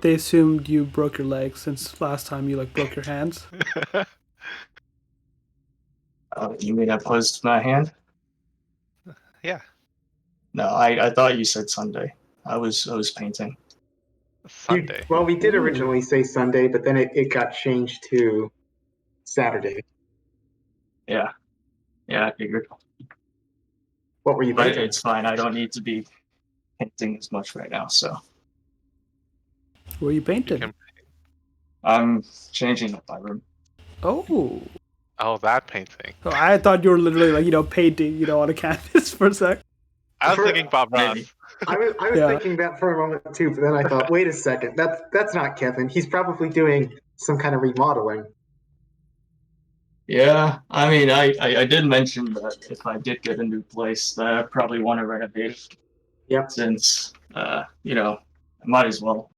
they assumed you broke your leg since last time you broke your hands. You mean I posed my hand? Yeah. No, I thought you said Sunday. I was painting. Sunday. Well, we did originally say Sunday, but then it got changed to Saturday. Yeah, I figured. What were you But painting? it's fine. I don't need to be painting as much right now, so Were you You painted? can... I'm changing up my room. Oh. Oh, that painting. Oh, I thought you were literally painting, on a canvas for a sec. I was thinking Bob Ross. Maybe. I was Yeah. thinking that for a moment too, but then I thought, wait a second, that's not Kevin. He's probably doing some kind of remodeling. Yeah, I mean, I did mention that if I did get a new place, that I probably want to renovate it. Yep. Since, I might as well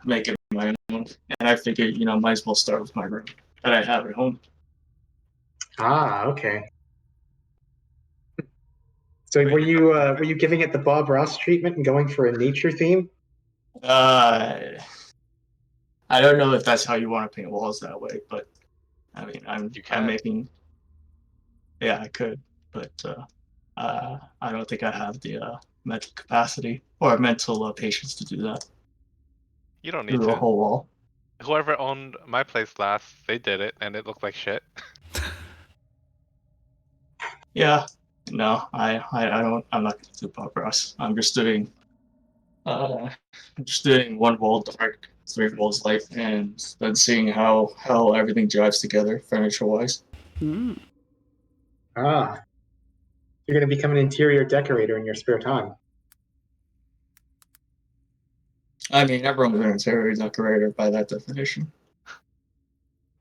make it my own. And I figured, might as well start with my room that I have at home. Ah, okay. So were you giving it the Bob Ross treatment and going for a nature theme? I don't know if that's how you want to paint walls that way, but I mean, I'm making. Yeah, I could, but I don't think I have the mental capacity or mental patience to do that. You don't need Do a to. whole wall. Whoever owned my place last, they did it, and it looked like shit. Yeah, no, I don't. I'm not gonna do Bob Ross. I'm just doing one wall dark, 3 walls light, and then seeing how everything jives together furniture wise. Mm. Ah, you're going to become an interior decorator in your spare time. I mean, everyone's an interior decorator by that definition.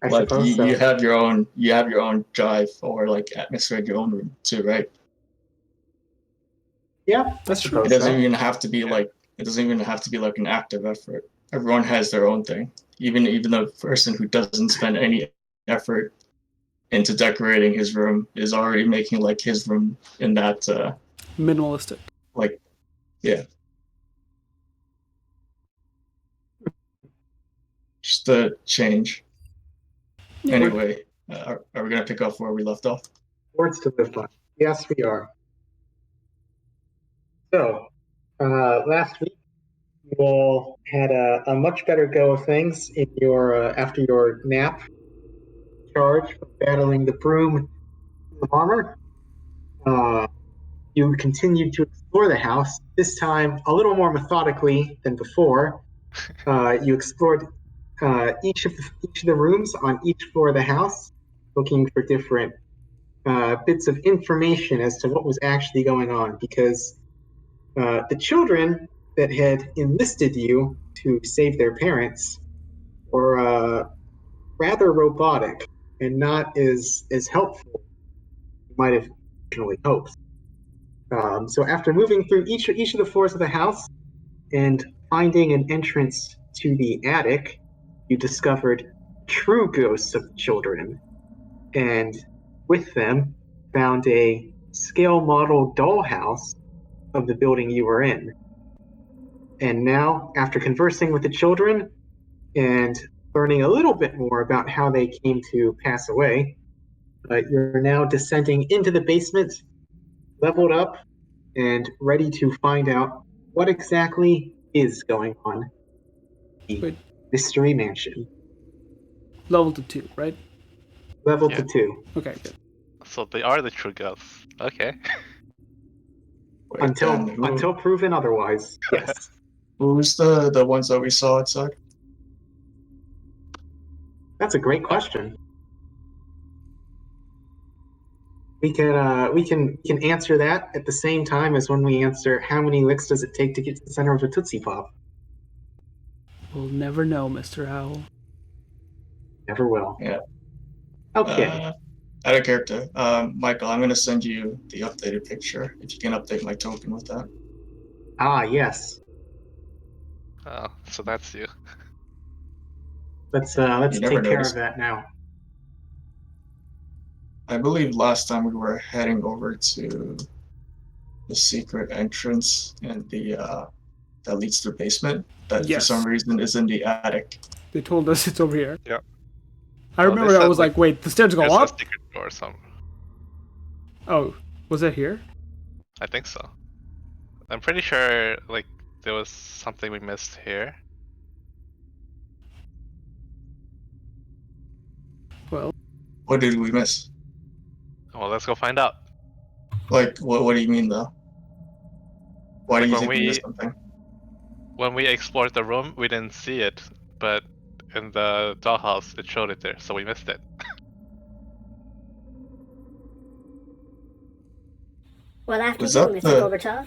I suppose so. You have your own jive or atmosphere in your own room too, right? Yeah, That's true. It doesn't even have to be an active effort. Everyone has their own thing. Even the person who doesn't spend any effort into decorating his room is already making his room in that minimalistic. Yeah. Just a change. Yeah. Anyway, are we gonna pick up where we left off? Words to live by. Yes, we are. So, last week you all had a much better go of things in your after your nap charge from battling the broom and the armor. You continued to explore the house, this time a little more methodically than before. You explored each of the rooms on each floor of the house, looking for different bits of information as to what was actually going on, because the children that had enlisted you to save their parents were rather robotic and not as helpful as you might have originally hoped. So after moving through each of the floors of the house and finding an entrance to the attic, you discovered true ghosts of children, and with them found a scale model dollhouse of the building you were in. And now, after conversing with the children and learning a little bit more about how they came to pass away, you're now descending into the basement, leveled up, and ready to find out what exactly is going on in the Wait. Mystery Mansion. Level to 2, right? Level Yeah. to 2. Okay, good. So they are the true ghosts. Okay. Wait, Until proven otherwise, yes. Who's the ones that we saw outside? That's a great question. We can answer that at the same time as when we answer how many licks does it take to get to the center of a Tootsie Pop. We'll never know, Mr. Owl. Never will. Yeah. Okay. Out of character, Michael, I'm gonna send you the updated picture. If you can update my token with that. Ah, yes. Oh, so that's you. Let's You never take care noticed. of that now. I believe last time we were heading over to the secret entrance in the that leads to the basement that for Yes. some reason is in the attic. They told us it's over here. Yeah. I Oh, remember they I said, was like, wait, the stairs go There's a up? secret door somewhere. Oh, was that here? I think so. I'm pretty sure like there was something we missed here. Well, What did we miss? Well, let's go find out. Like, what do you mean though? Why do Like you when think we we missed something? when we explored the room, we didn't see it, but in the dollhouse it showed it there, so we missed it. Well, after Was you, that Mr. the- Gorbachev.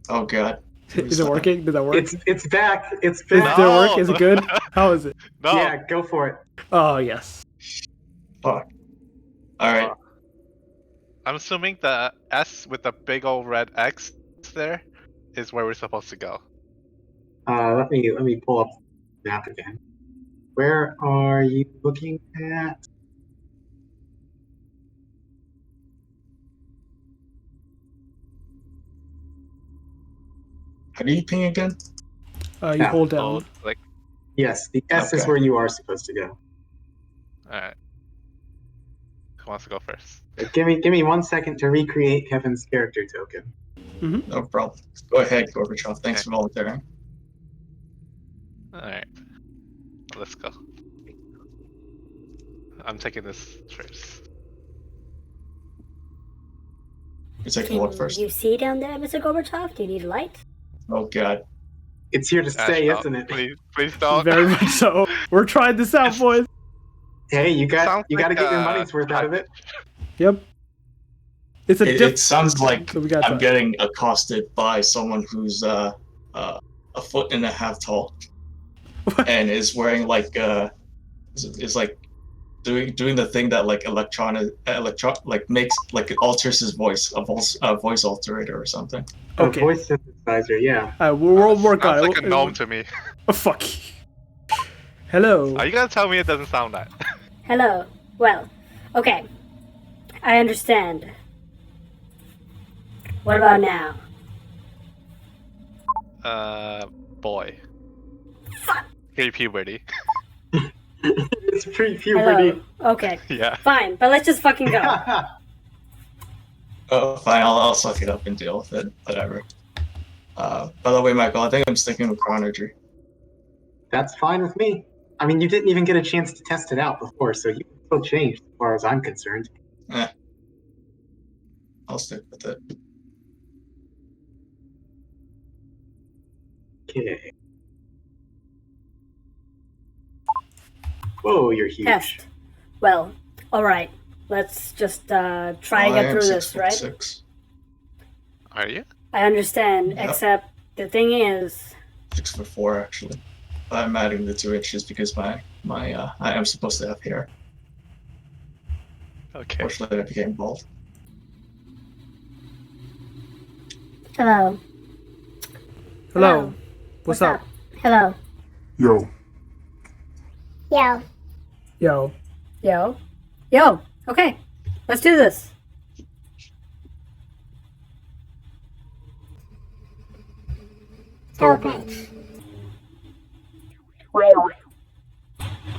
Oh god. is it working? Did that work? It's back. It's Did back. it work? Is it good? How is it? No. Yeah, go for it. Oh, yes. Fuck. Alright. I'm assuming the S with the big old red X there is where we're supposed to go. Let me pull up the map again. Where are you looking at? How do you ping again? You Yeah. hold Oh, down. like, Yes, the S is Okay. where you are supposed to go. alright. Who wants to go first? Give me 1 second to recreate Kevin's character token. No problem. Go ahead, Gorbachev. Thanks for volunteering. Alright. Let's go. I'm taking this first. You're taking what Can first? you see down there, Mr. Gorbachev? Do you need a light? Oh god. It's here to stay, Ash, isn't it? Please don't. Very much so. We're trying this out, boys. Hey, you got Sounds to like, get your money's worth out of it. Yep. It's a It sounds like so we got I'm that. getting accosted by someone who's a foot and a half tall and is wearing like is like doing the thing that like like makes like it alters his voice, a voice alterator or something. Okay. A voice synthesizer, yeah. We'll work on Sounds it. like a gnome to me. Oh, fuck. Hello. Are you gonna tell me it doesn't sound that? Hello. Well, okay. I understand. What about now? Boy. Fuck. Pre-puberty. It's pre-puberty. Hello. Okay. Yeah. Fine, but let's just fucking go. Oh, fine. I'll suck it up and deal with it. Whatever. By the way, Michael, I think I'm sticking with chronology. That's fine with me. I mean, you didn't even get a chance to test it out before, so you can still change as far as I'm concerned. I'll stick with it. Okay. Whoa, you're huge. Test. Well, alright. Let's just try to I get am through this, right? 6'6". Are you? I understand, Yep. except the thing is, 6'4" actually. I'm adding the 2 inches because my I am supposed to have hair. Okay. Fortunately, I became bald. hello. Hello. What's up? Hello. Yo, Yo. Yo. Yo. Yo. Okay. Let's do this. okay.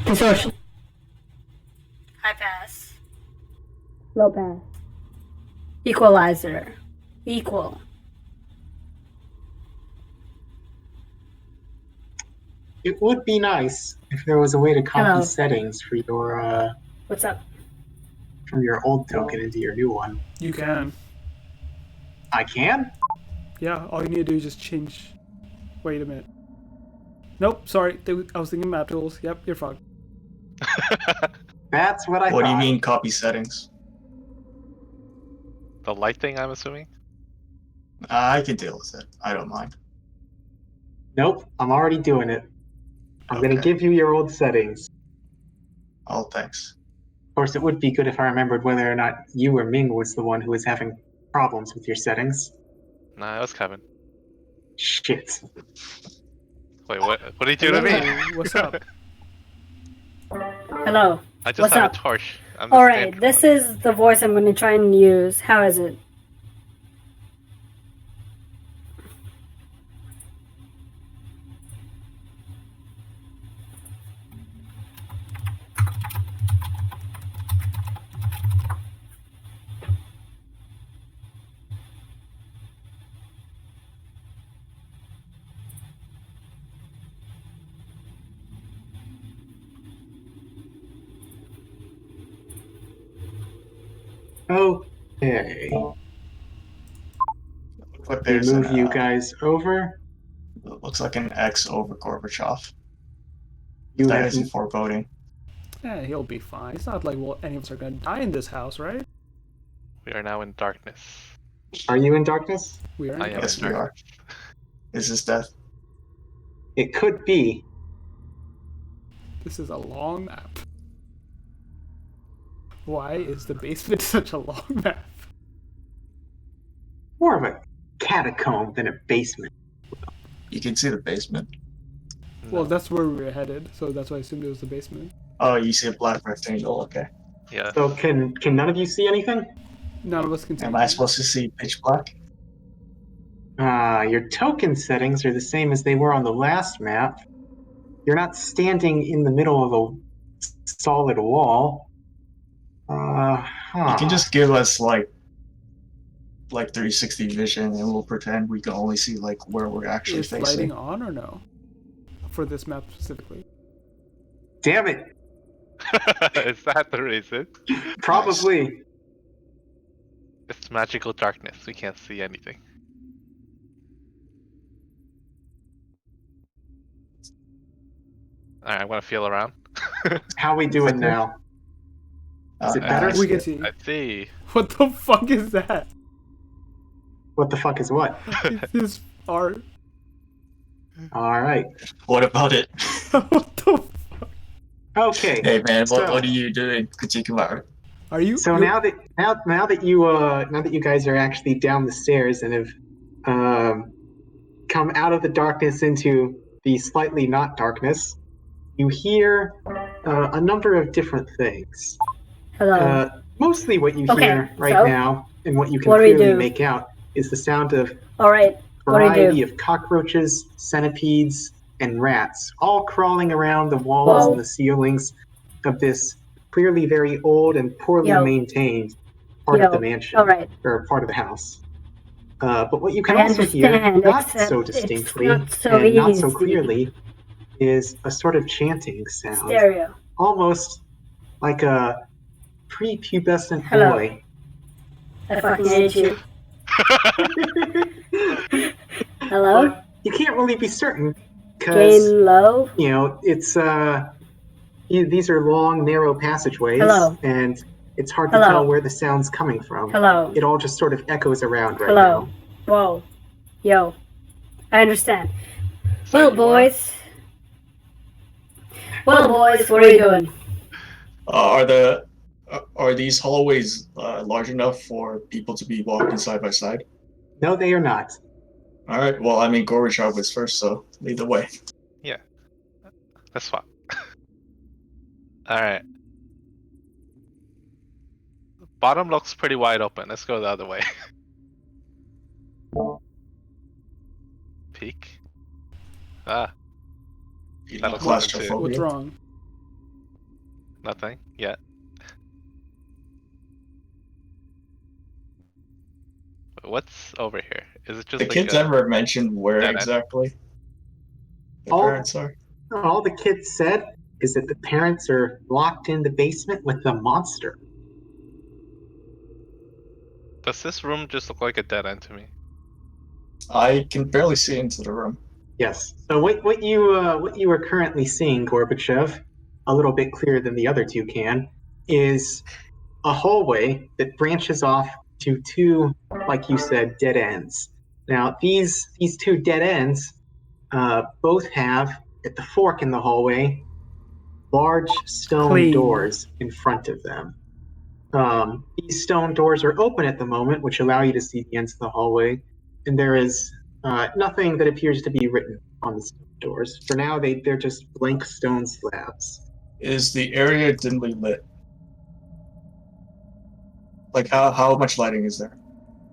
Consortium. High pass. Low pass. Equalizer. Equal. It would be nice if there was a way to copy Hello. settings for your What's up? from your old token into your new one. You can. I can? Yeah, all you need to do is just change. Wait a minute. Nope, sorry. I was thinking map tools. Yep, you're fucked. That's what I What do thought. you mean copy settings? The light thing, I'm assuming? I can deal with it. I don't mind. Nope, I'm already doing it. I'm gonna Okay. give you your old settings. Oh, thanks. Of course, it would be good if I remembered whether or not you or Ming was the one who was having problems with your settings. Nah, it was Kevin. Shit. Wait, what did he do to me? Hello, what's up? Hello. I just What's have up? a torch. I'm just Alright, standing this on it. is the voice I'm going to try and use. How is it? Okay. But They there's move an you guys over. looks like an X over Gorbachev. You That have. isn't foreboding. Yeah, he'll be fine. It's not like well, any of us are gonna die in this house, right? We are now in darkness. Are you in darkness? We are in I am. Yes, darkness. we are. Is this death? It could be. This is a long map. Why is the basement such a long map? More of a catacomb than a basement. You can see the basement. Well, No. that's where we were headed, so that's why I assumed it was the basement. Oh, you see a black rectangle. Okay. Yeah. So can none of you see anything? None of us can see. Am I supposed to see pitch black? Your token settings are the same as they were on the last map. You're not standing in the middle of a solid wall. You can just give us like 360 vision, and we'll pretend we can only see like where we're actually Is facing. lighting on or no? For this map specifically. Damn it! Is that the reason? Probably. It's magical darkness. We can't see anything. Alright, I'm gonna feel around. How we doing now? Is it better? We can see. I see. What the fuck is that? What the fuck is what? It's his art. All right. What about it? What the fuck? Okay. Hey man, So- what are you doing? Critique of art. Are you? So you- now that you guys are actually down the stairs and have come out of the darkness into the slightly not darkness, you hear a number of different things. Hello. Mostly what you Okay, hear right so? now, and what you can What do we clearly do? make out, is the sound of All right. What do you variety do? of cockroaches, centipedes, and rats, all crawling around the walls Whoa. and the ceilings of this clearly very old and poorly Yo. maintained part of the mansion, All right. or part of the house. But what you can I also hear, understand, not except so it's distinctly not so and not so easy. clearly, is a sort of chanting sound, Stereo. almost like a prepubescent Hello. boy. I fucking hate you. Hello? But you can't really be certain because Gain low? it's these are long, narrow passageways, Hello. and it's hard to Hello. tell where the sound's coming from. Hello? It all just sort of echoes around right Hello? now. Whoa. Yo. I understand. So Well, you boys. Well, boys, what are you doing? Are these hallways large enough for people to be walking side by side? No, they are not. All right. Well, I mean, Gorbachev was first, so lead the way. That's fine. Alright. Bottom looks pretty wide open. Let's go the other way. Peek. Ah, You That know, looks open too. claustrophobia. What's wrong? nothing yet. What's over here? Is it just The like kids a... ever mentioned where dead end? exactly the Oh. parents are? All the kids said is that the parents are locked in the basement with the monster. Does this room just look like a dead end to me? I can barely see into the room. Yes. So what you are currently seeing, Gorbachev, a little bit clearer than the other two can, is a hallway that branches off to two, like you said, dead ends. Now these two dead ends both have at the fork in the hallway large stone Clean. doors in front of them. These stone doors are open at the moment, which allow you to see the ends of the hallway, and there is nothing that appears to be written on the stone doors. For now, they're just blank stone slabs. Is the area dimly lit? Like how much lighting is there?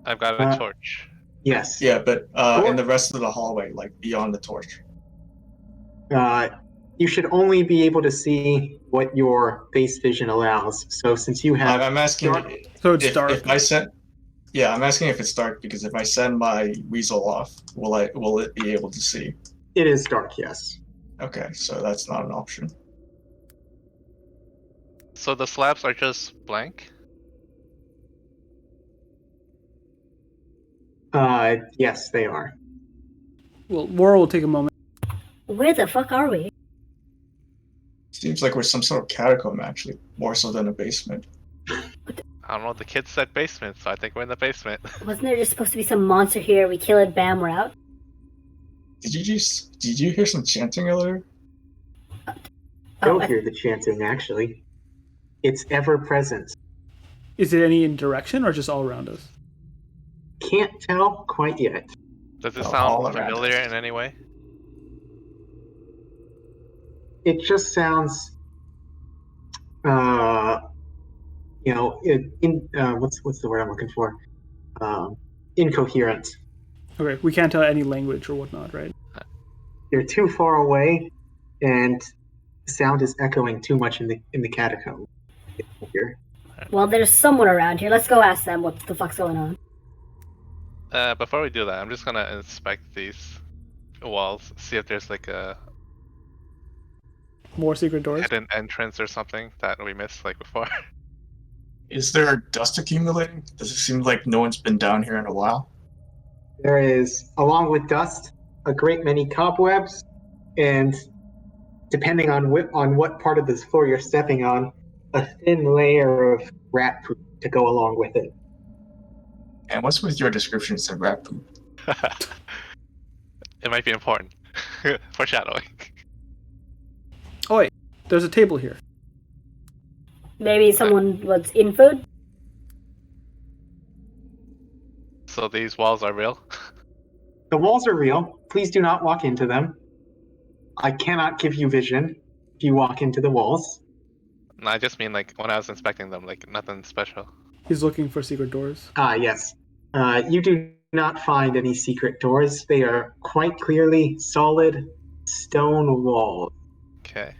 I've got a Uh, torch. Yes. Yeah, but Or- in the rest of the hallway, like beyond the torch. You should only be able to see what your base vision allows. So since you have I'm asking dark- So it's if, dark. if I send. Yeah, I'm asking if it's dark because if I send my weasel off, will it be able to see? it is dark, yes. Okay, so that's not an option. So the slabs are just blank? Yes, they are. Well, Laura will take a moment. Where the fuck are we? Seems like we're some sort of catacomb, actually, more so than a basement. I don't know. The kid said basement, so I think we're in the basement. Wasn't there just supposed to be some monster here? We kill it, bam, we're out. Did you hear some chanting earlier? Don't I- hear the chanting, actually. It's ever present. Is it any in direction or just all around us? Can't tell quite yet. Does it All sound around familiar us. in any way? It just sounds, what's the word I'm looking for? Incoherent. Okay, we can't tell any language or whatnot, right? You're too far away, and the sound is echoing too much in the catacomb. Here. Well, there's someone around here. Let's go ask them what the fuck's going on. Before we do that, I'm just gonna inspect these walls, see if there's like a More secret doors. hidden entrance or something that we missed like before. Is there dust accumulating? Does it seem like no one's been down here in a while? There is, along with dust, a great many cobwebs, and depending on what part of this floor you're stepping on, a thin layer of rat poop to go along with it. And what's with your descriptions of rat poop? It might be important. Foreshadowing. Oh wait, there's a table here. Maybe someone was in food? So these walls are real? The walls are real. Please do not walk into them. I cannot give you vision if you walk into the walls. No, I just mean like when I was inspecting them, like nothing special. He's looking for secret doors. Yes. You do not find any secret doors. They are quite clearly solid stone walls. Okay.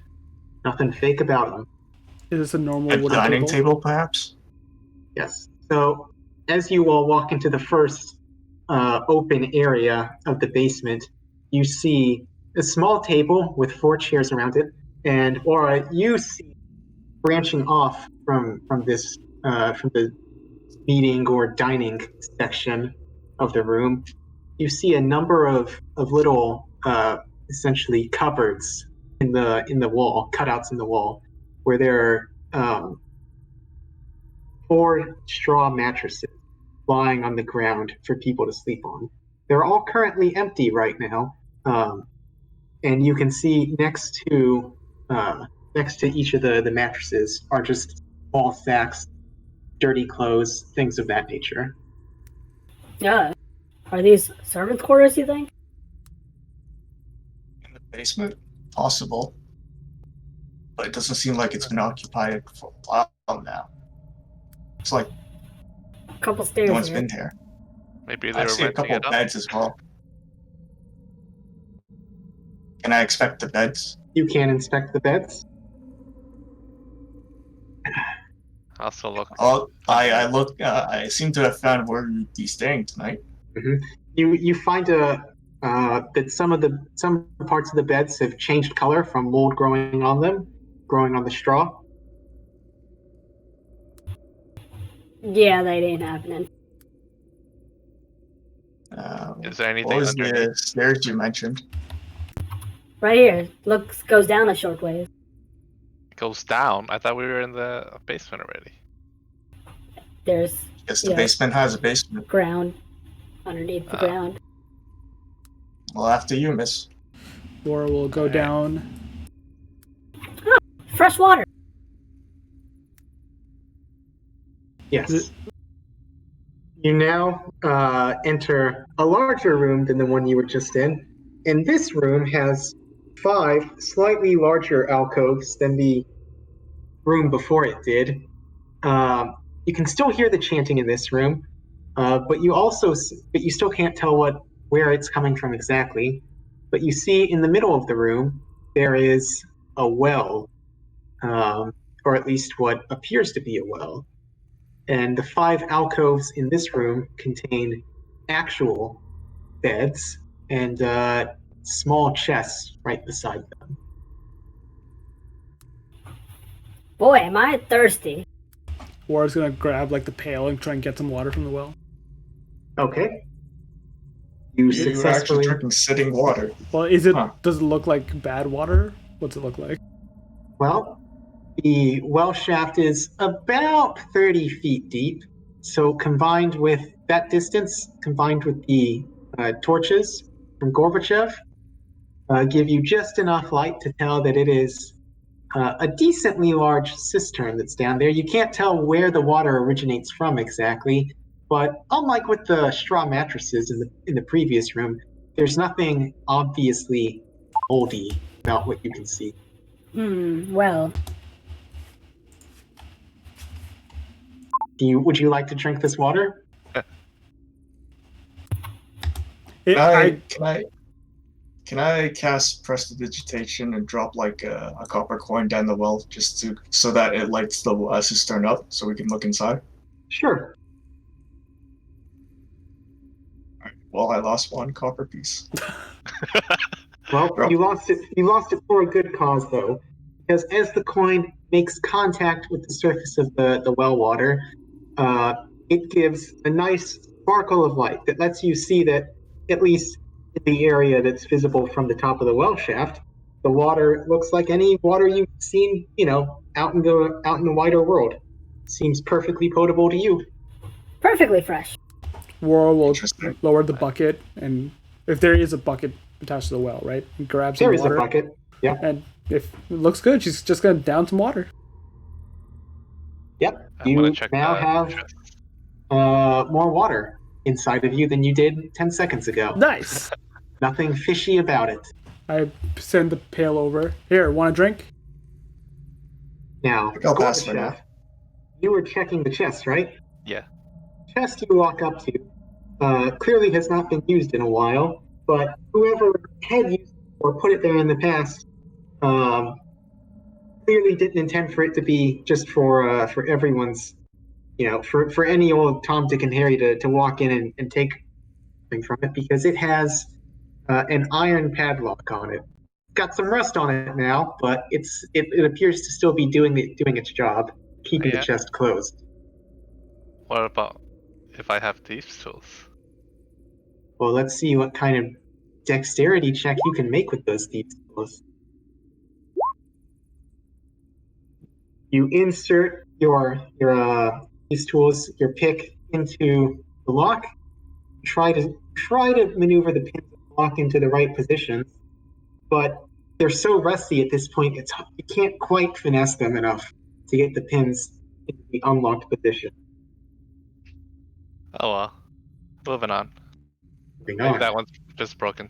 Nothing fake about them. Is this a normal A wooden dining table? table, perhaps? Yes. So as you all walk into the first open area of the basement, you see a small table with 4 chairs around it, and Aura, you see branching off from this from the meeting or dining section of the room, you see a number of little essentially cupboards in the wall, cutouts in the wall, where there are 4 straw mattresses lying on the ground for people to sleep on. They're all currently empty right now, and you can see next to each of the mattresses are just small sacks, dirty clothes, things of that nature. Yeah. Are these servants' quarters, you think? In the basement? Possible. But it doesn't seem like it's been occupied for a while now. It's like A couple stairs no one's here. been here. Maybe they I were see a renting couple it of up. beds as well. Can I expect the beds? You can inspect the beds. Also look. Oh, I look. I seem to have found where you'd be staying tonight. You find that some parts of the beds have changed color from mold growing on them, growing on the straw. Yeah, that ain't happening. Is there What anything was underneath? the stairs you mentioned? Right here. Goes down a short ways. It goes down. I thought we were in the basement already. There's Yes, the Yeah. basement has a basement. ground underneath the ground. Well, after you, miss. Laura will go Alright. down. Fresh water. Yes. Is it- You now enter a larger room than the one you were just in, and this room has 5 slightly larger alcoves than the room before it did. You can still hear the chanting in this room, but you still can't tell where it's coming from exactly. But you see in the middle of the room there is a well, or at least what appears to be a well. And the 5 alcoves in this room contain actual beds and small chests right beside them. Boy, am I thirsty. Laura's gonna grab like the pail and try and get some water from the well. Okay. You You were actually successfully. drinking sitting water. Well, is it? Huh. Does it look like bad water? What's it look like? Well, the well shaft is about 30 feet deep. So combined with that distance, combined with the torches from Gorbachev, give you just enough light to tell that it is a decently large cistern that's down there. You can't tell where the water originates from exactly, but unlike with the straw mattresses in the previous room, there's nothing obviously moldy about what you can see. Well, Would you like to drink this water? Can I cast prestidigitation and drop like a copper coin down the well just so that it lights the cistern up so we can look inside? Sure. Alright, well, I lost one copper piece. Well, Bro. you lost it. You lost it for a good cause, though, because as the coin makes contact with the surface of the well water, it gives a nice sparkle of light that lets you see that, at least in the area that's visible from the top of the well shaft, the water looks like any water you've seen, out in the wider world. Seems perfectly potable to you. perfectly fresh. War will Interesting. lower the bucket, and if there is a bucket attached to the well, right, and grab some There is water. a bucket. Yeah. And if it looks good, she's just gonna down some water. Yep. I'm gonna You check now the have chest. more water inside of you than you did 10 seconds ago. Nice. Nothing fishy about it. I send the pail over. Here, want a drink? Now, think I'll pass for Gorbachev, now. you were checking the chest, right? Yeah. Chest you walk up to clearly has not been used in a while, but whoever had used it or put it there in the past clearly didn't intend for it to be just for everyone's, for any old Tom, Dick, and Harry to walk in and take something from it, because it has an iron padlock on it. Got some rust on it now, but it appears to still be doing its job, keeping the Yeah. chest closed. What about if I have thieves' tools? Well, let's see what kind of dexterity check you can make with those thieves' tools. You insert your thieves' tools, your pick, into the lock. Try to maneuver the pins of the lock into the right positions, but they're so rusty at this point, you can't quite finesse them enough to get the pins into the unlocked position. Oh well. Moving on. Moving Maybe on. that one's just broken.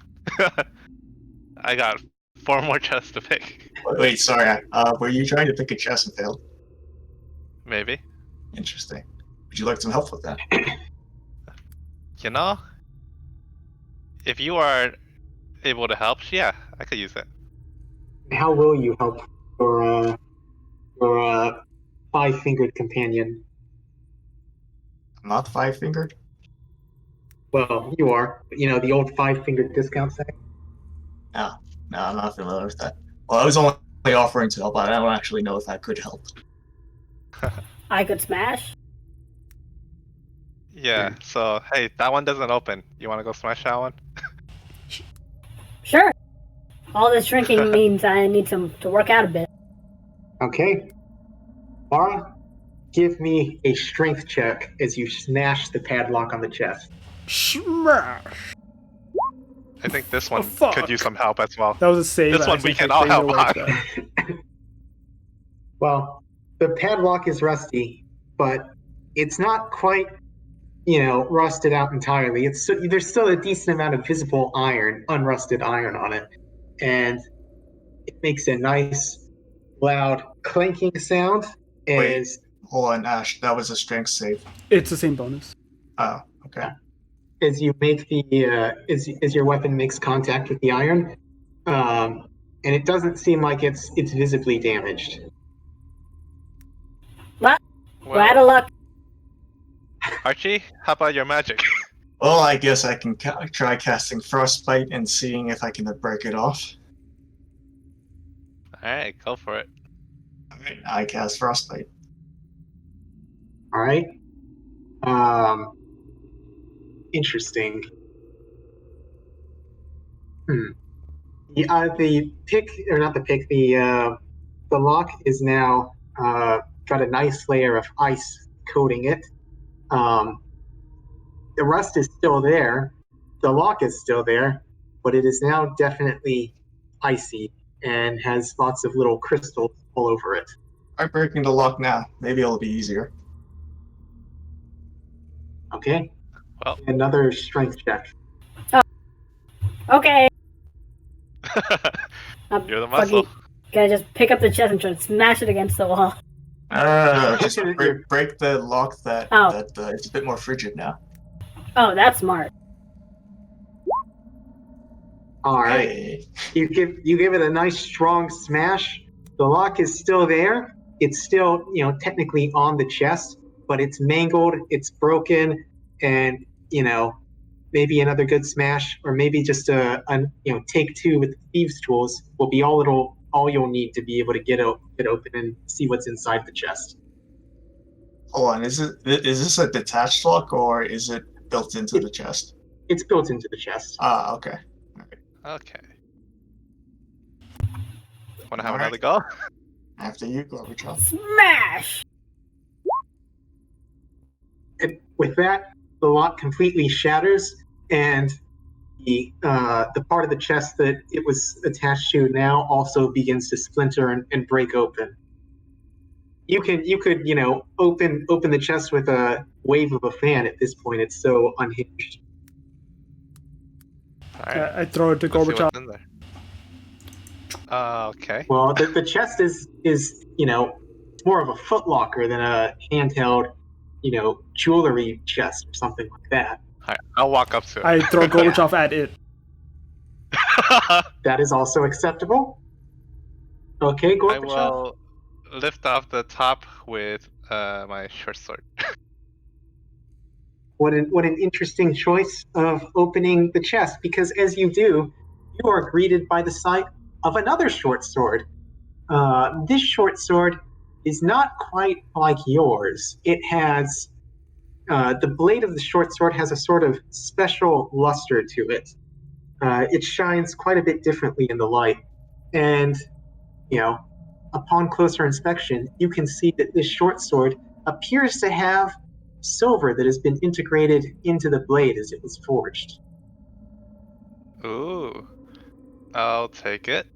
I got 4 more chests to pick. Wait, sorry. Were you trying to pick a chest and failed? Maybe. Interesting. Would you like some help with that? You know, if you are able to help, yeah, I could use it. How will you help your five-fingered companion? I'm not 5-fingered? Well, you are. The old five-fingered discount set. No, I'm not familiar with that. Well, I was only offering to help. I don't actually know if I could help. I could smash. Yeah, so hey, that one doesn't open. You wanna go smash that one? Sure. All this drinking means I need to work out a bit. Okay. Mara, give me a strength check as you smash the padlock on the chest. Smash. I think this one fuck. could use some help as well. That was a save. This I one we actually can all figured help a way on. to that. Well, the padlock is rusty, but it's not quite, rusted out entirely. There's still a decent amount of visible iron, unrusted iron on it, and it makes a nice, loud clanking sound. Wait. As Hold on, Ash. That was a strength save. It's the same bonus. Oh, okay. as you make as your weapon makes contact with the iron, and it doesn't seem like it's visibly damaged. We're out Well, of luck. Archie, how about your magic? Well, I guess I can try casting Frostbite and seeing if I can break it off. Alright, go for it. Alright, I cast Frostbite. All right. Interesting. The pick, or not the pick, the lock is now got a nice layer of ice coating it. The rust is still there. The lock is still there, but it is now definitely icy and has lots of little crystals all over it. Try breaking the lock now. Maybe it'll be easier. Okay. Well. Another strength check. Okay. I'm You're the muscle. gonna just pick up the chest and try to smash it against the wall. Just break the lock that it's a bit more frigid now. Oh, that's smart. All right. Hey. You give it a nice strong smash. The lock is still there. It's still, technically on the chest, but it's mangled, it's broken, and maybe another good smash, or maybe just a take two with the thieves' tools will be all you'll need to be able to get open and see what's inside the chest. Hold on, is this a detached lock or is it built into the chest? It's built into the chest. Ah, okay. Okay. Want to have another go? After you, Gorbachev. Smash! And with that, the lock completely shatters, and the part of the chest that it was attached to now also begins to splinter and break open. You could open the chest with a wave of a fan. At this point, it's so unhinged. All right. I throw it to Let's see Gorbachev. what's in there. Okay. Well, the chest is more of a footlocker than a handheld, jewelry chest or something like that. All right, I'll walk up to it. I throw Gorbachev at it. That is also acceptable. Okay, I Gorbachev. will lift off the top with my short sword. What an interesting choice of opening the chest, because as you do, you are greeted by the sight of another short sword. This short sword is not quite like yours. It has the blade of the short sword has a sort of special luster to it. It shines quite a bit differently in the light, and upon closer inspection, you can see that this short sword appears to have silver that has been integrated into the blade as it was forged. Ooh. I'll take it.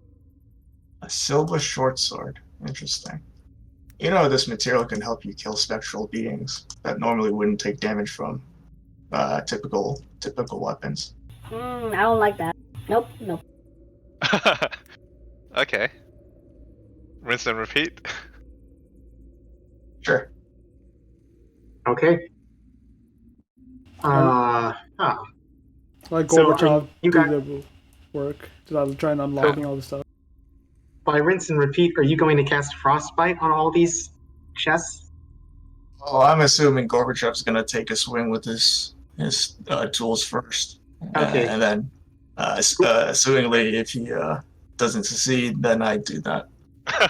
A silver short sword. Interesting. This material can help you kill spectral beings that normally wouldn't take damage from typical weapons. I don't like that. Nope. Okay. Rinse and repeat. Sure. Okay. Like So, Gorbachev you do got- the work. So I'm trying to unlocking all the stuff. By rinse and repeat, are you going to cast Frostbite on all these chests? Oh, I'm assuming Gorbachev's gonna take a swing with his tools first. Okay. And then, assumingly, if he doesn't succeed, then I do that.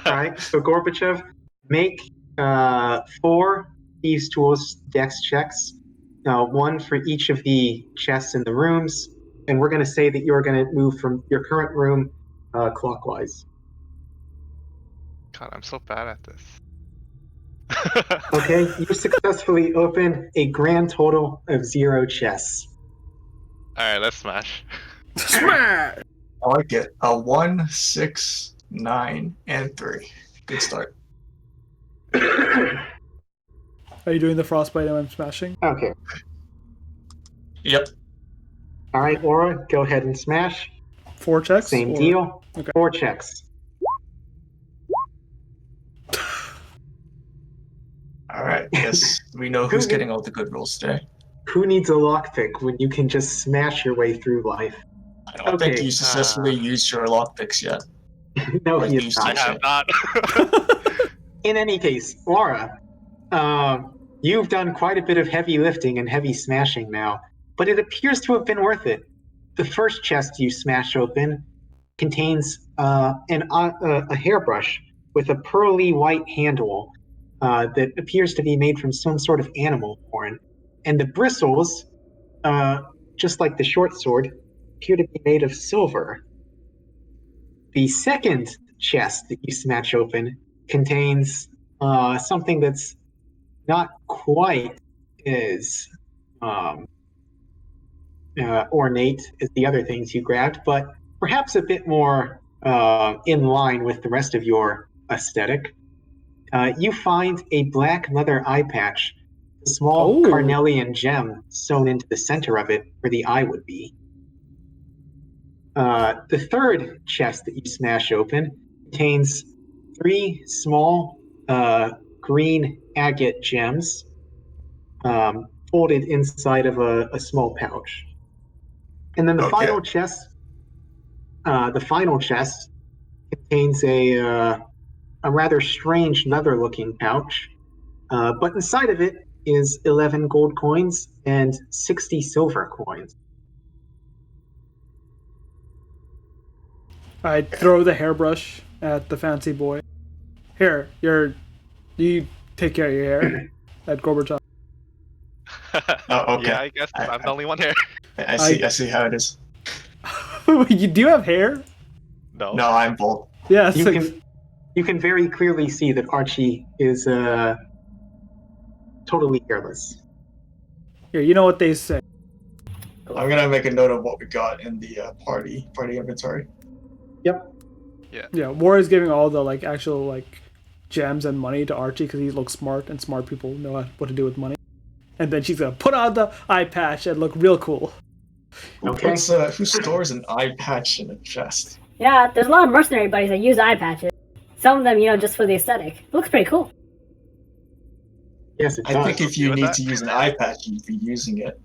All right. So Gorbachev, make 4 thieves' tools dex checks, 1 for each of the chests in the rooms, and we're going to say that you're going to move from your current room clockwise. God, I'm so bad at this. Okay. You successfully open a grand total of 0 chests. Alright, let's smash. Smash! I like it. A 1, 6, 9, and 3. Good start. Are you doing the frostbite and I'm smashing? Okay. Yep. All right, Aura, go ahead and smash. 4 checks? Same or- deal. Okay. 4 checks. All right. Guess we know who's getting all the good rolls today. Who needs a lockpick when you can just smash your way through life? I don't think Okay. you successfully used your lockpicks yet. No, Like he you is said. I not. have not. In any case, Laura, you've done quite a bit of heavy lifting and heavy smashing now, but it appears to have been worth it. The first chest you smash open contains a hairbrush with a pearly white handle that appears to be made from some sort of animal horn. And the bristles, just like the short sword, appear to be made of silver. The second chest that you smash open contains something that's not quite as ornate as the other things you grabbed, but perhaps a bit more in line with the rest of your aesthetic. You find a black leather eye patch, a small Oh. carnelian gem sewn into the center of it where the eye would be. The third chest that you smash open contains 3 small green agate gems folded inside of a small pouch. And then the final chest contains a rather strange leather-looking pouch, but inside of it is 11 gold coins and 60 silver coins. I throw the hairbrush at the fancy boy. Here, you take care of your hair at Gorbachev. Oh, okay. Yeah, I guess I'm the only one here. I see how it is. You do have hair? No. No, I'm bald. Yeah, You can very clearly see that Archie is totally hairless. here, you know what they say. I'm gonna make a note of what we got in the party inventory. Yep. Yeah, War is giving all the like actual like gems and money to Archie because he looks smart and smart people know what to do with money. And then she's gonna put on the eye patch and look real cool. Okay. Who stores an eye patch in a chest? Yeah, there's a lot of mercenary buddies that use eye patches. Some of them, just for the aesthetic. It looks pretty cool. Yes, it does. I think if you with need that? to use an eye patch, you'd be using it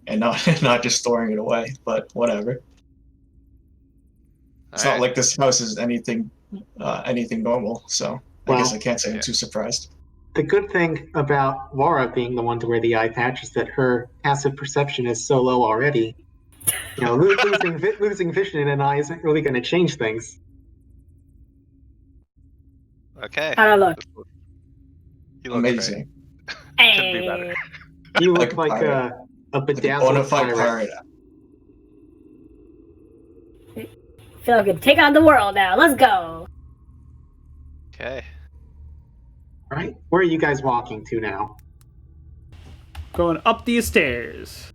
and not just storing it away. But whatever. It's not like this house is anything normal. So I guess I can't say I'm too surprised. The good thing about Laura being the one to wear the eye patch is that her passive perception is so low already. Losing vision in an eye isn't really going to change things. Okay. How do I look? You look Amazing. great. Could be better. You Like look a like pirate. a Like a bedazzled bona fide pirate. pirate. Feel like we can take on the world now. Let's go. Okay. Right? Where are you guys walking to now? Going up these stairs.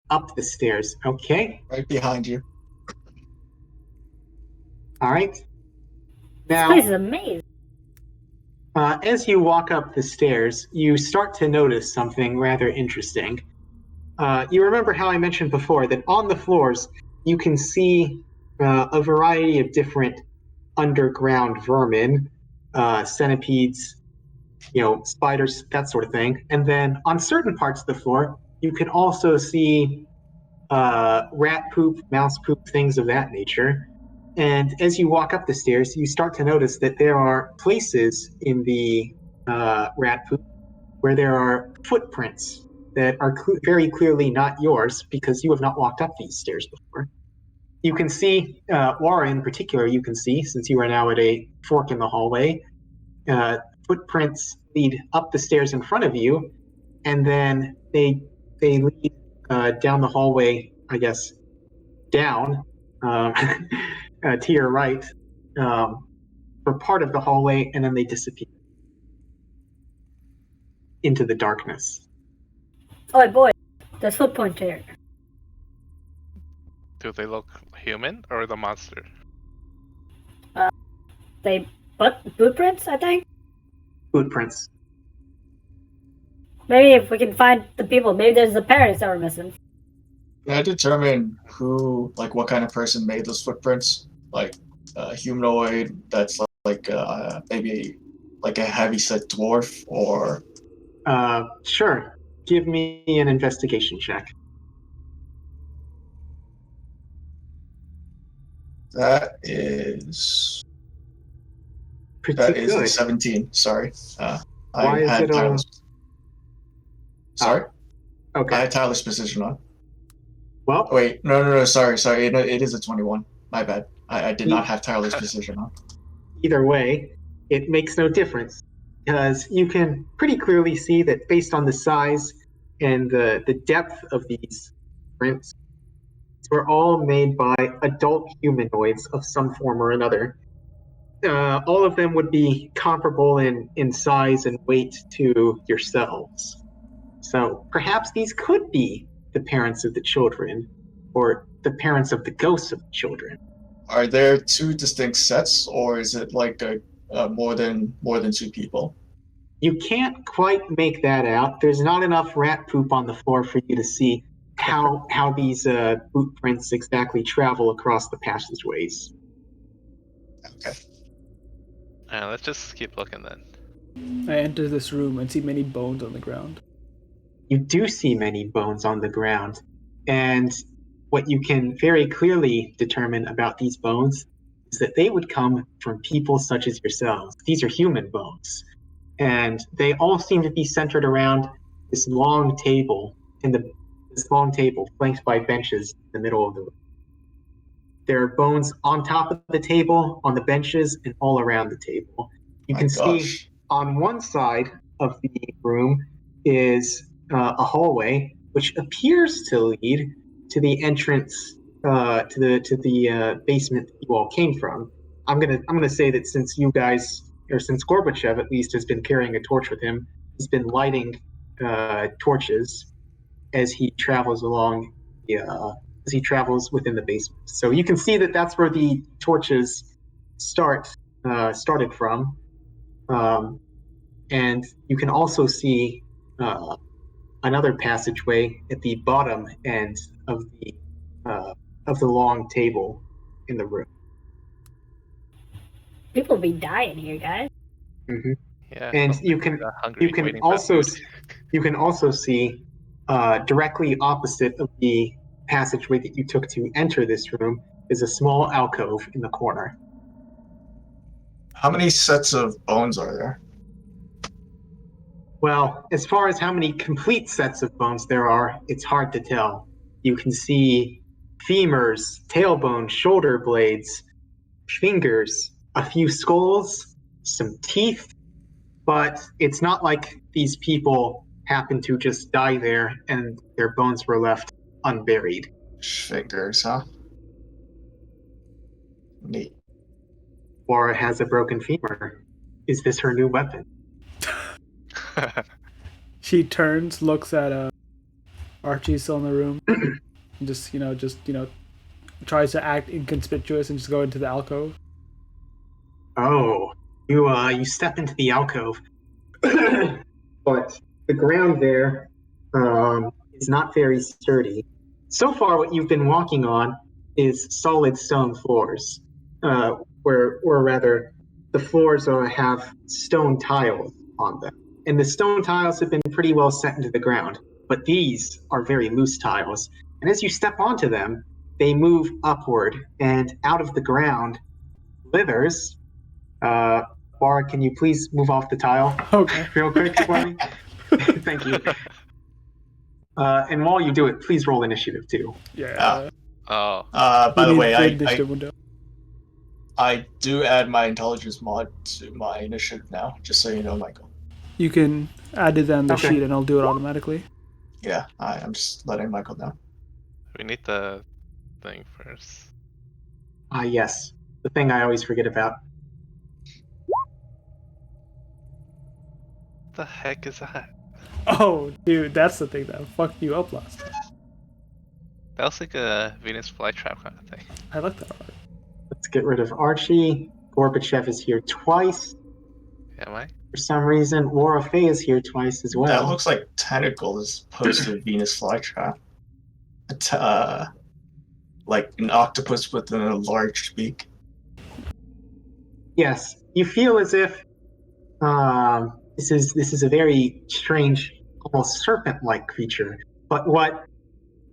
Up the stairs. Okay. Right behind you. All right. This Now, place is amazing. as you walk up the stairs, you start to notice something rather interesting. You remember how I mentioned before that on the floors you can see a variety of different underground vermin, centipedes, spiders, that sort of thing. And then on certain parts of the floor, you can also see rat poop, mouse poop, things of that nature. And as you walk up the stairs, you start to notice that there are places in the rat poop where there are footprints that are very clearly not yours because you have not walked up these stairs before. You can see, Laura in particular, you can see, since you are now at a fork in the hallway, footprints lead up the stairs in front of you, and then they lead down the hallway, I guess, down to your right for part of the hallway, and then they disappear into the darkness. Oh boy, there's footprint here. Do they look human or the monster? Footprints, I think. Footprints. Maybe if we can find the people, maybe there's the parents that were missing. Can I determine what kind of person made those footprints? Like humanoid that's maybe like a heavy-set dwarf or... Sure. Give me an investigation check. That is Pretty good. a 17. Sorry. Why I is had it Tyler's... Sorry? I Okay. had Tyler's position on. Well, Wait, no, sorry. It is a 21. My bad. I did not have Tyler's position on. either way, it makes no difference because you can pretty clearly see that based on the size and the depth of these prints, were all made by adult humanoids of some form or another. All of them would be comparable in size and weight to yourselves. So perhaps these could be the parents of the children, or the parents of the ghosts of the children. Are there two distinct sets, or is it like more than two people? You can't quite make that out. There's not enough rat poop on the floor for you to see how these boot prints exactly travel across the passageways. Okay. Let's just keep looking then. I enter this room and see many bones on the ground. You do see many bones on the ground, and what you can very clearly determine about these bones is that they would come from people such as yourselves. These are human bones, and they all seem to be centered around this long table flanked by benches in the middle of the room. There are bones on top of the table, on the benches, and all around the table. You can see on one side of the room is a hallway which appears to lead to the entrance to the basement that you all came from. I'm gonna say that since you guys, or since Gorbachev at least, has been carrying a torch with him, he's been lighting torches as he travels along as he travels within the basement. So you can see that that's where the torches started from, and you can also see another passageway at the bottom end of the long table in the room. People be dying here, guys. Mm-hmm. Yeah. And you hungry, can also see directly opposite of the passageway that you took to enter this room is a small alcove in the corner. How many sets of bones are there? Well, as far as how many complete sets of bones there are, it's hard to tell. You can see femurs, tailbone, shoulder blades, fingers, a few skulls, some teeth, but it's not like these people happened to just die there and their bones were left unburied. Fingers, huh? Neat. Laura has a broken femur. Is this her new weapon? She turns, looks at Archie still in the room, and just tries to act inconspicuous and just go into the alcove. Oh, you step into the alcove, but the ground there is not very sturdy. So far, what you've been walking on is solid stone floors, or rather, the floors have stone tiles on them, and the stone tiles have been pretty well set into the ground. But these are very loose tiles, and as you step onto them, they move upward, and out of the ground slithers. Laura, can you please move off the tile Okay. real quick for me? Thank you. And while you do it, please roll initiative too. Yeah. Oh. By the way, I I do add my intelligence mod to my initiative now, just so you know, Michael. You can add it on the Okay. sheet and I'll do it automatically. Yeah, I'm just letting Michael know. We need the thing first. Yes, the thing I always forget about. What the heck is that? Oh, dude, that's the thing that fucked you up last time. That was like a Venus flytrap kind of thing. I like that art. Let's get rid of Archie. Gorbachev is here twice Am I? for some reason. Laura Faye is here twice as well. That looks like tentacle as opposed to a Venus flytrap. It's like an octopus with a large beak. Yes, you feel as if this is a very strange, almost serpent-like creature. But what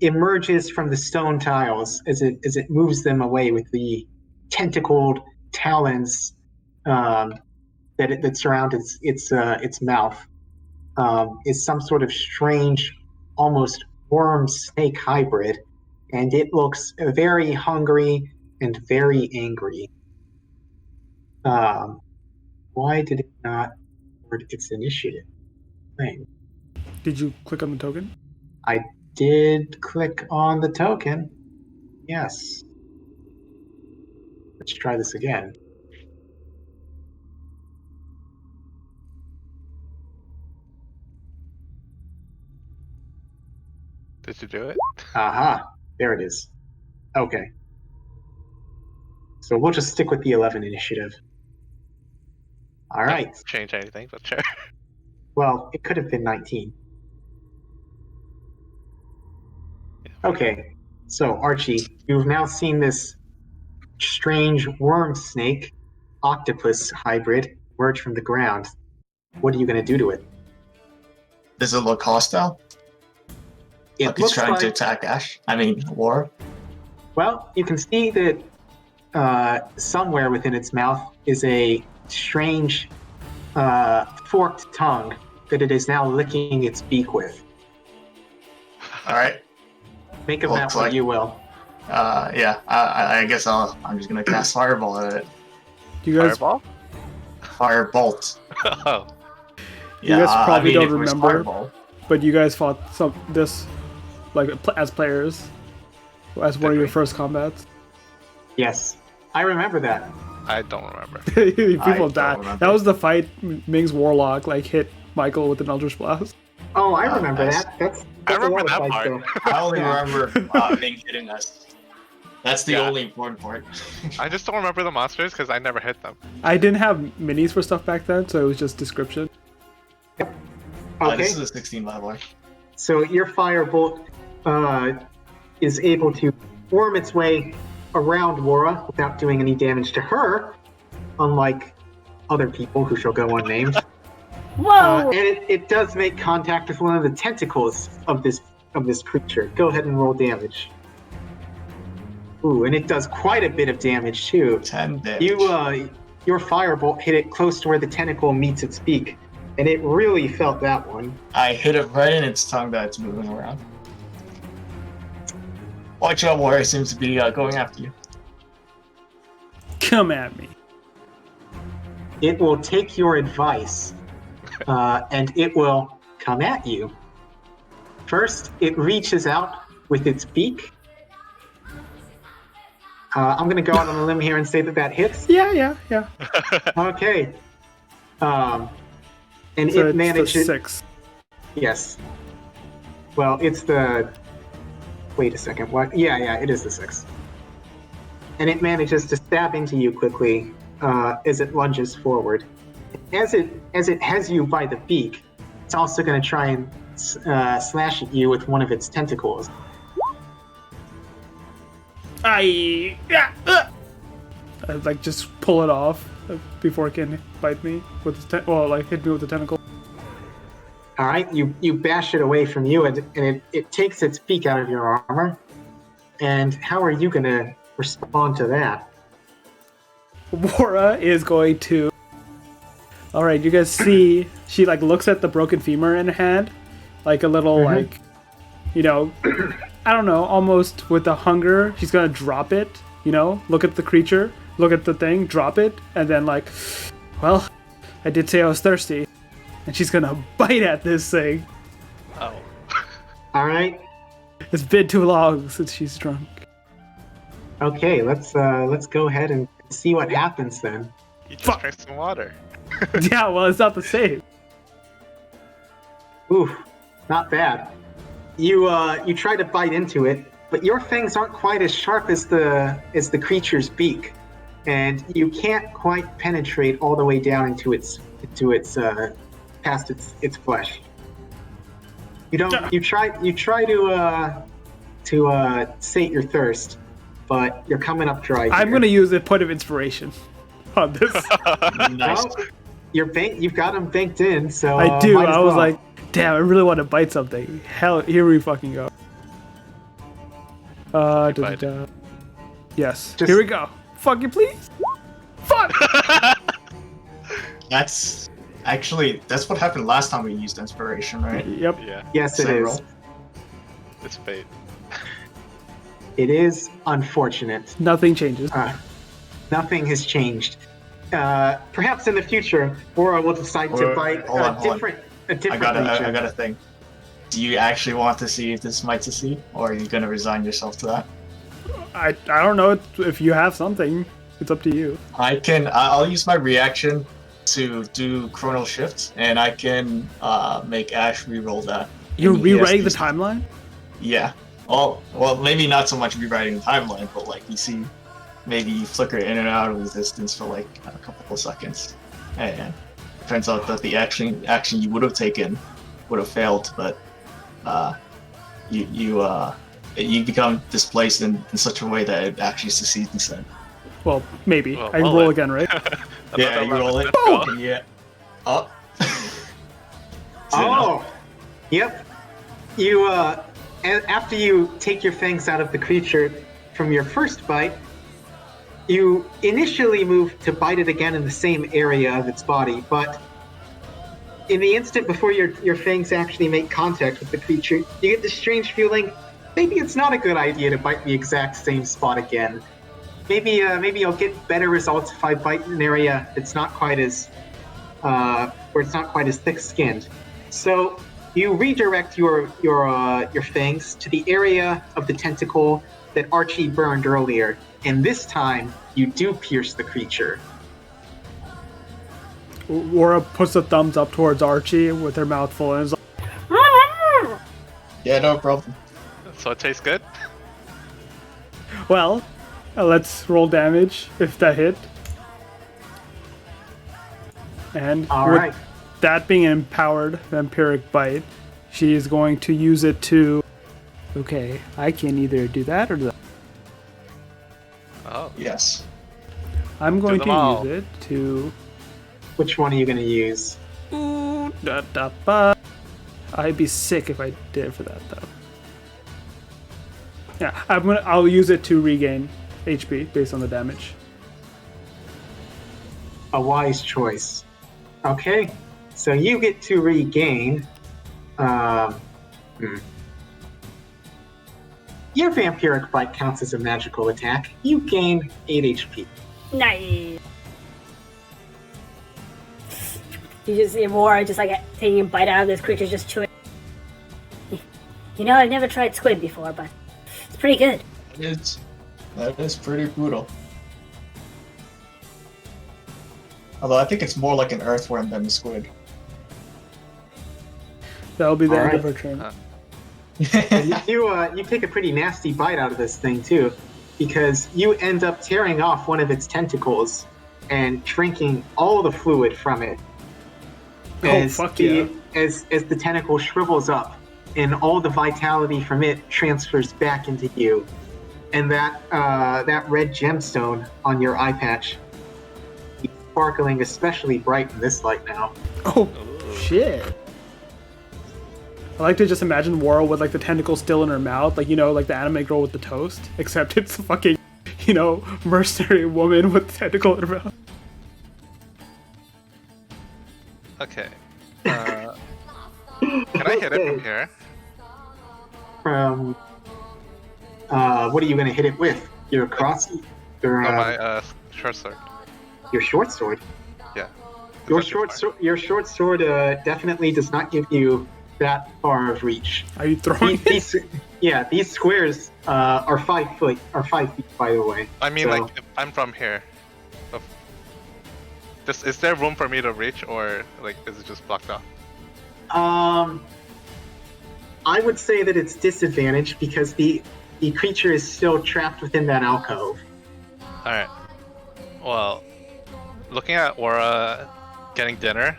emerges from the stone tiles as it moves them away with the tentacled talons that surround its mouth is some sort of strange, almost worm snake hybrid, and it looks very hungry and very angry. Why did it not record its initiative thing? Did you click on the token? I did click on the token. Yes. Let's try this again. Did you do it? Aha. There it is. Okay. So we'll just stick with the 11 initiative. All right. Don't change anything, but sure. Well, it could have been 19. Okay. So, Archie, you've now seen this strange worm snake octopus hybrid emerge from the ground. What are you going to do to it? Does it look hostile? It Like it's looks trying to like, attack Ash? I mean, Laura? well, you can see that somewhere within its mouth is a strange forked tongue that it is now licking its beak with. Alright. Make of Looks that what like- you will. Yeah, I guess I'm just gonna cast Fireball at it. You guys, Fireball? Firebolt. Oh, You guys probably don't if it was remember. Fireball, but you guys fought this like as players, as one of your we? first combats. Yes, I remember that. I don't remember. People don't died. remember. That was the fight. Ming's Warlock like hit Michael with an Eldritch Blast. Oh, I remember nice. that. That's I a remember lot of that fights part. there. I only Yeah. remember Ming hitting us. That's the Yeah. only important part. I just don't remember the monsters because I never hit them. I didn't have minis for stuff back then, so it was just description. Okay, This is a 16 leveler. so your firebolt is able to worm its way around Wara without doing any damage to her, unlike other people who shall go unnamed. Whoa! And it does make contact with one of the tentacles of this creature. Go ahead and roll damage. Ooh, and it does quite a bit of damage too. 10 damage. Your firebolt hit it close to where the tentacle meets its beak, and it really felt that one. I hit it right in its tongue that's moving around. Watch out, Warrior seems to be going after you. Come at me. It will take your advice, and it will come at you. First, it reaches out with its beak. I'm going to go out on a limb here and say that hits. Yeah. Okay. And So it it's the manages. 6. Yes. Well, it's the. Wait a second. What? Yeah, it is the 6. And it manages to stab into you quickly as it lunges forward. As it has you by the beak, it's also going to try and slash at you with one of its tentacles. I like just pull it off before it can bite me with its hit me with the tentacle. All right, you bash it away from you, and it takes its beak out of your armor. And how are you going to respond to that? Wara is going to. All right, you guys see she like looks at the broken femur in her hand, like a little like, you know, I don't know, almost with the hunger. She's gonna drop it, you know, look at the creature, look at the thing, drop it, and then like, well, I did say I was thirsty, and she's gonna bite at this thing. Oh. All right. It's been too long since she's drunk. Okay, let's go ahead and see what happens then. You just Fuck. drank some water. Yeah, well, it's not the same. Ooh, not bad. You try to bite into it, but your fangs aren't quite as sharp as the creature's beak, and you can't quite penetrate all the way down into its past its flesh. You don't. You try to sate your thirst, but you're coming up dry. I'm here. gonna use a point of inspiration on this. Nice. Well, you've got them banked in, so I do. might as I was well. like, damn, I really want to bite something. Hell, here we fucking go. Da-da-da. Yes. Just- Here we go. Fuck you, please. Fuck. That's what happened last time we used inspiration, right? Yep. Yeah, Yes, it Same is. roll. it's fate. It is unfortunate. Nothing changes. Nothing has changed. Perhaps in the future, Bora will decide to Or- a hold on. different I region. got a thing. Do you actually want to see if this might succeed, or are you gonna resign yourself to that? I don't know if you have something. It's up to you. I'll use my reaction to do Chrono Shift, and I can make Ash re-roll that. You're And he has rewriting the these- timeline? Yeah. Well, maybe not so much rewriting the timeline, but like you see, maybe you flicker in and out of the distance for like a couple of seconds, and it turns out that the action you would have taken would have failed, but you become displaced in such a way that it actually succeeds instead. Well, maybe. Well, I can roll roll it. again, right? Yeah, you roll it. Go. Yeah. Oh. Oh, yep. You after you take your fangs out of the creature from your first bite, you initially move to bite it again in the same area of its body, but in the instant before your fangs actually make contact with the creature, you get this strange feeling. Maybe it's not a good idea to bite the exact same spot again. Maybe I'll get better results if I bite an area that's not quite as where it's not quite as thick-skinned. So you redirect your fangs to the area of the tentacle that Archie burned earlier, and this time you do pierce the creature. Aura puts a thumbs up towards Archie with her mouth full and is like, Yeah, no problem. So it tastes good? well, let's roll damage if that hit. And All with right. that being an empowered vampiric bite, she is going to use it to... Okay, I can either do that or that. Oh. Yes. I'm going them to all. use it to... Which one are you going to use? I'd be sick if I did it for that though. Yeah, I'll use it to regain HP based on the damage. A wise choice. Okay, so you get to regain. Your vampiric bite counts as a magical attack. You gain 8 HP. Nice. You just see Aurora just like taking a bite out of this creature, just chewing. You know, I've never tried squid before, but it's pretty good. That is pretty brutal. Although I think it's more like an earthworm than a squid. That'll be the end of Alright. her turn. You take a pretty nasty bite out of this thing too, because you end up tearing off one of its tentacles and drinking all the fluid from it. Fuck yeah. As the tentacle shrivels up, and all the vitality from it transfers back into you, and that red gemstone on your eye patch is sparkling especially bright in this light now. Oh, shit. I like to just imagine Worrell with like the tentacle still in her mouth, like, you know, like the anime girl with the toast, except it's a fucking, you know, mercenary woman with the tentacle in her mouth. Okay. Can I hit it from here? What are you going to hit it with? Your cross? Your, Oh, my short sword. your short sword? Yeah. Your Is that short too sword, your short sword definitely does not give you that far of reach. Are you throwing it? These squares are 5 feet. By the way. far? I mean, So- like, if I'm from here. Is there room for me to reach, or like, is it just blocked off? I would say that it's disadvantaged because the creature is still trapped within that alcove. All right. Well, looking at Aura getting dinner,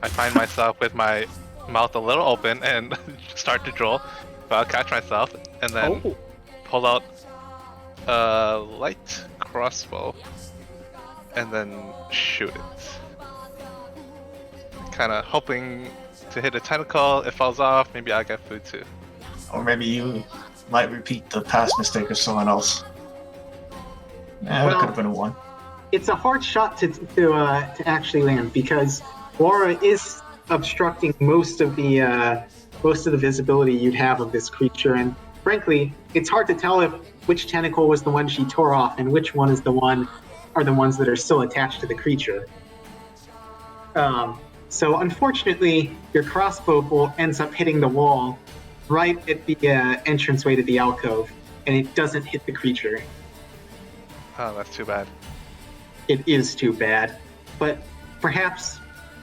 I find myself with my mouth a little open and start to drool, but I'll catch myself and then Oh, pull out a light crossbow and then shoot it. Kind of hoping to hit a tentacle. It falls off. Maybe I get food too. Or maybe you might repeat the past mistake of someone else. That Well- could have been a one. It's a hard shot to actually land because Laura is obstructing most of the visibility you'd have of this creature, and frankly, it's hard to tell which tentacle was the one she tore off and which one is the ones that are still attached to the creature. So unfortunately, your crossbow bolt ends up hitting the wall right at the entranceway to the alcove, and it doesn't hit the creature. Oh, that's too bad. It is too bad, but perhaps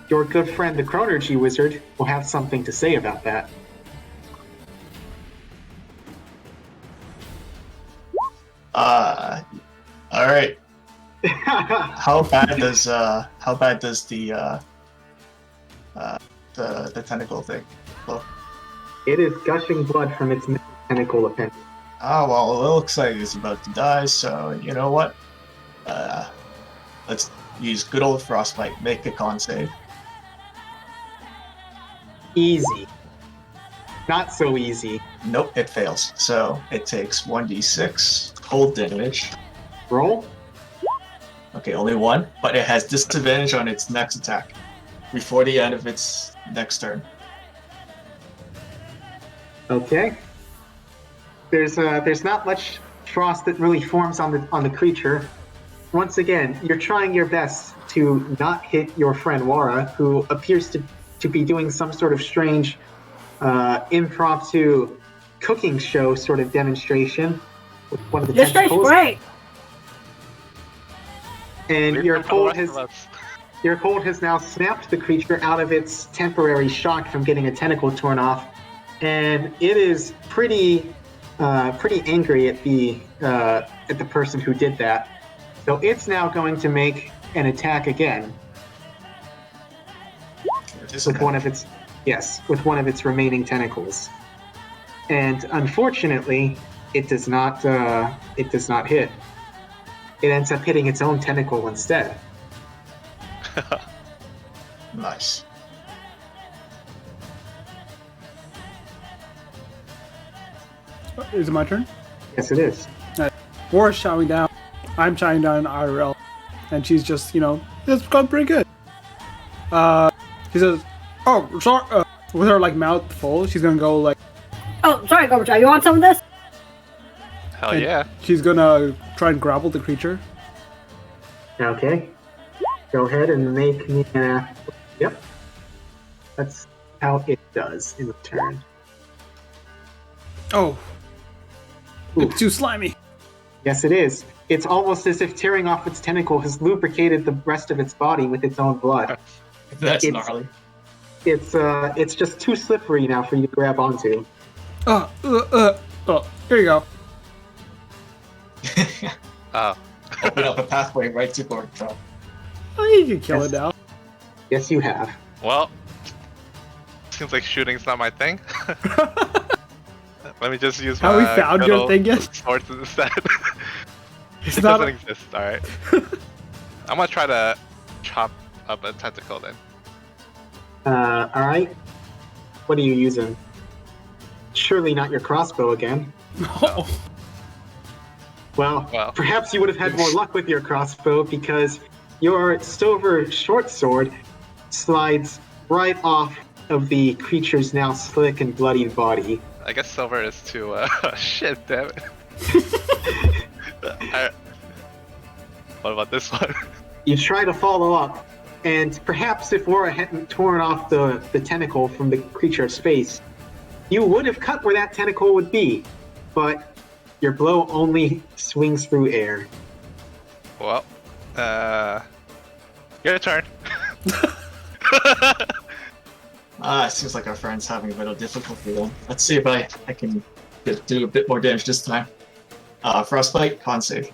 your good friend the Chronergy Wizard will have something to say about that. All right. How bad does the tentacle thing look? It is gushing blood from its tentacle appendage. Oh well, it looks like it's about to die. So you know what? Let's use good old frostbite. Make a con save. Easy. Not so easy. Nope, it fails. So it takes 1d6 cold damage. Roll. Okay, only one, but it has disadvantage on its next attack before the end of its next turn. Okay. There's not much frost that really forms on the creature. Once again, you're trying your best to not hit your friend Wara, who appears to be doing some sort of strange impromptu cooking show sort of demonstration with one of the This tastes tentacles. great. And Leave your it for the cold rest has of your cold has now snapped the creature out of its temporary shock from getting a tentacle torn off, and it is pretty angry at the person who did that. So it's now going to make an attack again with one of its remaining tentacles, and unfortunately, it does not hit. It ends up hitting its own tentacle instead. Nice. Is it my turn? Yes, it is. War's chowing down. I'm chowing down IRL. And she's just, it's gone pretty good. She says, oh, sorry. With her, mouth full, she's gonna go, Oh, sorry, Gorbachev. You want some of this? Hell and yeah. she's gonna try and grapple the creature. Okay. Go ahead and make me Yep. That's how it does in return. Oh. Oof. It's too slimy. Yes, it is. It's almost as if tearing off its tentacle has lubricated the rest of its body with its own blood. That's It's- gnarly. It's just too slippery now for you to grab onto. Oh, here you go. Oh. Open up a pathway right to Gorbachev. Oh, you can kill Yes. it now. Yes, you have. Well, seems like shooting's not my thing. Let me just use Have my we found good your old thing yet? swords instead. It's It not. doesn't exist, alright. I'm gonna try to chop up a tentacle then. Alright. What are you using? Surely not your crossbow again. Oh. Well, Well. perhaps you would have had more luck with your crossbow because your silver short sword slides right off of the creature's now slick and bloody body. I guess silver is too, shit, damn it. Alright. What about this one? You try to follow up, and perhaps if Wara hadn't torn off the tentacle from the creature's face, you would have cut where that tentacle would be, but your blow only swings through air. Well, your turn. It seems like our friend's having a bit of difficulty then. Let's see if I can do a bit more damage this time. Frostbite, con save.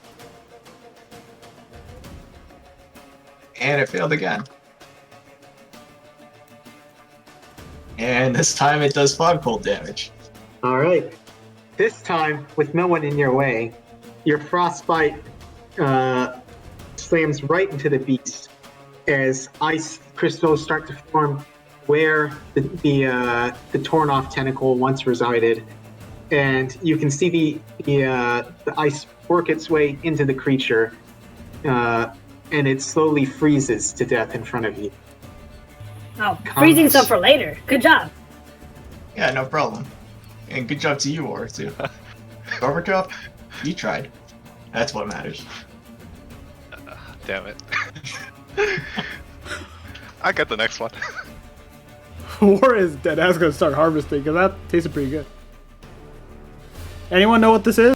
And it failed again. And this time it does fog cold damage. Alright. This time, with no one in your way, your frostbite slams right into the beast as ice crystals start to form where the torn off tentacle once resided, and you can see the ice work its way into the creature, and it slowly freezes to death in front of you. Oh, freezing Nice. some for later. Good job. Yeah, no problem. And good job to you, Or, too. Gorbachev, you tried. That's what matters. Damn it. I got the next one. War is dead. I was gonna start harvesting because that tasted pretty good. Anyone know what this is?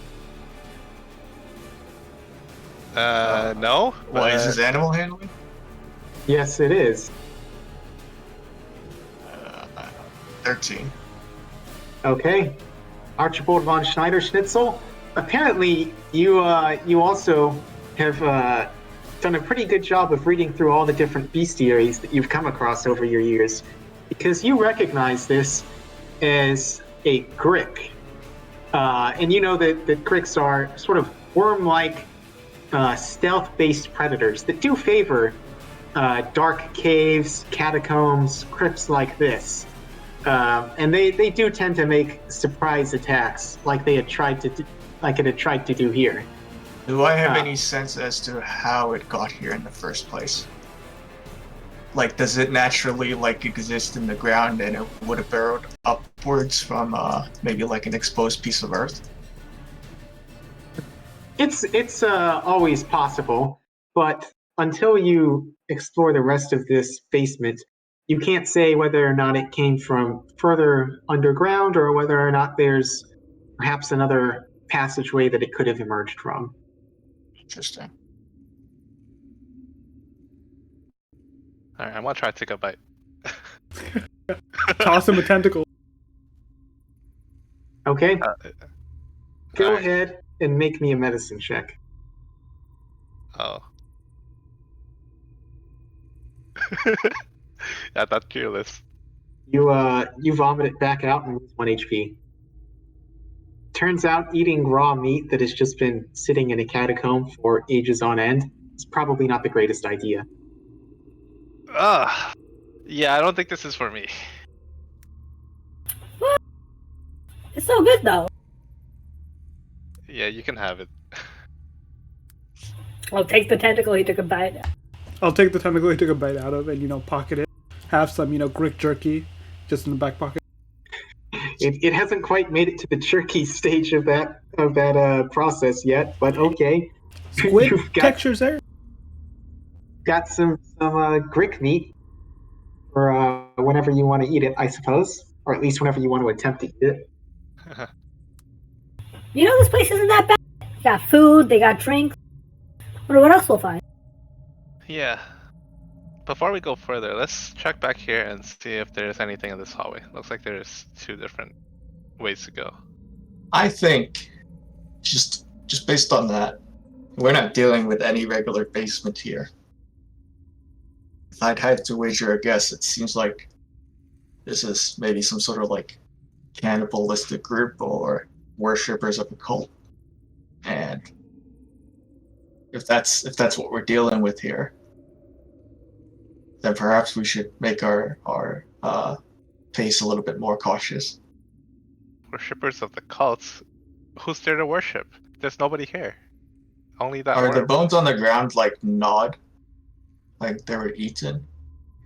No. Well, is but- this animal handling? Yes, it is. 13. Okay. Archibald von Schneider Schnitzel. Apparently, you also have done a pretty good job of reading through all the different bestiaries that you've come across over your years, because you recognize this as a grick. And you know that gricks are sort of worm-like, stealth-based predators that do favor dark caves, catacombs, crypts like this. And they do tend to make surprise attacks, like it had tried to do here. Do I have any sense as to how it got here in the first place? Like, does it naturally exist in the ground and it would have burrowed upwards from maybe like an exposed piece of earth? It's always possible, but until you explore the rest of this basement, you can't say whether or not it came from further underground or whether or not there's perhaps another passageway that it could have emerged from. Interesting. All right, I'm gonna try to take a bite. Toss him a tentacle. Okay, go Alright. ahead and make me a medicine check. Oh. Yeah, that's careless. You vomit it back out and lose 1 HP. Turns out eating raw meat that has just been sitting in a catacomb for ages on end is probably not the greatest idea. Ugh. Yeah, I don't think this is for me. It's so good though. Yeah, you can have it. I'll take the tentacle he took a bite. I'll take the tentacle he took a bite out of and, pocket it. Have some, grick jerky just in the back pocket. It hasn't quite made it to the jerky stage of that process yet, but okay. Squid You've textures there. got some grick meat for whenever you want to eat it, I suppose, or at least whenever you want to attempt to eat it. This place isn't that bad. They got food, they got drinks. Wonder what else we'll find. Yeah. Before we go further, let's check back here and see if there's anything in this hallway. Looks like there's 2 different ways to go. I think, just based on that, we're not dealing with any regular basement here. If I'd had to wager a guess, it seems like this is maybe some sort of cannibalistic group or worshippers of a cult. And if that's what we're dealing with here, then perhaps we should make our pace a little bit more cautious. Worshippers of the cults? Who's there to worship? There's nobody here. Only that Are the worm. bones on the ground gnawed, like they were eaten?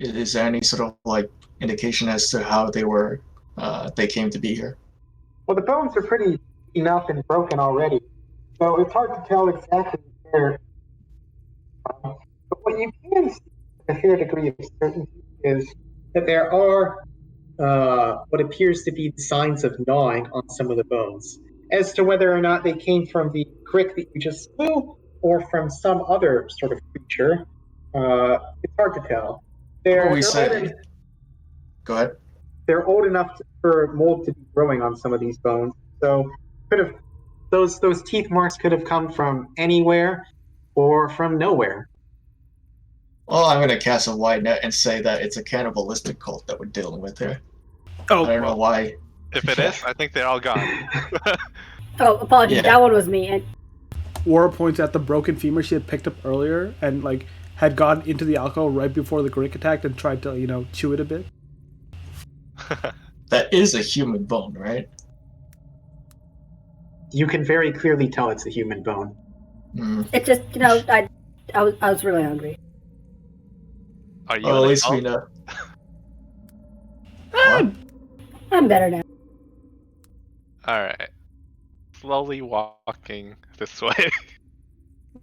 Is there any sort of indication as to how they came to be here? Well, the bones are pretty enough and broken already, so it's hard to tell exactly where. But what you can see with a fair degree of certainty is that there are what appears to be signs of gnawing on some of the bones. As to whether or not they came from the crick that you just slew or from some other sort of creature, it's hard to tell. Go ahead. They're old enough for mold to be growing on some of these bones, so those teeth marks could have come from anywhere or from nowhere. Well, I'm going to cast a wide net and say that it's a cannibalistic cult that we're dealing with here. Oh, I don't know why. If it is, I think they're all gone. Oh, apologies, Yeah. that one was me. And Wara points at the broken femur she had picked up earlier and had gone into the alcove right before the Grick attacked and tried to chew it a bit. That is a human bone, right? You can very clearly tell it's a human bone. it's just, I was really hungry. Are you Well, at an least we adult? know. I'm better now. Alright. Slowly walking this way.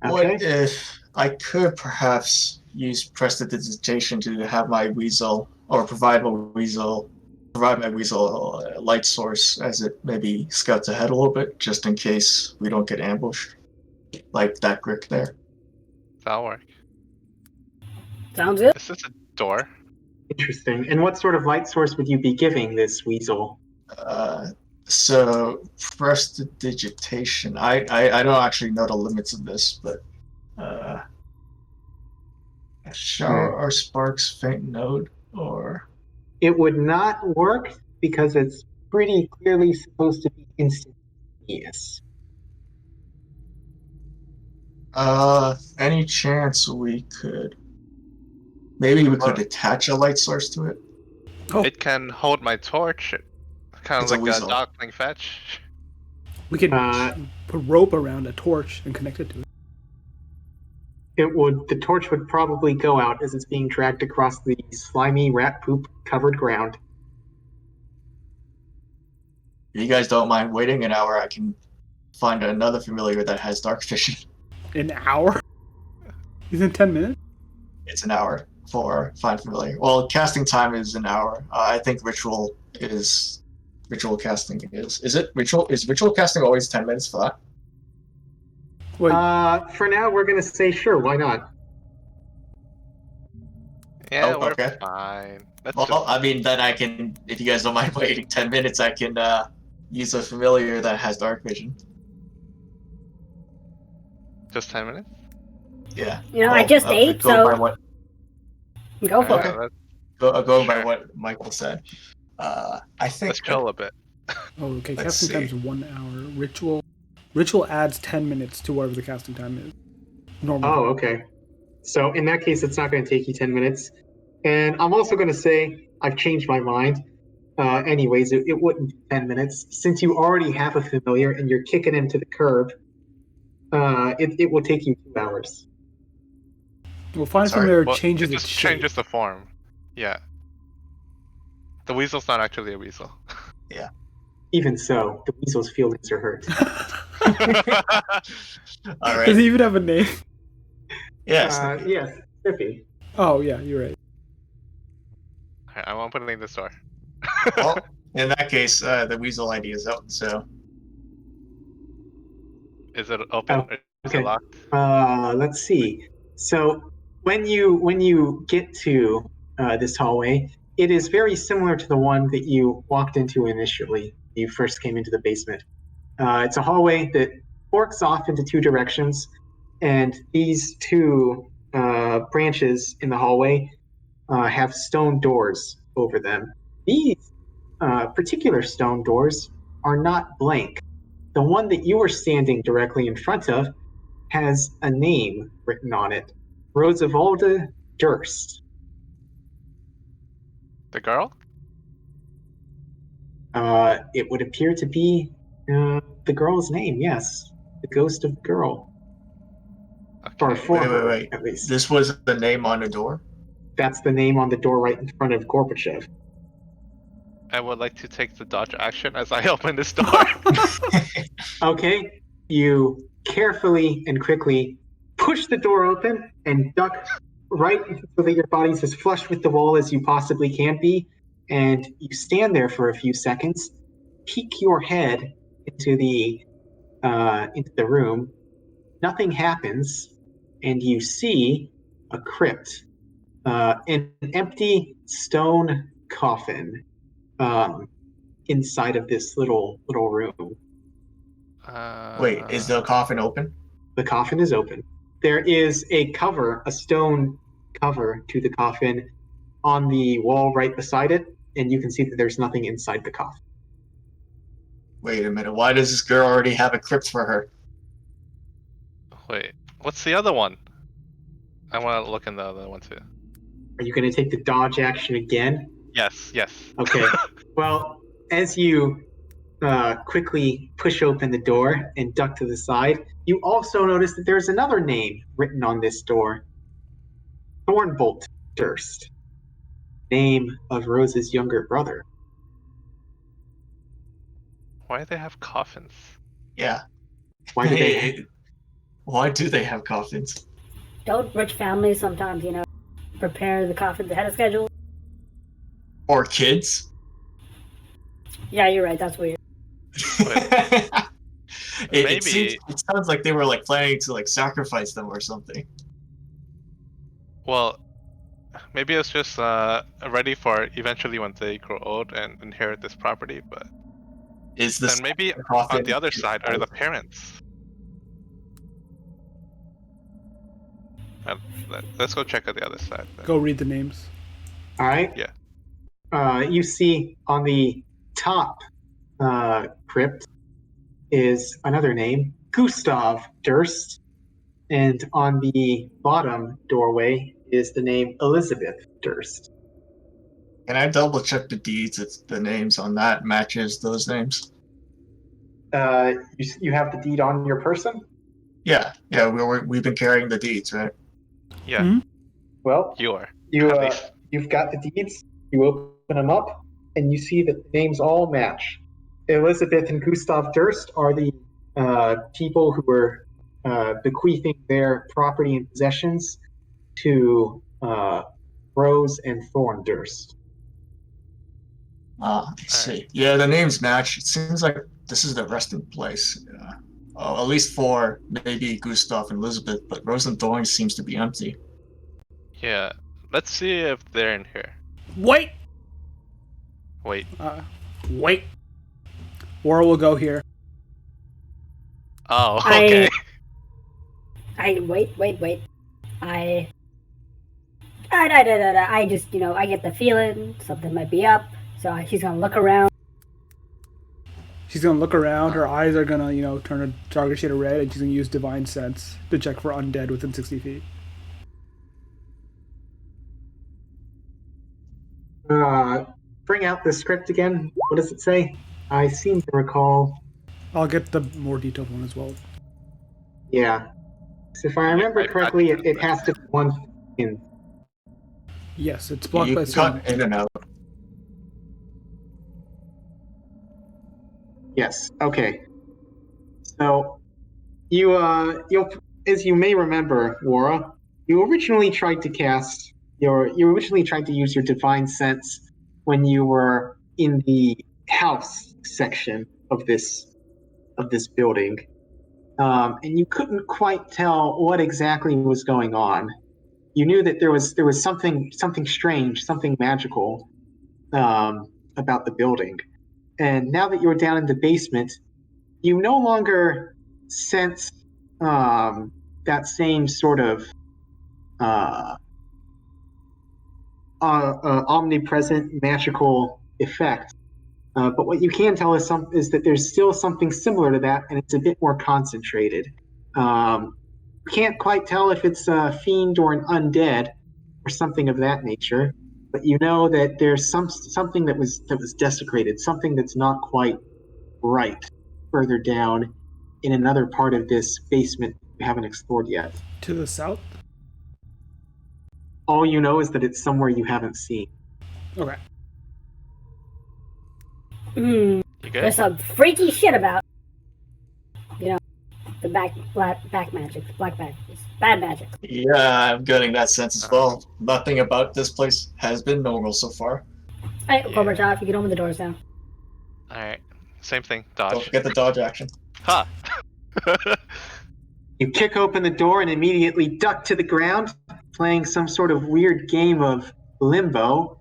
What Okay. if I could perhaps use prestidigitation to have my weasel, or provide my weasel a light source as it maybe scouts ahead a little bit, just in case we don't get ambushed, like that Grick there. That'll work. Sounds good. Is this a door? Interesting. And what sort of light source would you be giving this weasel? So prestidigitation. I don't actually know the limits of this, but a shower or sparks faint node or It would not work because it's pretty clearly supposed to be instantaneous. any chance we could maybe we could attach a light source to it? Oh. It can hold my torch. Kind It's of a like a weasel. darkling fetch. We could Uh, put rope around a torch and connect it to it. The torch would probably go out as it's being dragged across the slimy rat poop covered ground. If you guys don't mind waiting an hour, I can find another familiar that has dark vision. An hour? Isn't 10 minutes? It's an hour for find familiar. Well, casting time is an hour. I think ritual casting is. Is it ritual? Is ritual casting always 10 minutes for that? Wait, For now, we're gonna say sure. Why not? Yeah, Oh, we're okay. fine. Let's Well, just... I mean, then I can, if you guys don't mind waiting 10 minutes, I can use a familiar that has dark vision. Just 10 minutes? Yeah. You know, I just ate, go so by what, go for Okay. it. go by what Michael said. I think Let's chill a bit. oh, okay. let's Casting time is see. 1 hour. Ritual adds 10 minutes to whatever the casting time is. Normally. Oh, okay. So in that case, it's not going to take you 10 minutes. And I'm also going to say I've changed my mind. Anyways, it wouldn't be 10 minutes. Since you already have a familiar and you're kicking him to the curb, it will take you 2 hours. Well, Find Sorry, Familiar Well, changes it its just shape. changes the form. Yeah. The weasel's not actually a weasel. Even so, the weasel's feelings are hurt. All Does right. he even have a name? Yes. Yes, Spiffy. Oh, yeah, you're right. Alright, I'm opening this door. Well, in that case, the weasel ID is out. So Is it open? Oh, Is okay. it locked? Let's see. So when you get to this hallway, it is very similar to the one that you walked into initially. You first came into the basement. It's a hallway that forks off into 2 directions, and these 2 branches in the hallway have stone doors over them. These particular stone doors are not blank. The one that you were standing directly in front of has a name written on it. Rosavalda Durst. The girl? It would appear to be the girl's name, yes. The ghost of the girl. Or Okay. for Wait, her, wait. at least. This was the name on the door. That's the name on the door right in front of Gorbachev. I would like to take the dodge action as I open this door. Okay, you carefully and quickly push the door open and duck right so that your body's as flush with the wall as you possibly can be, and you stand there for a few seconds, peek your head into the room. Nothing happens, and you see a crypt, an empty stone coffin inside of this little room. Wait, is the coffin open? The coffin is open. There is a stone cover to the coffin on the wall right beside it, and you can see that there's nothing inside the coffin. Wait a minute. Why does this girl already have a crypt for her? Wait, what's the other one? I want to look in the other one too. Are you going to take the dodge action again? Yes, yes. Okay. Well, as you quickly push open the door and duck to the side, you also notice that there's another name written on this door. Thornbolt Durst. Name of Rose's younger brother. Why do they have coffins? Yeah. Why do they? Why do they have coffins? Don't rich families sometimes, you know, prepare the coffins ahead of schedule? Or kids? Yeah, you're right. That's weird. It sounds like they were like planning to like sacrifice them or something. Well, maybe it's just ready for eventually when they grow old and inherit this property. But Is then this maybe on coffin? the other side are the parents. Let's go check out the other side. Then. Go read the names. All right. Yeah. You see on the top crypt is another name, Gustav Durst, and on the bottom doorway is the name Elizabeth Durst. Can I double check the deeds if the names on that matches those names? You have the deed on your person? Yeah, we've been carrying the deeds, right? Yeah. Mhm. Well, You are. you At least. you've got the deeds. You open them up, and you see that the names all match. Elizabeth and Gustav Durst are the people who were bequeathing their property and possessions to Rose and Thorn Durst. Let's see. Yeah, the names match. It seems like this is the resting place. At least for maybe Gustav and Elizabeth, but Rose and Thorn seems to be empty. Yeah. Let's see if they're in here. Wait! Wait. Wait. Aura will go here. Oh, okay. I wait. I just, I get the feeling something might be up. So she's gonna look around. She's gonna look around. Her eyes are gonna, turn a darker shade of red, and she's gonna use Divine Sense to check for undead within 60 feet. Bring out the script again. What does it say? I seem to recall. I'll get the more detailed one as well. Yeah. So if I remember correctly, it has to be one in. Yes, it's blocked You by cut certain. in and out. Yes. Okay. So you'll as you may remember, Wara, you originally tried to use your divine sense when you were in the house section of this building, and you couldn't quite tell what exactly was going on. You knew that there was something strange, something magical about the building. And now that you're down in the basement, you no longer sense that same sort of omnipresent magical effect. But what you can tell is that there's still something similar to that, and it's a bit more concentrated. You can't quite tell if it's a fiend or an undead or something of that nature, but you know that there's something that was desecrated, something that's not quite right further down in another part of this basement you haven't explored yet. To the south? All you know is that it's somewhere you haven't seen. Okay. You good? There's some freaky shit about. The black magic, black magic, bad magic. Yeah, I'm getting that sense as well. Nothing about this place has been normal so far. Alright, Cobra Job, you can open the doors now. Alright. Same thing. Don't Dodge. forget the dodge action. Ha! You kick open the door and immediately duck to the ground, playing some sort of weird game of limbo,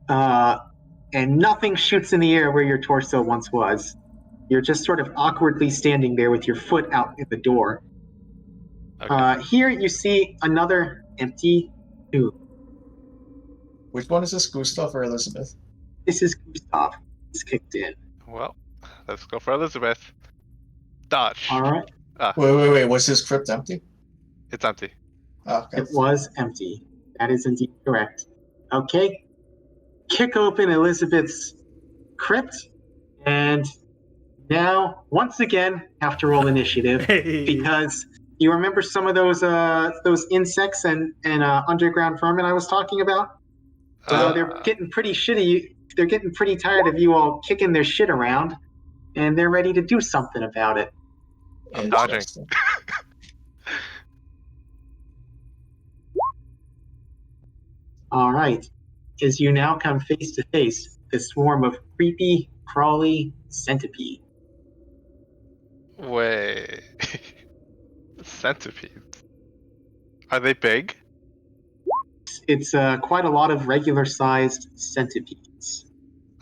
and nothing shoots in the air where your torso once was. You're just sort of awkwardly standing there with your foot out in the door. Okay. Here you see another empty tube. Which one is this, Gustav or Elizabeth? This is Gustav. He's kicked in. Well, let's go for Elizabeth. Dodge. All right. Wait. Was his crypt empty? It's empty. Okay. It was empty. That is indeed correct. Okay. Kick open Elizabeth's crypt, and now, once again, have to roll initiative because you remember some of those insects and underground vermin I was talking about? They're getting pretty shitty. They're getting pretty tired of you all kicking their shit around, and they're ready to do something about it. I'm dodging. Interesting. All right. As you now come face to face, the swarm of creepy, crawly centipede. Wait. Centipedes. Are they big? It's quite a lot of regular-sized centipedes.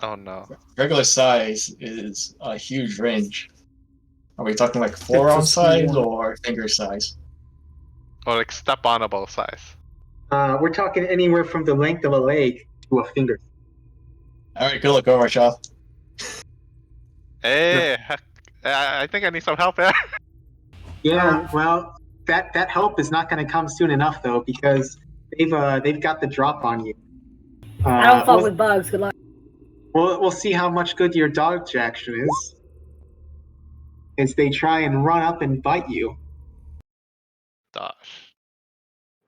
Oh no. Regular size is a huge range. Are we talking like forearm a size swarm. or finger size? Or like step-onable size. We're talking anywhere from the length of a leg to a finger. All right, good luck, Gorbachev. Hey, I think I need some help there. Yeah, well, that help is not going to come soon enough though, because they've got the drop on you. I don't fuck we'll, with bugs. Good luck. we'll see how much good your dodge action is as they try and run up and bite you. Gosh.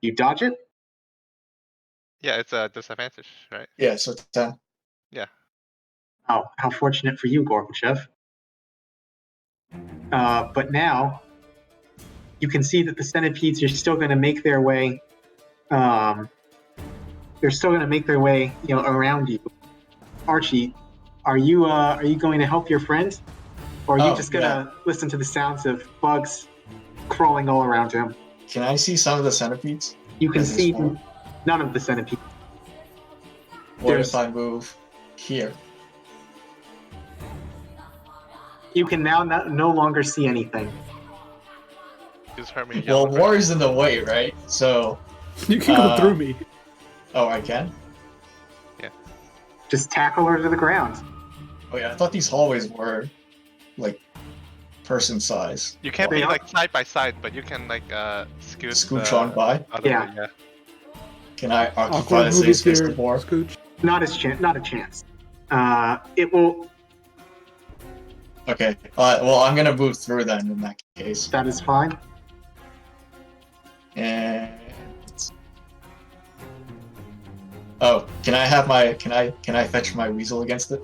You dodge it? Yeah, it's a disadvantage, right? Yeah, so 10. Yeah. Oh, how fortunate for you, Gorbachev. But now, you can see that the centipedes are still going to make their way. They're still going to make their way, around you. Archie, are you going to help your friend, or are you just going to listen to the sounds of bugs crawling all around him? Can I see some of the centipedes? You can Is this see one? none of the centipedes. What if I move here? You can now no longer see anything. Just hurt me. Well, war is in the way, right? So. You can go through me. Oh, I can? Just tackle her to the ground. Oh yeah, I thought these hallways were like person size. You can't They be are- like side by side, but you can like Scooch on by. other Yeah. way, yeah. Can I occupy Awkward the same movie space here, before? Scooch. Not a chance. It will. Okay. Well, I'm gonna move through then in that case. That is fine. And oh, can I have my can I fetch my weasel against it?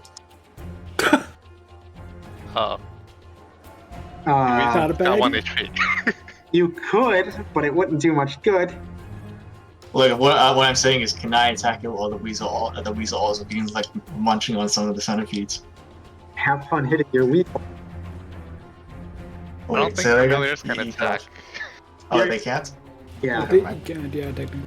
Oh, Not a bad got 1 idea. HP. You could, but it wouldn't do much good. Look, what I'm saying is, can I attack it while the weasel also begins like munching on some of the centipedes? Have fun hitting your weasel. I don't think say that again? familiars can attack. Oh, they can't? Yeah. They can, yeah, technically.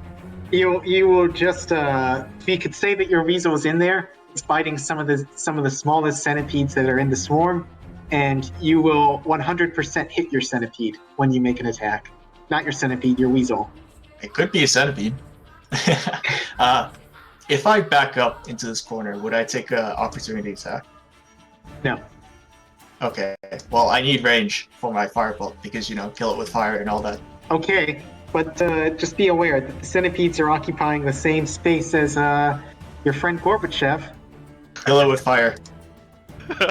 You will just you could say that your weasel is in there. It's biting some of the smallest centipedes that are in the swarm, and you will 100% hit your centipede when you make an attack. Not your centipede, your weasel. It could be a centipede. If I back up into this corner, would I take an opportunity attack? No. Okay. Well, I need range for my firebolt because kill it with fire and all that. Okay, but just be aware that the centipedes are occupying the same space as your friend Gorbachev. Kill it with fire.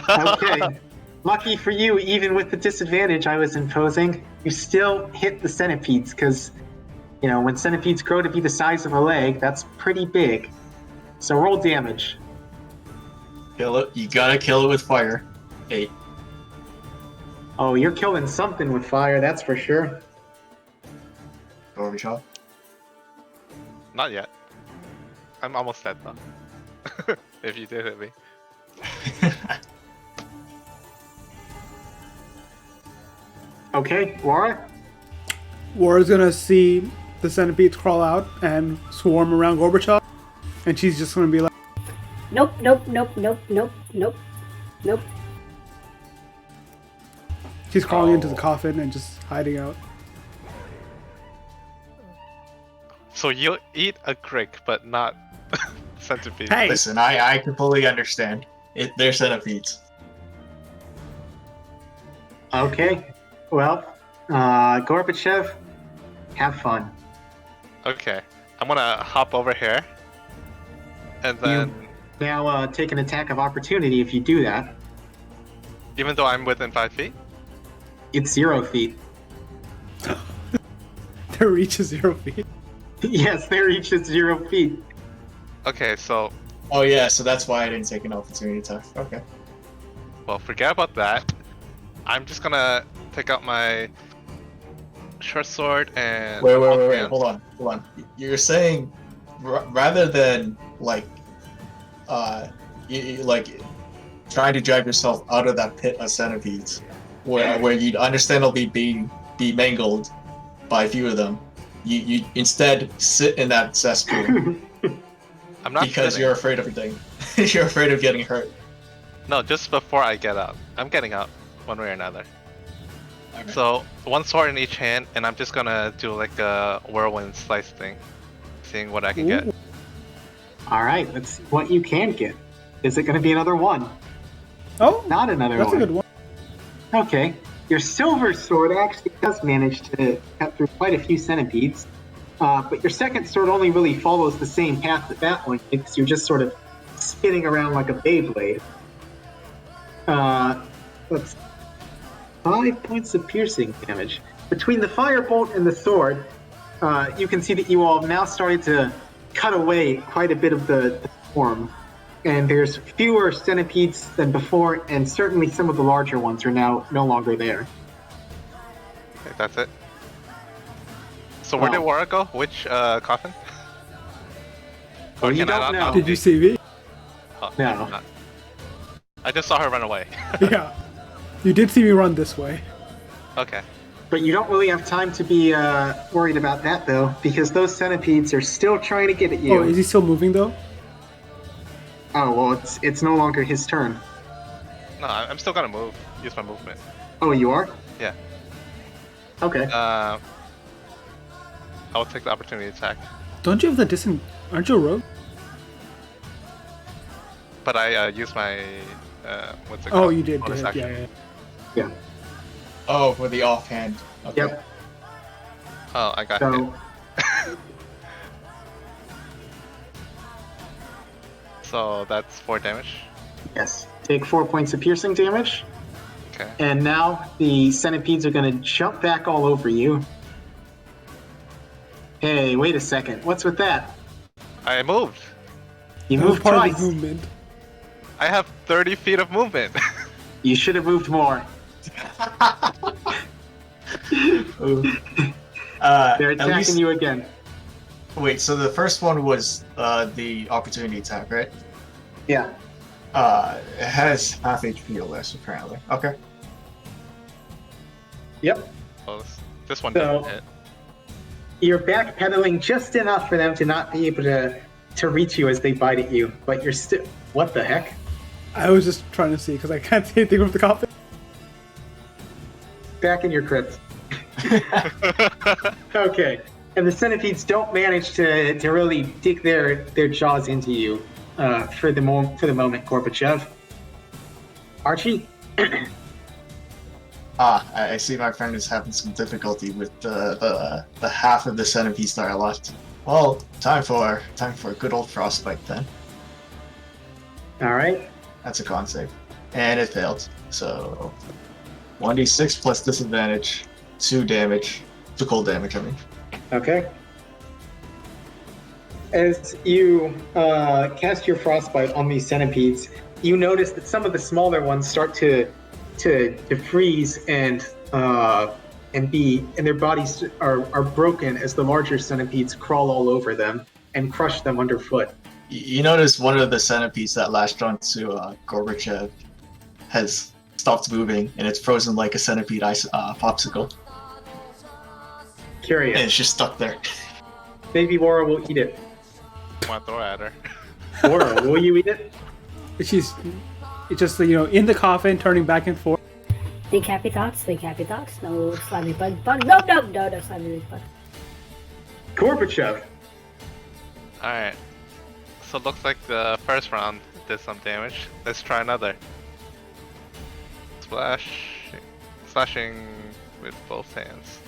Okay. Lucky for you, even with the disadvantage I was imposing, you still hit the centipedes, because, when centipedes grow to be the size of a leg, that's pretty big. So roll damage. Kill it. You gotta kill it with fire. 8. Oh, you're killing something with fire, that's for sure. Gorbachev. Not yet. I'm almost dead though. If you did hit me. Okay, Laura? Wara's gonna see the centipedes crawl out and swarm around Gorbachev, and she's just gonna be like, Nope, nope, nope, nope, nope, nope, nope. she's crawling into the coffin and just hiding out. So you'll eat a crick, but not centipede. Hey! Listen, I completely understand. They're centipedes. Okay. Well, Gorbachev, have fun. Okay, I'm gonna hop over here, and then Now take an attack of opportunity if you do that. even though I'm within 5 feet. It's 0 feet. Their reach is 0 feet. Yes, their reach is 0 feet. Okay, so Oh yeah, so that's why I didn't take an opportunity attack. Okay. well, forget about that. I'm just gonna take out my short sword and Wait. offhand. Hold on. You're saying rather than like trying to drag yourself out of that pit of centipedes, where you'd understandably be mangled by a few of them, you instead sit in that cesspool I'm not because sitting. you're afraid of everything. You're afraid of getting hurt. No, just before I get out. I'm getting out, one way or another. Alright. So, one sword in each hand, and I'm just gonna do like a whirlwind slice thing. Seeing what I can get. Ooh. All right, let's see what you can get. Is it going to be another one? Oh, Not another that's one. a good one. Okay. Your silver sword actually does manage to cut through quite a few centipedes, but your second sword only really follows the same path that one takes. You're just sort of spinning around like a Beyblade. Let's 5 points of piercing damage. Between the firebolt and the sword, you can see that you all have now started to cut away quite a bit of the swarm. And there's fewer centipedes than before, and certainly some of the larger ones are now no longer there. Okay, that's it. So where did Wara go? Which coffin? Well, you can I don't not know. Did you see me? Oh, No. I did not. I just saw her run away. Yeah. You did see me run this way. Okay. But you don't really have time to be worried about that, though, because those centipedes are still trying to get at you. Oh, is he still moving though? Oh, well, it's no longer his turn. No, I'm still gonna move. Use my movement. Oh, you are? Yeah. Okay. I will take the opportunity attack. Don't you have the Aren't you a rogue? But I use my what's it Oh, called? you did. Bonus Yeah, action. yeah. Yeah. Oh, for the offhand. Okay. Yep. Oh, I got hit. So, So that's 4 damage. yes. Take 4 points of piercing damage. Okay. And now the centipedes are going to jump back all over you. Hey, wait a second. What's with that? I moved. You That was moved part twice. of his movement. I have 30 feet of movement. You should have moved more. They're At attacking least- you again. Wait, so the first one was the opportunity attack, right? Yeah. It has half HP or less, apparently. Okay. Yep. Oh, this one So- doesn't hit. You're backpedaling just enough for them to not be able to reach you as they bite at you, but you're still. What the heck? I was just trying to see because I can't see anything with the coffin. Back in your crypt. Okay. And the centipedes don't manage to really dig their jaws into you for the moment, Gorbachev. Archie? I see my friend is having some difficulty with the half of the centipedes that are left. Well, time for a good old frostbite then. All right. That's a con save, and it failed. So 1d6 plus disadvantage, 2 damage, 2 cold damage. I mean. Okay. As you cast your frostbite on these centipedes, you notice that some of the smaller ones start to freeze and their bodies are broken as the larger centipedes crawl all over them and crush them underfoot. You notice one of the centipedes that latched onto Gorbachev has stopped moving, and it's frozen like a centipede ice popsicle, Curious. and it's just stuck there. Maybe Wara will eat it. Want to throw at her. Wara, will you eat it? It's just in the coffin, turning back and forth. Think happy thoughts, think happy thoughts. No slimy bug. No slimy bug. Gorbachev. Alright. So it looks like the first round did some damage. Let's try another. Slashing with both hands.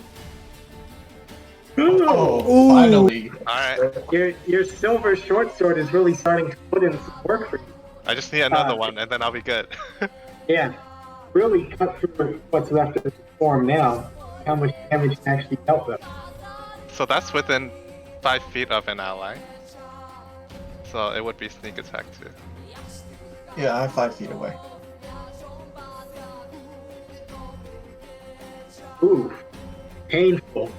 Oh, finally! Alright. Your silver short sword is really starting to put in some work for you. I just need another one and then I'll be good. Yeah. Really cut through what's left of the form now. How much damage can actually help them. So that's within 5 feet of an ally. So it would be sneak attack too. Yeah, I'm 5 feet away. Ooh. Painful.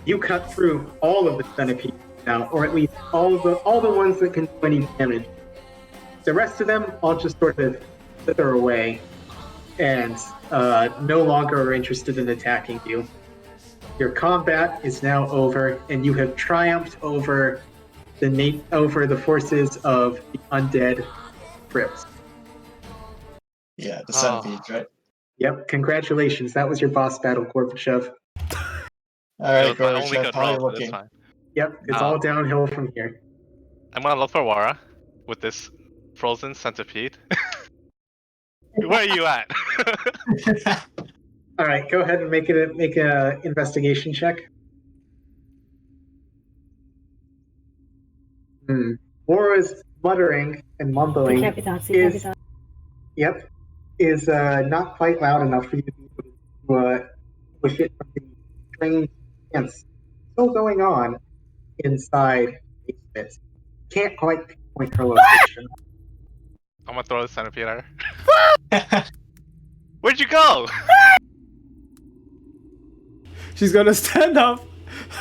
You cut through all of the centipedes now, or at least all the ones that can do any damage. The rest of them all just sort of slither away and no longer are interested in attacking you. Your combat is now over, and you have triumphed over the forces of the undead crypts. Yeah, the centipedes, right? Yep, congratulations. That was your boss battle, Gorbachev. All It right, was my only Gorbachev, good how are you roll, but it's looking? fine. Yep, it's all downhill from here. I'm gonna look for Wara with this frozen centipede. Where are you at? All right, go ahead and make a investigation check. Laura's muttering and mumbling Sí, Capitán, sí, is Capitán. is not quite loud enough for you to be able to push it from the strange chants still going on inside the basement. Can't quite pinpoint her location. I'm gonna throw the centipede at her. Where'd you go? She's gonna stand up,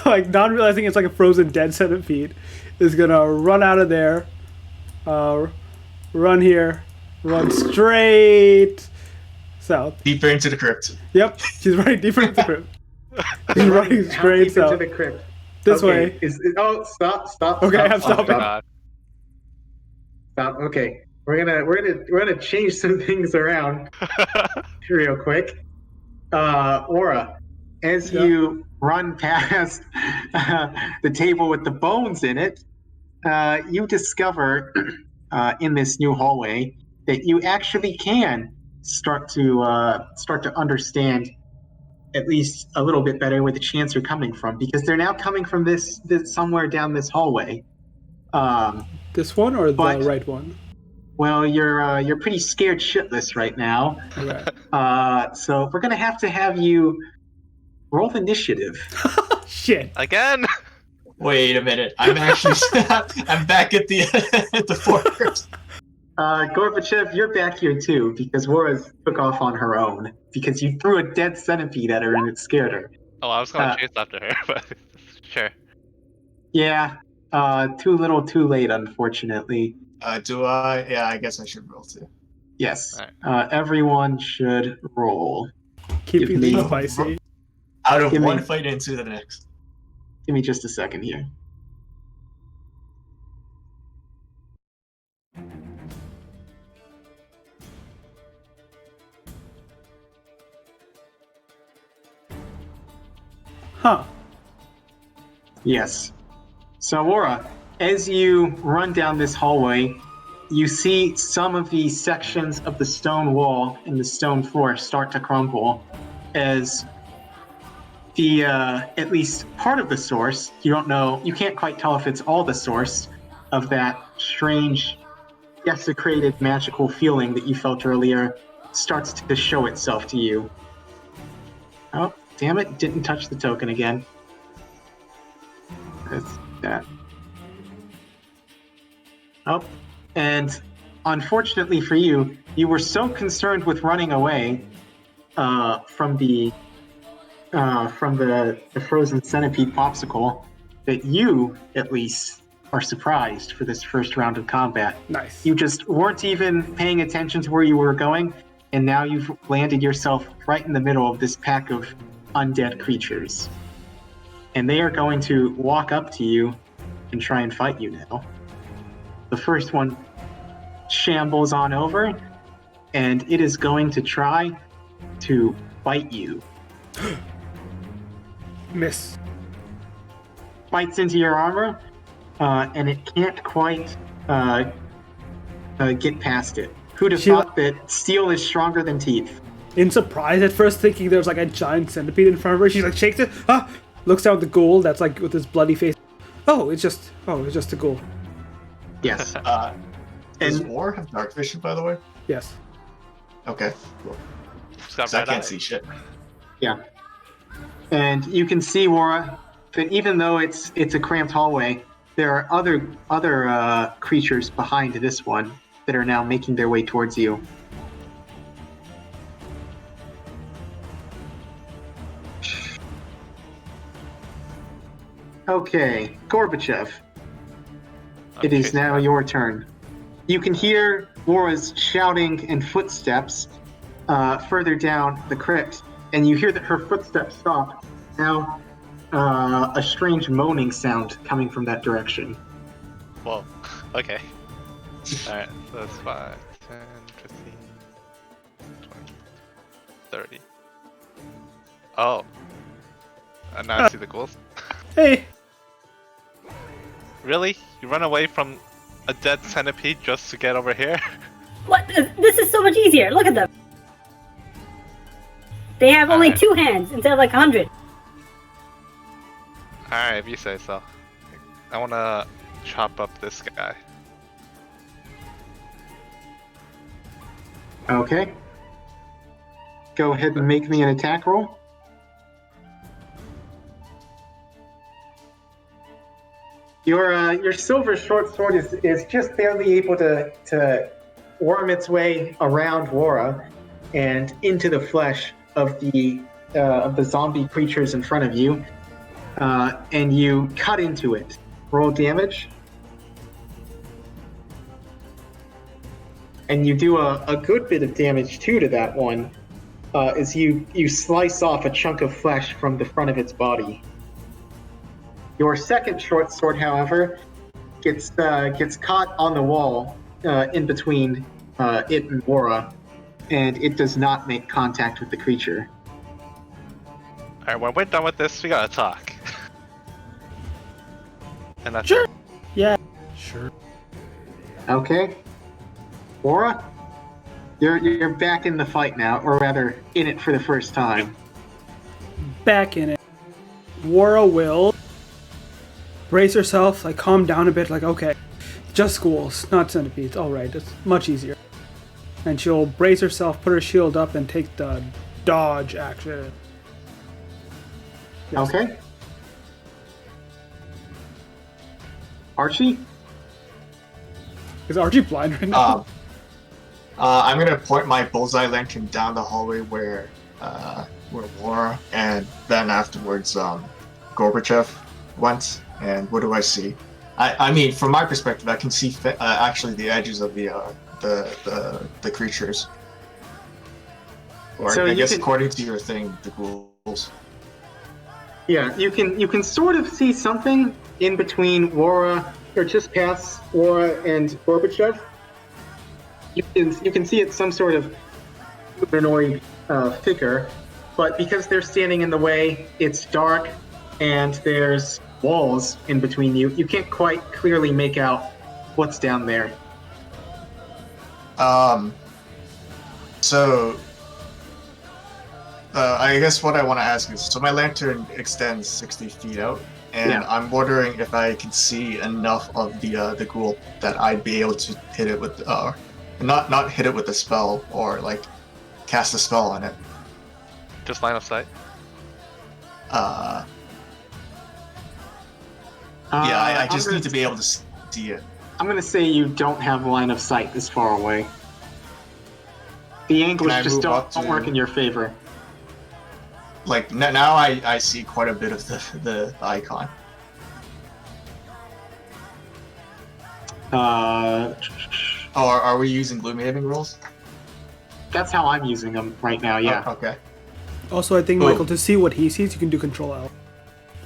like not realizing it's like a frozen dead centipede. Is gonna run out of there, run here, run straight south. Deeper into the crypt. Yep, she's running deeper into the crypt. She's running How straight deep south. into the crypt? This Okay, way. Stop. Okay, I'm stop, stopping. God. Stop. Okay, we're gonna change some things around real quick. Aura, as you run past the table with the bones in it, you discover in this new hallway that you actually can start to understand at least a little bit better where the chants are coming from, because they're now coming from this somewhere down this hallway. This one or But- the right one? Well, you're pretty scared shitless right now. Okay. So we're gonna have you roll initiative. Shit. Again? Wait a minute. I'm actually I'm back at the at the fortress. Gorbachev, you're back here too, because Wara's took off on her own because you threw a dead centipede at her and it scared her. Oh, I was gonna chase after her, but sure. Yeah, too little, too late, unfortunately. Do I? Yeah, I guess I should roll too. Yes, Alright. everyone should roll. Keeping Give me- things spicy. Out of Give me- one fight into the next. Give me just a second here. Huh. Yes. So, Aura, as you run down this hallway, you see some of the sections of the stone wall and the stone floor start to crumble as the, at least part of the source, you can't quite tell if it's all the source of that strange, desecrated magical feeling that you felt earlier starts to show itself to you. Oh, damn it, didn't touch the token again. That's that. Oh, and unfortunately for you, you were so concerned with running away from the frozen centipede popsicle that you, at least, are surprised for this first round of combat. Nice. You just weren't even paying attention to where you were going, and now you've landed yourself right in the middle of this pack of undead creatures. And they are going to walk up to you and try and fight you now. The first one shambles on over, and it is going to try to bite you. Miss. Bites into your armor, and it can't quite get past it. Who'd have thought that steel is stronger than teeth? In surprise at first, thinking there's like a giant centipede in front of her, she like shakes it. Looks down at the ghoul that's like with his bloody face. It's just a ghoul. Yes. Does And- War have dark vision, by the way? Yes. Okay, cool. Just got 'Cause I red can't eyes. see shit. Yeah. And you can see, Wara, that even though it's a cramped hallway, there are other creatures behind this one that are now making their way towards you. Okay, Gorbachev. It is Okay, now your turn. You can hear Wara's shouting and footsteps further down the crypt, and you hear that her footsteps stop now a strange moaning sound coming from that direction. Whoa. Okay. Alright, so that's 5, 10, 15, 20, 30. Oh. Now I see the ghouls. Hey, Really? You run away from a dead centipede just to get over here? What? This is so much easier. Look at them. They have only Alright. 2 hands instead of like 100. Alright, if you say so. I wanna chop up this guy. Okay. Go ahead and make me an attack roll. Your silver short sword is just barely able to worm its way around Wara and into the flesh of the zombie creatures in front of you, and you cut into it. Roll damage, and you do a good bit of damage too to that one, as you slice off a chunk of flesh from the front of its body. Your second short sword, however, gets caught on the wall in between it and Wara, and it does not make contact with the creature. Alright, when we're done with this, we gotta talk. And that's sure. Yeah, sure. Okay. Wara, you're back in the fight now, or rather, in it for the first time. Back in it. Wara will brace herself, like calm down a bit, like, okay, just ghouls, not centipedes. Alright, it's much easier. And she'll brace herself, put her shield up, and take the dodge action. Yes. Okay. Archie? Is Archie blind right now? I'm gonna point my bullseye lantern down the hallway where Laura and then afterwards Gorbachev went. And what do I see? I mean, from my perspective, I can see actually the edges of the creatures. Or So I you guess can- according to your thing, the ghouls. Yeah, you can sort of see something in between Wara, or just past Wara and Gorbachev. You can see it's some sort of humanoid figure, but because they're standing in the way, it's dark, and there's walls in between you. You can't quite clearly make out what's down there. So I guess what I want to ask is, so my lantern extends 60 feet out, and Yeah. I'm wondering if I can see enough of the ghoul that I'd be able to hit it with, not hit it with a spell or like cast a spell on it. just line of sight. I I'm just gonna- need to be able to see it. I'm gonna say you don't have line of sight this far away. The angles Can I just move up don't to- work in your favor. Like now I see quite a bit of the icon. Or are we using Gloomhaven rules? That's how I'm using them right now. Yeah. Oh, okay. Also, I think, Boom. Michael, to see what he sees, you can do Control L.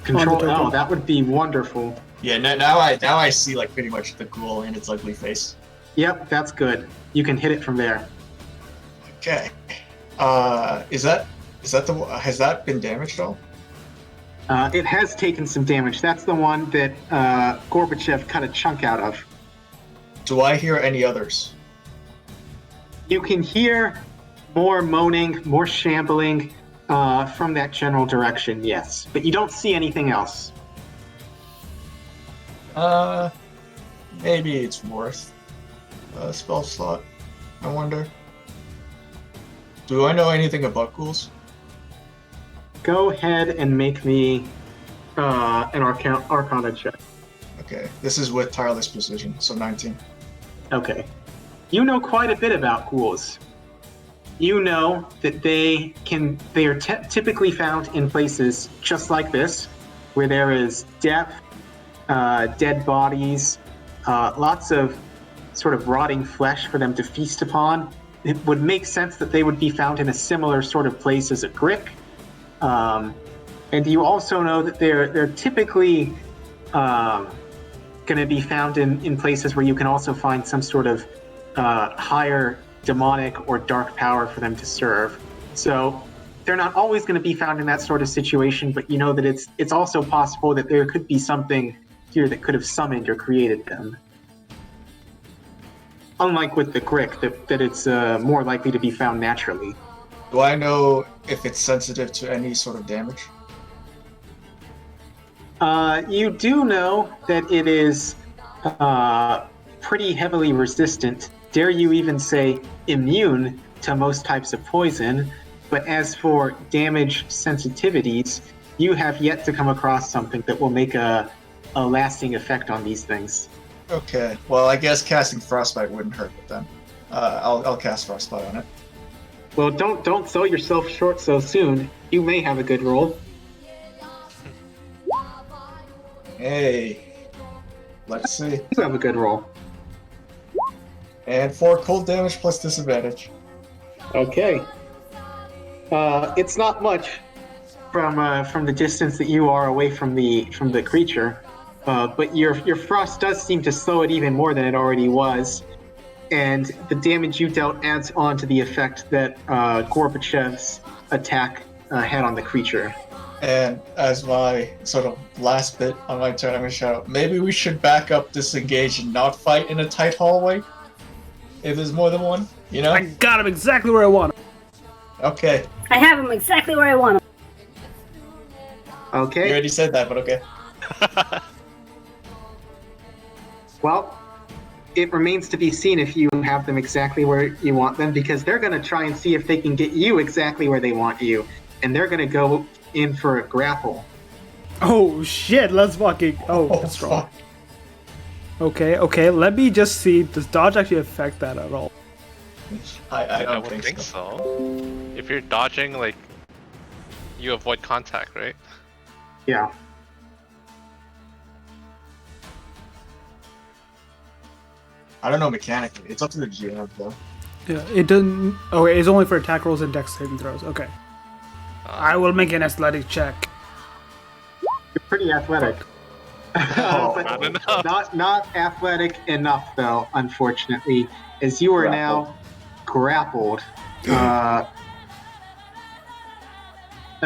Control. on the token. Oh, that would be wonderful. Yeah. Now I see like pretty much the ghoul and its ugly face. Yep, that's good. You can hit it from there. Okay. Has that been damaged at all? It has taken some damage. That's the one that Gorbachev cut a chunk out of. Do I hear any others? You can hear more moaning, more shambling from that general direction, yes. But you don't see anything else. Maybe it's worth a spell slot. I wonder. Do I know anything about ghouls? Go ahead and make me an Arcana check. Okay, this is with tireless precision, so 19. Okay. You know quite a bit about ghouls. You know that they are typically found in places just like this, where there is death, dead bodies, lots of sort of rotting flesh for them to feast upon. It would make sense that they would be found in a similar sort of place as a Grick. And you also know that they're typically going to be found in places where you can also find some sort of higher demonic or dark power for them to serve. So they're not always going to be found in that sort of situation, but you know that it's also possible that there could be something here that could have summoned or created them. Unlike with the Grick, that it's more likely to be found naturally. Do I know if it's sensitive to any sort of damage? You do know that it is pretty heavily resistant. Dare you even say immune to most types of poison. But as for damage sensitivities, you have yet to come across something that will make a lasting effect on these things. Okay. Well, I guess casting Frostbite wouldn't hurt it then. I'll cast Frostbite on it. Well, don't sell yourself short so soon. You may have a good roll. Hey. Let's see. You have a good roll. And 4 cold damage plus disadvantage. Okay. It's not much from the distance that you are away from the creature, but your frost does seem to slow it even more than it already was, and the damage you dealt adds on to the effect that Gorbachev's attack had on the creature. And as my sort of last bit on my turn, I'm going to shout, maybe we should back up, disengage, and not fight in a tight hallway? If there's more than one, you know? I got him exactly where I want him. Okay. I have him exactly where I want him. Okay. You already said that, but okay. Well, it remains to be seen if you have them exactly where you want them, because they're going to try and see if they can get you exactly where they want you, and they're going to go in for a grapple. Oh shit, let's fucking... Oh, that's wrong. Okay, let me just see, does dodge actually affect that at all? I don't would think so. If you're dodging, like, you avoid contact, right? Yeah. I don't know mechanically. It's up to the GM, though. Yeah, it doesn't... Okay, it's only for attack rolls and dex saving throws, okay. I will make an athletic check. You're pretty athletic. Oh, But not enough. not athletic enough, though, unfortunately, as you are now grappled. Let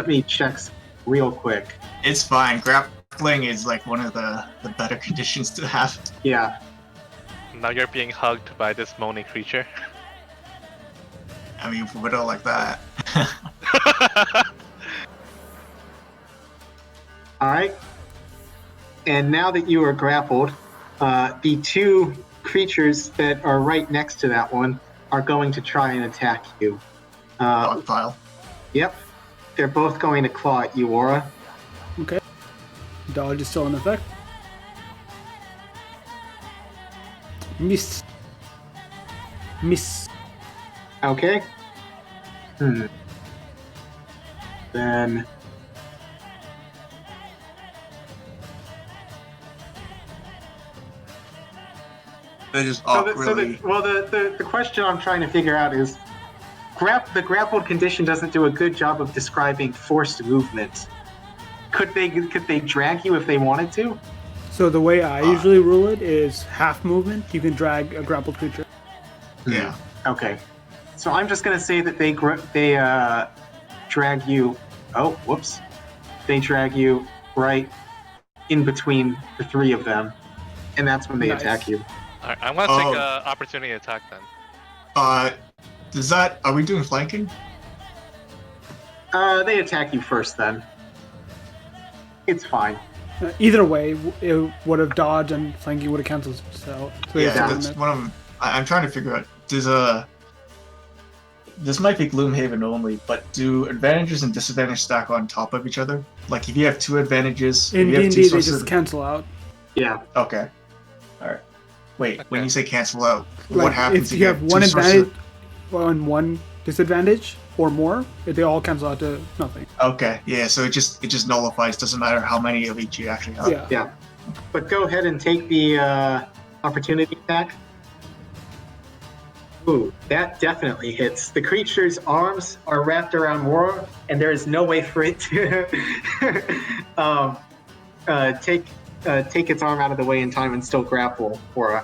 me check real quick. It's fine. Grappling is like one of the better conditions to have. Yeah. Now you're being hugged by this moaning creature. I mean, for widow like that. All right. And now that you are grappled, the two creatures that are right next to that one are going to try and attack you. Dogpile. Yep. They're both going to claw at you, Aura. Okay. Dodge is still in effect. Miss. Okay. Then... They just the question I'm trying to figure out is, the grappled condition doesn't do a good job of describing forced movement. Could they drag you if they wanted to? So the way I usually rule it is half movement. You can drag a grappled creature. Yeah. Okay. So I'm just gonna say that they drag you. Oh, whoops! They drag you right in between the three of them, and that's when they Nice. attack you. Alright, I'm gonna take an opportunity attack then. Does that... Are we doing flanking? They attack you first, then. It's fine. Either way, it would have dodged and flanking would have canceled. So Yeah, it's that's one of them. I'm trying to figure out. This might be Gloomhaven only, but do advantages and disadvantages stack on top of each other? Like if you have two advantages, in if you have D&D two they sources just cancel out. Yeah. Okay. Alright. Wait, when Okay. you say cancel out, Like, what happens if you have two one sources- advantage and one disadvantage or more, they all cancel out to nothing. Okay, yeah, so it just nullifies, doesn't matter how many of each you actually have. Yeah. Yeah. But go ahead and take the opportunity attack. Ooh, that definitely hits. The creature's arms are wrapped around Wara, and there is no way for it to take its arm out of the way in time and still grapple Wara.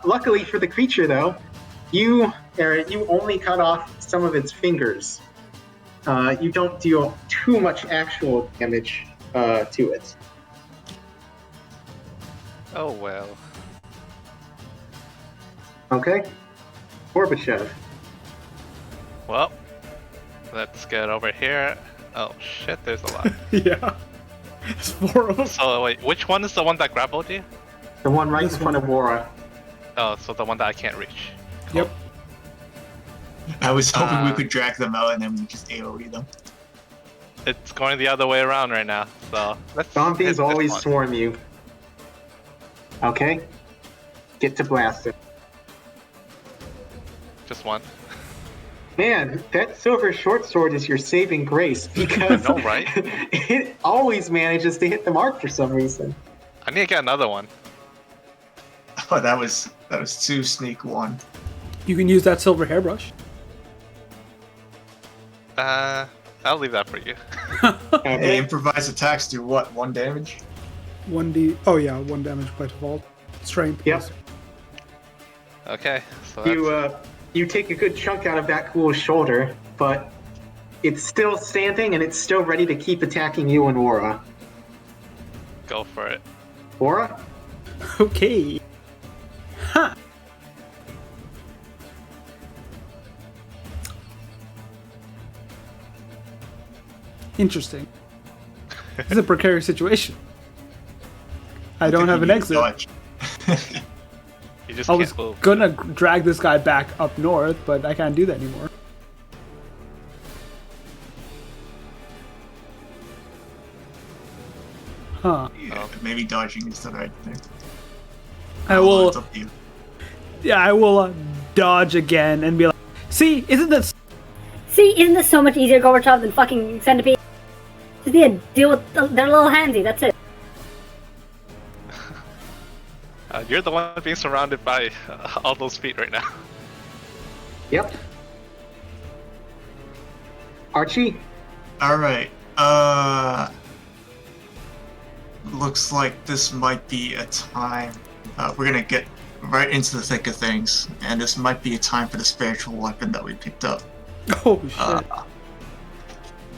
Luckily for the creature, though, you only cut off some of its fingers. You don't deal too much actual damage to it. Oh well. Okay. Gorbachev. Well, let's get over here. Oh shit, there's a lot. Yeah. It's 4 of them. So wait, which one is the one that grappled you? The one right This in front of Wara. Oh, so the one that I can't reach. Yep. I was hoping we could drag them out and then we just AoE them. It's going the other way around right now, so let's hit Zombies this always one. swarm you. Okay. Get to blast it. Just one. Man, that silver short sword is your saving grace because I know, right? it always manages to hit the mark for some reason. I need to get another one. Oh, that was 2 sneak 1. You can use that silver hairbrush. I'll leave that for you. Hey, improvised attacks do what? 1 damage? 1d. Oh yeah, 1 damage by default. Strength. Yep. Okay, so that's... You take a good chunk out of that ghoul's shoulder, but it's still standing and it's still ready to keep attacking you and Wara. Go for it. Wara? Okay. Huh. Interesting. This is a precarious situation. I don't have an exit. Dodge. You just I can't was move. gonna drag this guy back up north, but I can't do that anymore. Huh. Yeah, maybe dodging is the right thing. I Although will. it's up to you. Yeah, I will dodge again and be like, "See, isn't this?" See, isn't this so much easier, Gorbachev, than fucking Centipede? Just need to deal with their little handsy, that's it. You're the one being surrounded by all those feet right now. Yep. Archie? Alright. Looks like this might be a time. We're gonna get right into the thick of things, and this might be a time for the spiritual weapon that we picked up. Oh shit!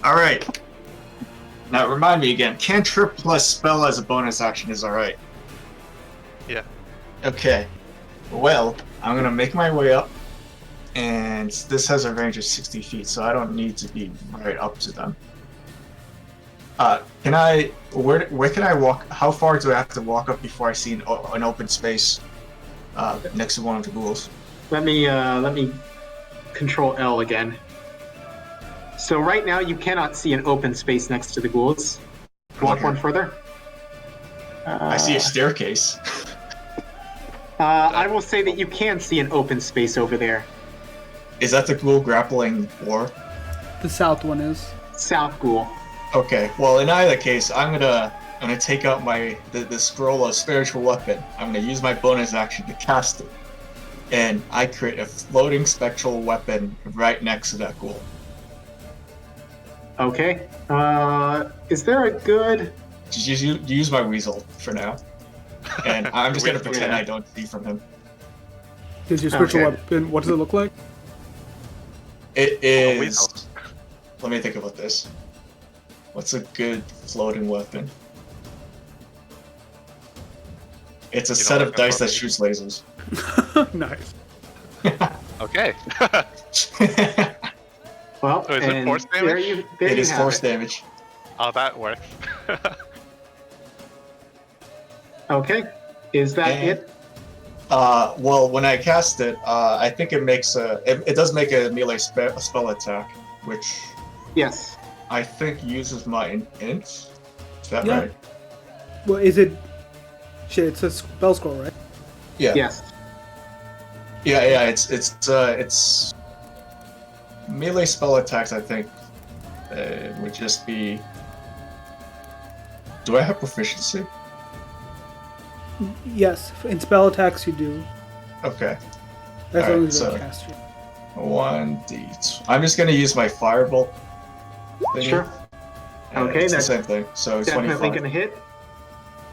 Alright. Now remind me again, cantrip plus spell as a bonus action is alright. Yeah. Okay. Well, I'm gonna make my way up, and this has a range of 60 feet, so I don't need to be right up to them. Can I? Where can I walk? How far do I have to walk up before I see an open space next to one of the ghouls? Let me control L again. So right now you cannot see an open space next to the ghouls. Walk Okay. one further. I see a staircase. I will say that you can see an open space over there. Is that the ghoul grappling war? The south one is. South ghoul. Okay. Well, in either case, I'm gonna take out the scroll of spiritual weapon. I'm gonna use my bonus action to cast it, and I create a floating spectral weapon right next to that ghoul. Okay. Is there a good? Just use my weasel for now, and I'm just gonna Weasel, pretend yeah. I don't see from him. Is your spiritual Okay. weapon? What does it look like? It Oh, is. weasel. Let me think about this. What's a good floating weapon? It's a You set don't of like dice that floating. shoots lasers. Nice. Okay. Well, Oh, is it and force there damage? you, there It you is have force it. damage. Oh, that works. Okay. Is that And- it? Well, when I cast it, I think it makes it does make a melee spell attack, which Yes. I think uses my int. Is that Yeah. right? Well, is it? Shit, it's a spell scroll, right? Yeah. Yes. Yeah. It's melee spell attacks. I think would just be. Do I have proficiency? Yes. In spell attacks, you do. Okay. As Alright, long as so- you cast it. 1d. I'm just gonna use my firebolt. thingy, Sure. and Okay, it's the that's same thing. So Definitely 25. gonna hit.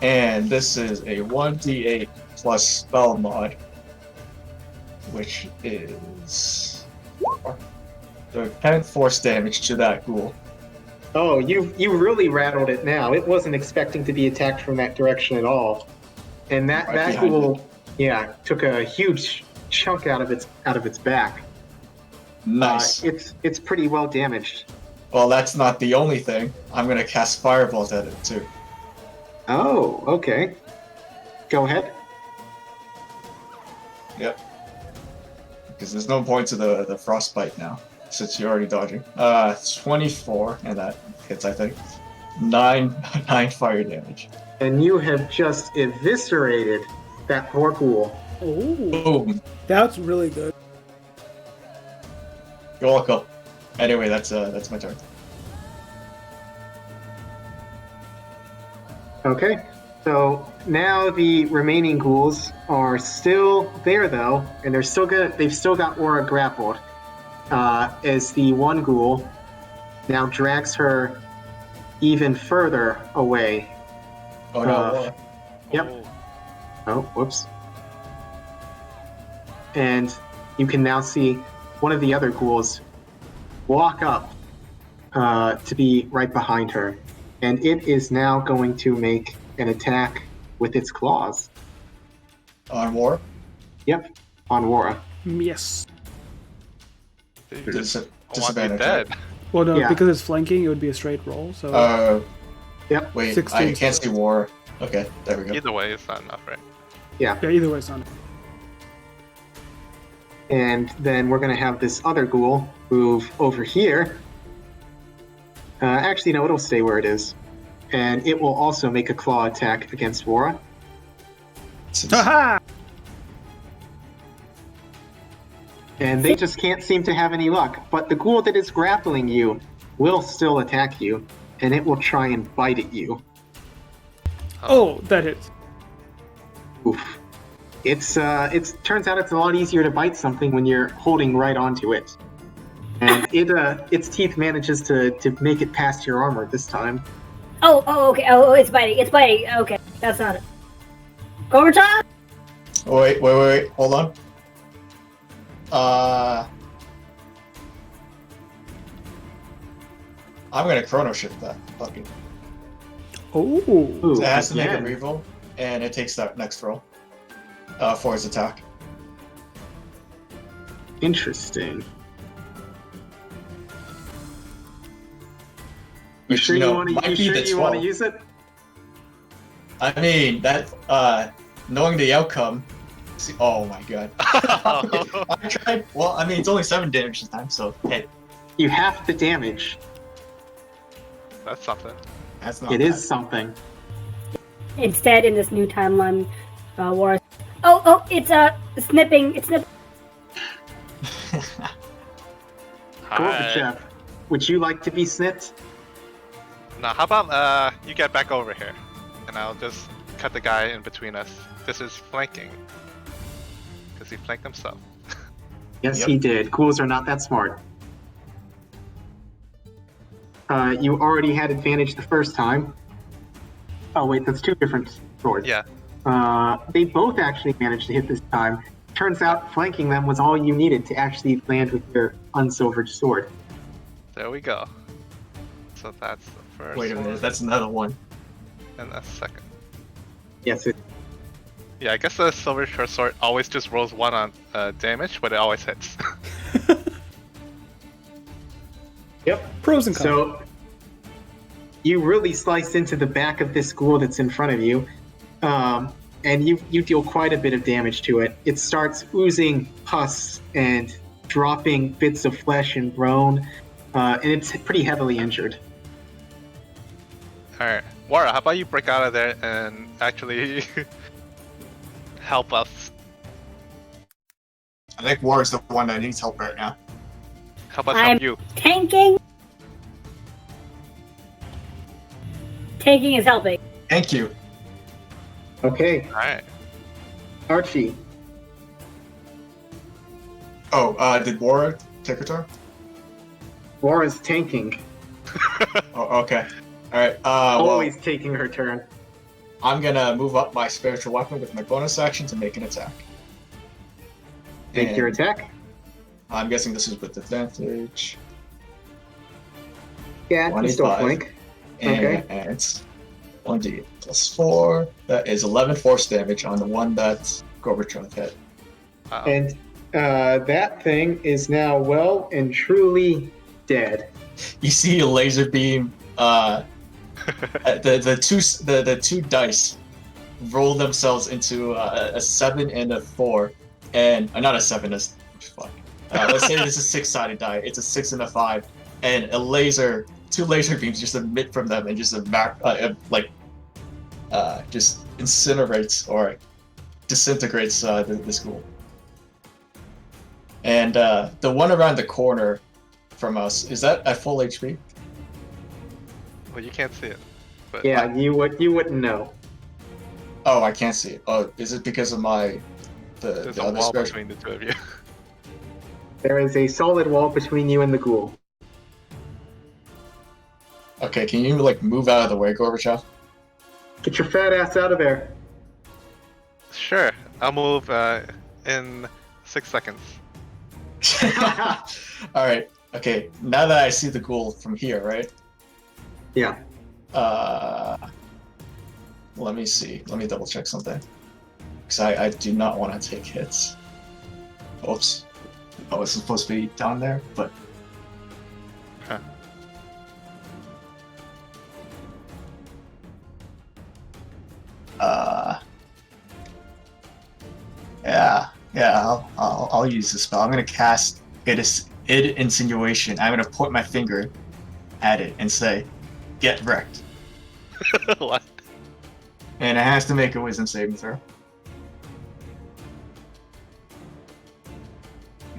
And this is a 1d8 plus spell mod, which is so 10 force damage to that ghoul. Oh, you really rattled it now. It wasn't expecting to be attacked from that direction at all. And that Right behind ghoul, yeah, took a huge chunk out of its back. Nice. It's pretty well damaged. Well, that's not the only thing. I'm gonna cast firebolt at it too. Oh, okay. Go ahead. Yep. Because there's no point to the frostbite now, since you're already dodging. 24, and that hits, I think. 9 fire damage. And you have just eviscerated that poor ghoul. Oh, Boom. that's really good. You're welcome. Anyway, that's my turn. Okay. So now the remaining ghouls are still there though, and they've still got Aura grappled. As the one ghoul now drags her even further away. Oh no. Yep. Oh, Oh, whoops. And you can now see one of the other ghouls walk up to be right behind her. And it is now going to make an attack with its claws. On war? Yep, on Wara. Yes. dude, Dis- I want you disadvantage. dead. Well, no, Yeah. because it's flanking, it would be a straight roll. So Yep. Wait, 16. I can't see war. Okay, there we go. Either way, it's not enough, right? Yeah. yeah, either way, it's not. And then we're going to have this other ghoul move over here. Actually, no, it'll stay where it is. And it will also make a claw attack against Wara. Haha! And they just can't seem to have any luck. But the ghoul that is grappling you will still attack you, and it will try and bite at you. Oh, that hits. Oof. It turns out it's a lot easier to bite something when you're holding right onto it. And its teeth manages to make it past your armor this time. Oh, okay. Oh, it's biting. It's biting. Okay, that's not it. Overtime? Wait, hold on. I'm gonna chrono shift that. Fucking. Oh. Ooh, It has to make a again. reroll, and it takes that next roll. For his attack. Interesting. You Which, sure you want might to? be the 12. Use it? I mean, that, knowing the outcome. See, oh my god. I tried. Well, I mean, it's only 7 damage this time, so hey, You have the damage. That's something. that's not It bad. is something. Instead, in this new timeline, war. Oh, it's snipping. It's snipping. Alright. Gorbachev, would you like to be snipped? Now, how about you get back over here, and I'll just cut the guy in between us. This is flanking, because he flanked himself. Yes, Yep. he did. Ghouls are not that smart. You already had advantage the first time. Oh wait, that's 2 different swords. Yeah. They both actually managed to hit this time. Turns out flanking them was all you needed to actually land with your unsilvered sword. There we go. So that's the first Wait a minute, one, that's another one. and that's the second. Yes, Yeah, I guess the silver short sword always just rolls 1 on damage, but it always hits. Yep. Pros and cons. So you really slice into the back of this ghoul that's in front of you, and you deal quite a bit of damage to it. It starts oozing pus and dropping bits of flesh and bone, and it's pretty heavily injured. Alright. Wara, how about you break out of there and actually help us? I think War is the one that needs help right now. Help us I'm- help you. Tanking. Tanking is helping. Thank you. Okay, Alright. Archie. Oh, did Bora take her turn? Laura's tanking. Oh, okay. All right. Well, Always taking her turn. I'm gonna move up my spiritual weapon with my bonus action to make an attack. Make your And attack. I'm guessing this is with advantage. Yeah, you still 25. flank. And Okay. it's 1d plus 4. That is 11 force damage on the one that Gorbachev hit. Wow. And that thing is now well and truly dead. You see a laser beam. The two dice roll themselves into a 7 and a 4, and not a 7. Fuck. Let's say this is a 6-sided die. It's a 6 and a 5, and two laser beams just emit from them and just just incinerates or disintegrates the school. And the one around the corner from us, is that at full HP? Well, you can't see it. But Yeah, you wouldn't know. Oh, I can't see it. Oh, is it because of the there's a other wall special? between the two of you. There is a solid wall between you and the ghoul. Okay, can you move out of the way, Gorbachev? Get your fat ass out of there. Sure, I'll move in 6 seconds. All right. Okay. Now that I see the ghoul from here, right? Yeah. Let me see. Let me double check something. Because I do not want to take hits. Oops. Oh, it's supposed to be down there, but. Huh. Yeah. I'll use the spell. I'm gonna cast id insinuation. I'm gonna point my finger at it and say, "Get wrecked." What? And it has to make a wisdom saving throw.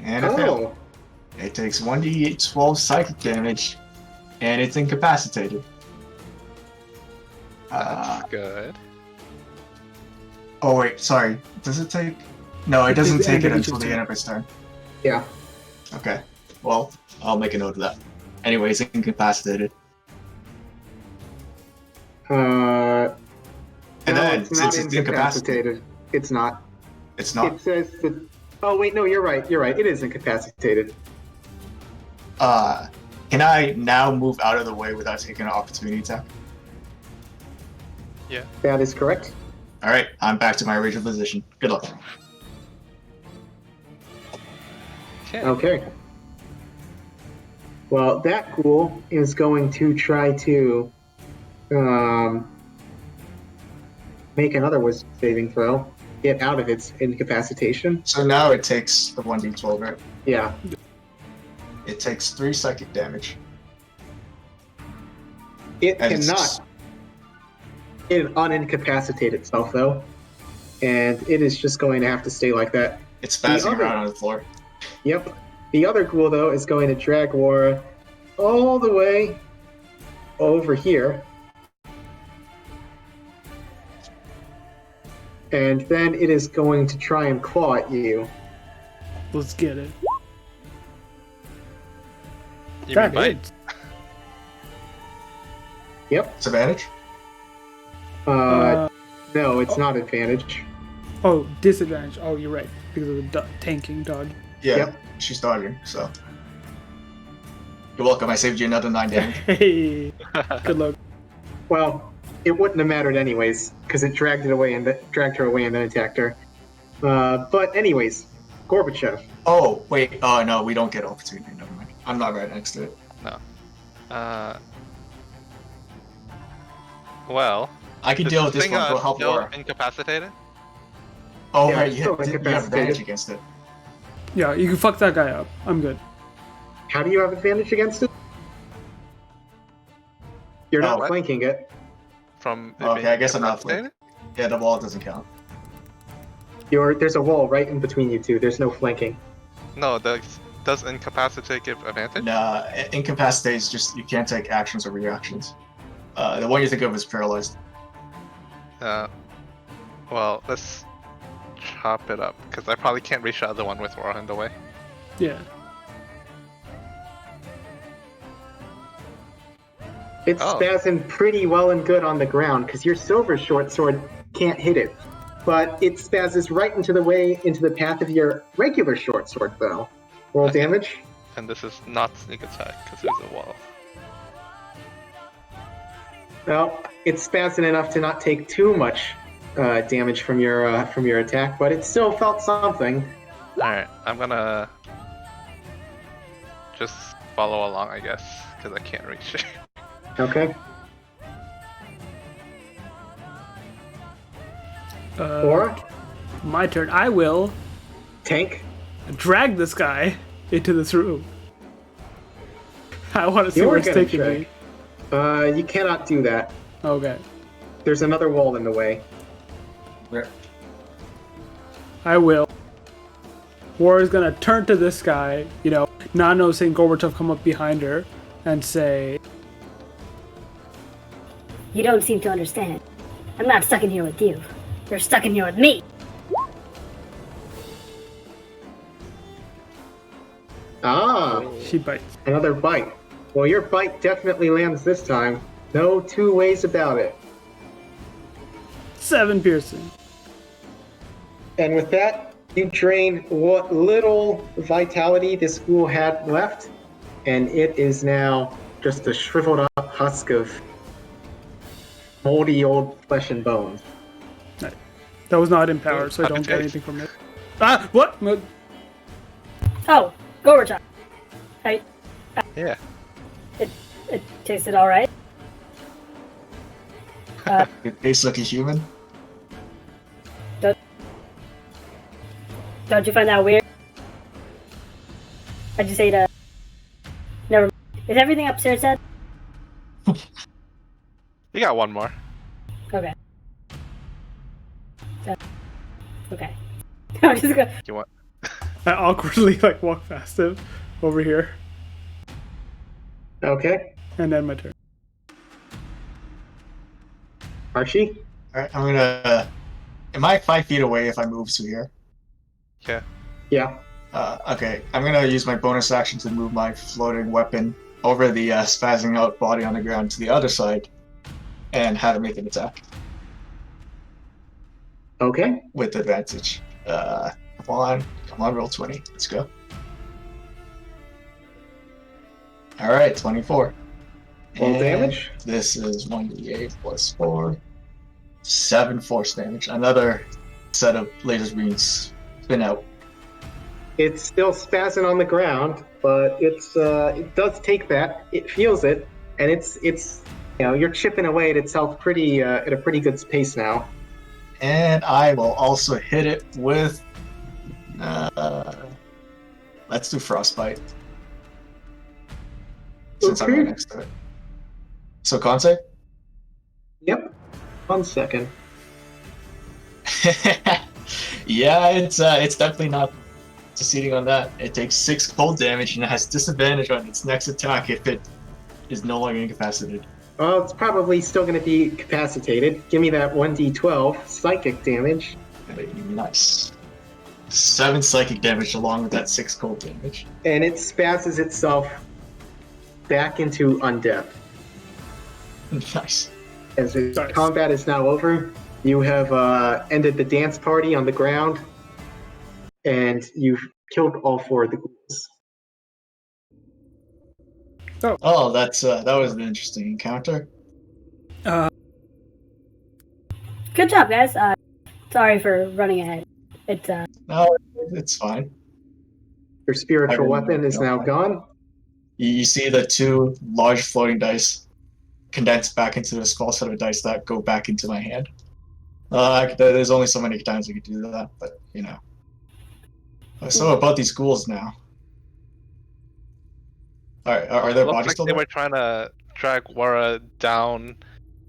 And it failed. It takes 1d12 psychic damage, and it's incapacitated. That's good. Oh wait, sorry. Does it take? No, it doesn't It's the take end it of each until the turn. end of its turn. Yeah. Okay. Well, I'll make a note of that. Anyway, it's incapacitated. And And no, then, it's not since it's incapacitated. It's not. It's not. It says that. Oh wait, no, you're right. You're right. It is incapacitated. Can I now move out of the way without taking an opportunity attack? Yeah. That is correct. All right, I'm back to my original position. Good luck. Okay. Okay. Well, that ghoul is going to try to make another wisdom saving throw, get out of its incapacitation. So now it takes the 1d12, right? Yeah. It takes 3 psychic damage. It And it's- cannot. It unincapacitate itself though, and it is just going to have to stay like that. It's spazzing The other- around on the floor. Yep. The other ghoul though is going to drag Wara all the way over here. And then it is going to try and claw at you. Let's get it. You That mean bite? hits. Yep. It's advantage? Uh, No, it's not advantage. oh, disadvantage. Oh, you're right. Because of the tanking dodge. Yeah, Yep. she's dodging, so. You're welcome, I saved you another 9 damage. Hey, good luck. Well, it wouldn't have mattered anyways, because it dragged her away and then attacked her. But anyways, Gorbachev. Oh, wait, no, we don't get opportunity, never mind. I'm not right next to it. Well, I can is deal with this thing, one, go help still Laura. incapacitated? Oh, Yeah, right, it's you still have incapacitated. advantage against it. Yeah, you can fuck that guy up. I'm good. How do you have advantage against it? You're not what? flanking it. From it Okay, being I guess I'm not incapacitated? Yeah, the wall doesn't count. There's a wall right in between you two. There's no flanking. No, does incapacitate give advantage? Nah, incapacitate is just, you can't take actions or reactions. The one you think of is paralyzed. Well, let's chop it up, because I probably can't reach the other one with Aura in the way. Yeah. It's Oh. spazzing pretty well and good on the ground because your silver short sword can't hit it. But it spazzes right into the path of your regular short sword though. Roll Okay. damage. And this is not sneak attack because there's a wall. Well, it's spazzing enough to not take too much damage from your attack, but it still felt something. Alright, I'm gonna just follow along, I guess, because I can't reach it. Okay. Aura, My turn. I will tank. drag this guy into this room. I want to see You're where it's gonna taking me. drag. You cannot do that. Okay. There's another wall in the way. Where? I will. War is gonna turn to this guy, not noticing Gorbachev come up behind her, and say, You don't seem to understand. I'm not stuck in here with you. You're stuck in here with me. Ah, she bites. another bite. Well, your bite definitely lands this time. No two ways about it. 7 piercing. And with that, you drain what little vitality this ghoul had left, and it is now just a shriveled up husk of moldy old flesh and bones. That was not in power, so I don't get anything from it. Ah, what? Oh, Gorbachev. Yeah. It tasted alright. It tastes like a human. Don't you find that weird? I'd just say to... Never... Is everything upstairs dead? You got one more. Okay. Okay. I'm just gonna... You want? I awkwardly walk past him over here, Okay, and then my turn. Archie? Alright, I'm gonna. Am I 5 feet away if I move to here? Yeah. Yeah. Okay, I'm gonna use my bonus action to move my floating weapon over the spazzing out body on the ground to the other side and have it make an attack Okay. with advantage. Come on, roll 20. Let's go. Alright, 24. Roll And damage. This is 1d8 plus 4. 7 force damage. Another set of laser beams spin out. It's still spazzing on the ground, but it does take that. It feels it, and it's you're chipping away at itself pretty at a pretty good pace now. And I will also hit it with. Let's do frostbite. Since I'm Okay. right next to it. So con save? Yep. 1 second. Yeah, it's definitely not succeeding on that. It takes 6 cold damage and it has disadvantage on its next attack if it is no longer incapacitated. Well, it's probably still going to be incapacitated. Give me that 1d12 psychic damage. Nice. 7 psychic damage along with that 6 cold damage. And it spazzes itself back into undeath. Nice. As the Nice. combat is now over, you have ended the dance party on the ground, and you've killed all 4 of the ghouls. Oh, that was an interesting encounter. Good job, guys. Sorry for running ahead. It's, No, it's fine. Your spiritual I really weapon is don't now mind. gone. You see the 2 large floating dice condense back into a small set of dice that go back into my hand. There's only so many times I could do that, but So about these ghouls now. Alright, are their Looks bodies like still they there? were trying to drag Wara down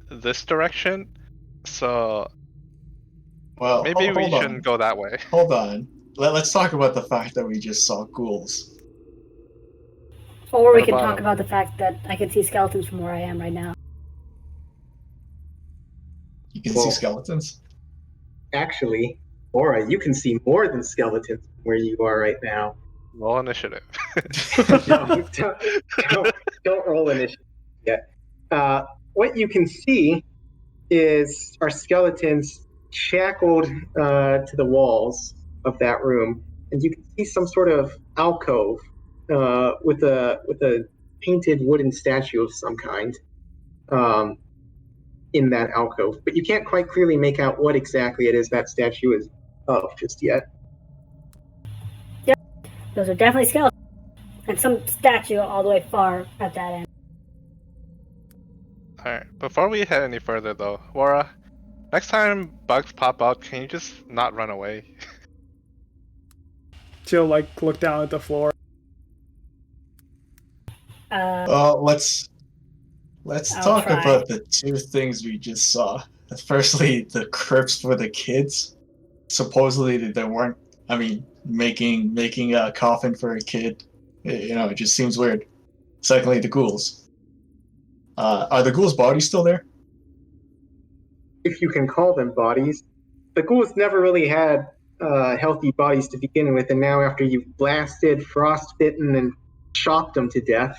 this direction, so Well, maybe we hold on. shouldn't go that way. Hold on. Let's talk about the fact that we just saw ghouls. or we What can about talk him? about the fact that I can see skeletons from where I am right now. You can Well- see skeletons. Actually, Aura, you can see more than skeletons where you are right now. Roll initiative. No, don't roll initiative yet. What you can see are skeletons shackled to the walls of that room, and you can see some sort of alcove with a painted wooden statue of some kind in that alcove. But you can't quite clearly make out what exactly it is that statue is of just yet. Those are definitely skeletons. And some statue all the way far at that end. Alright, before we head any further though, Laura, next time bugs pop out, can you just not run away? She'll like look down at the floor. Well, let's I'll talk try. about the two things we just saw. Firstly, the crypts for the kids. Supposedly they weren't. I mean, making a coffin for a kid. It just seems weird. Secondly, the ghouls. Are the ghouls' bodies still there? If you can call them bodies. The ghouls never really had healthy bodies to begin with, and now after you've blasted, frostbitten, and shocked them to death,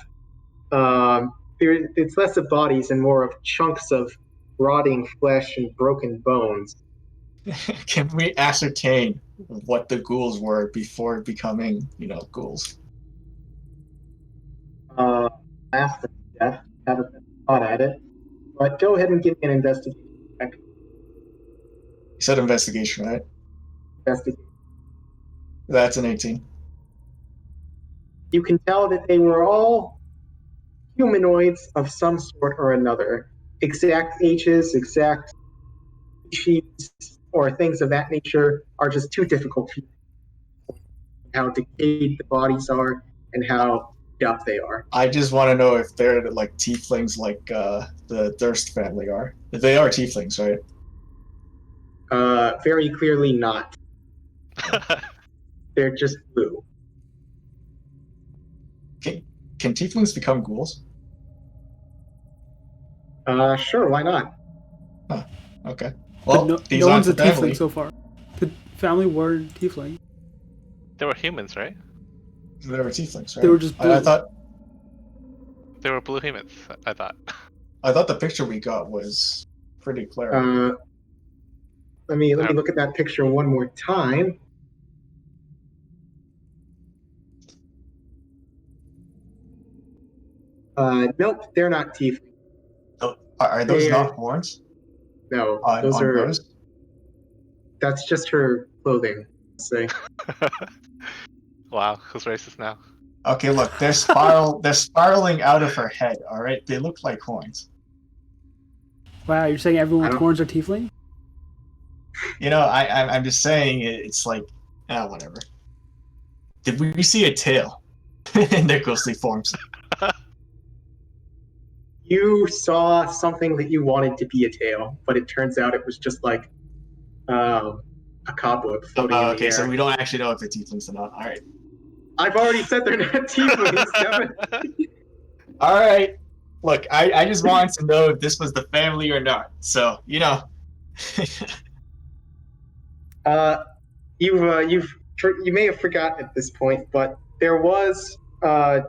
it's less of bodies and more of chunks of rotting flesh and broken bones. Can we ascertain what the ghouls were before becoming, ghouls? Last of death, haven't been thought at it. But go ahead and give me an investigation check. You said investigation, right? Investigation. That's an 18. You can tell that they were all humanoids of some sort or another. Exact ages, exact species, or things of that nature are just too difficult to how decayed the bodies are and how up they are. I just want to know if they're like tieflings like the Durst family are. They are tieflings, right? Very clearly not. They're just blue. Can tieflings become ghouls? Sure, why not? Huh. Okay. Well, But these no aren't one's a the family. tiefling so far. The family were tiefling. They were humans, right? They were tieflings, right? They were just blue. I thought They were blue humans, I thought. the picture we got was pretty clear. Let me look at that picture one more time. Nope, they're not tieflings. Oh, are those they're- not horns? No, On those are. Rose? That's just her clothing. Let's say. Wow, who's racist now? Okay, look, they're spiraling out of her head. All right, they look like horns. Wow, you're saying everyone I with don't- horns are tiefling? I'm just saying it's like, whatever. Did we see a tail in their ghostly forms? You saw something that you wanted to be a tail, but it turns out it was just like a cobweb floating in the Okay, air. so we don't actually know if they're tieflings or not. All right. I've already said they're not tieflings, Kevin. All right. Look, I just wanted to know if this was the family or not. So, You may have forgotten at this point, but there was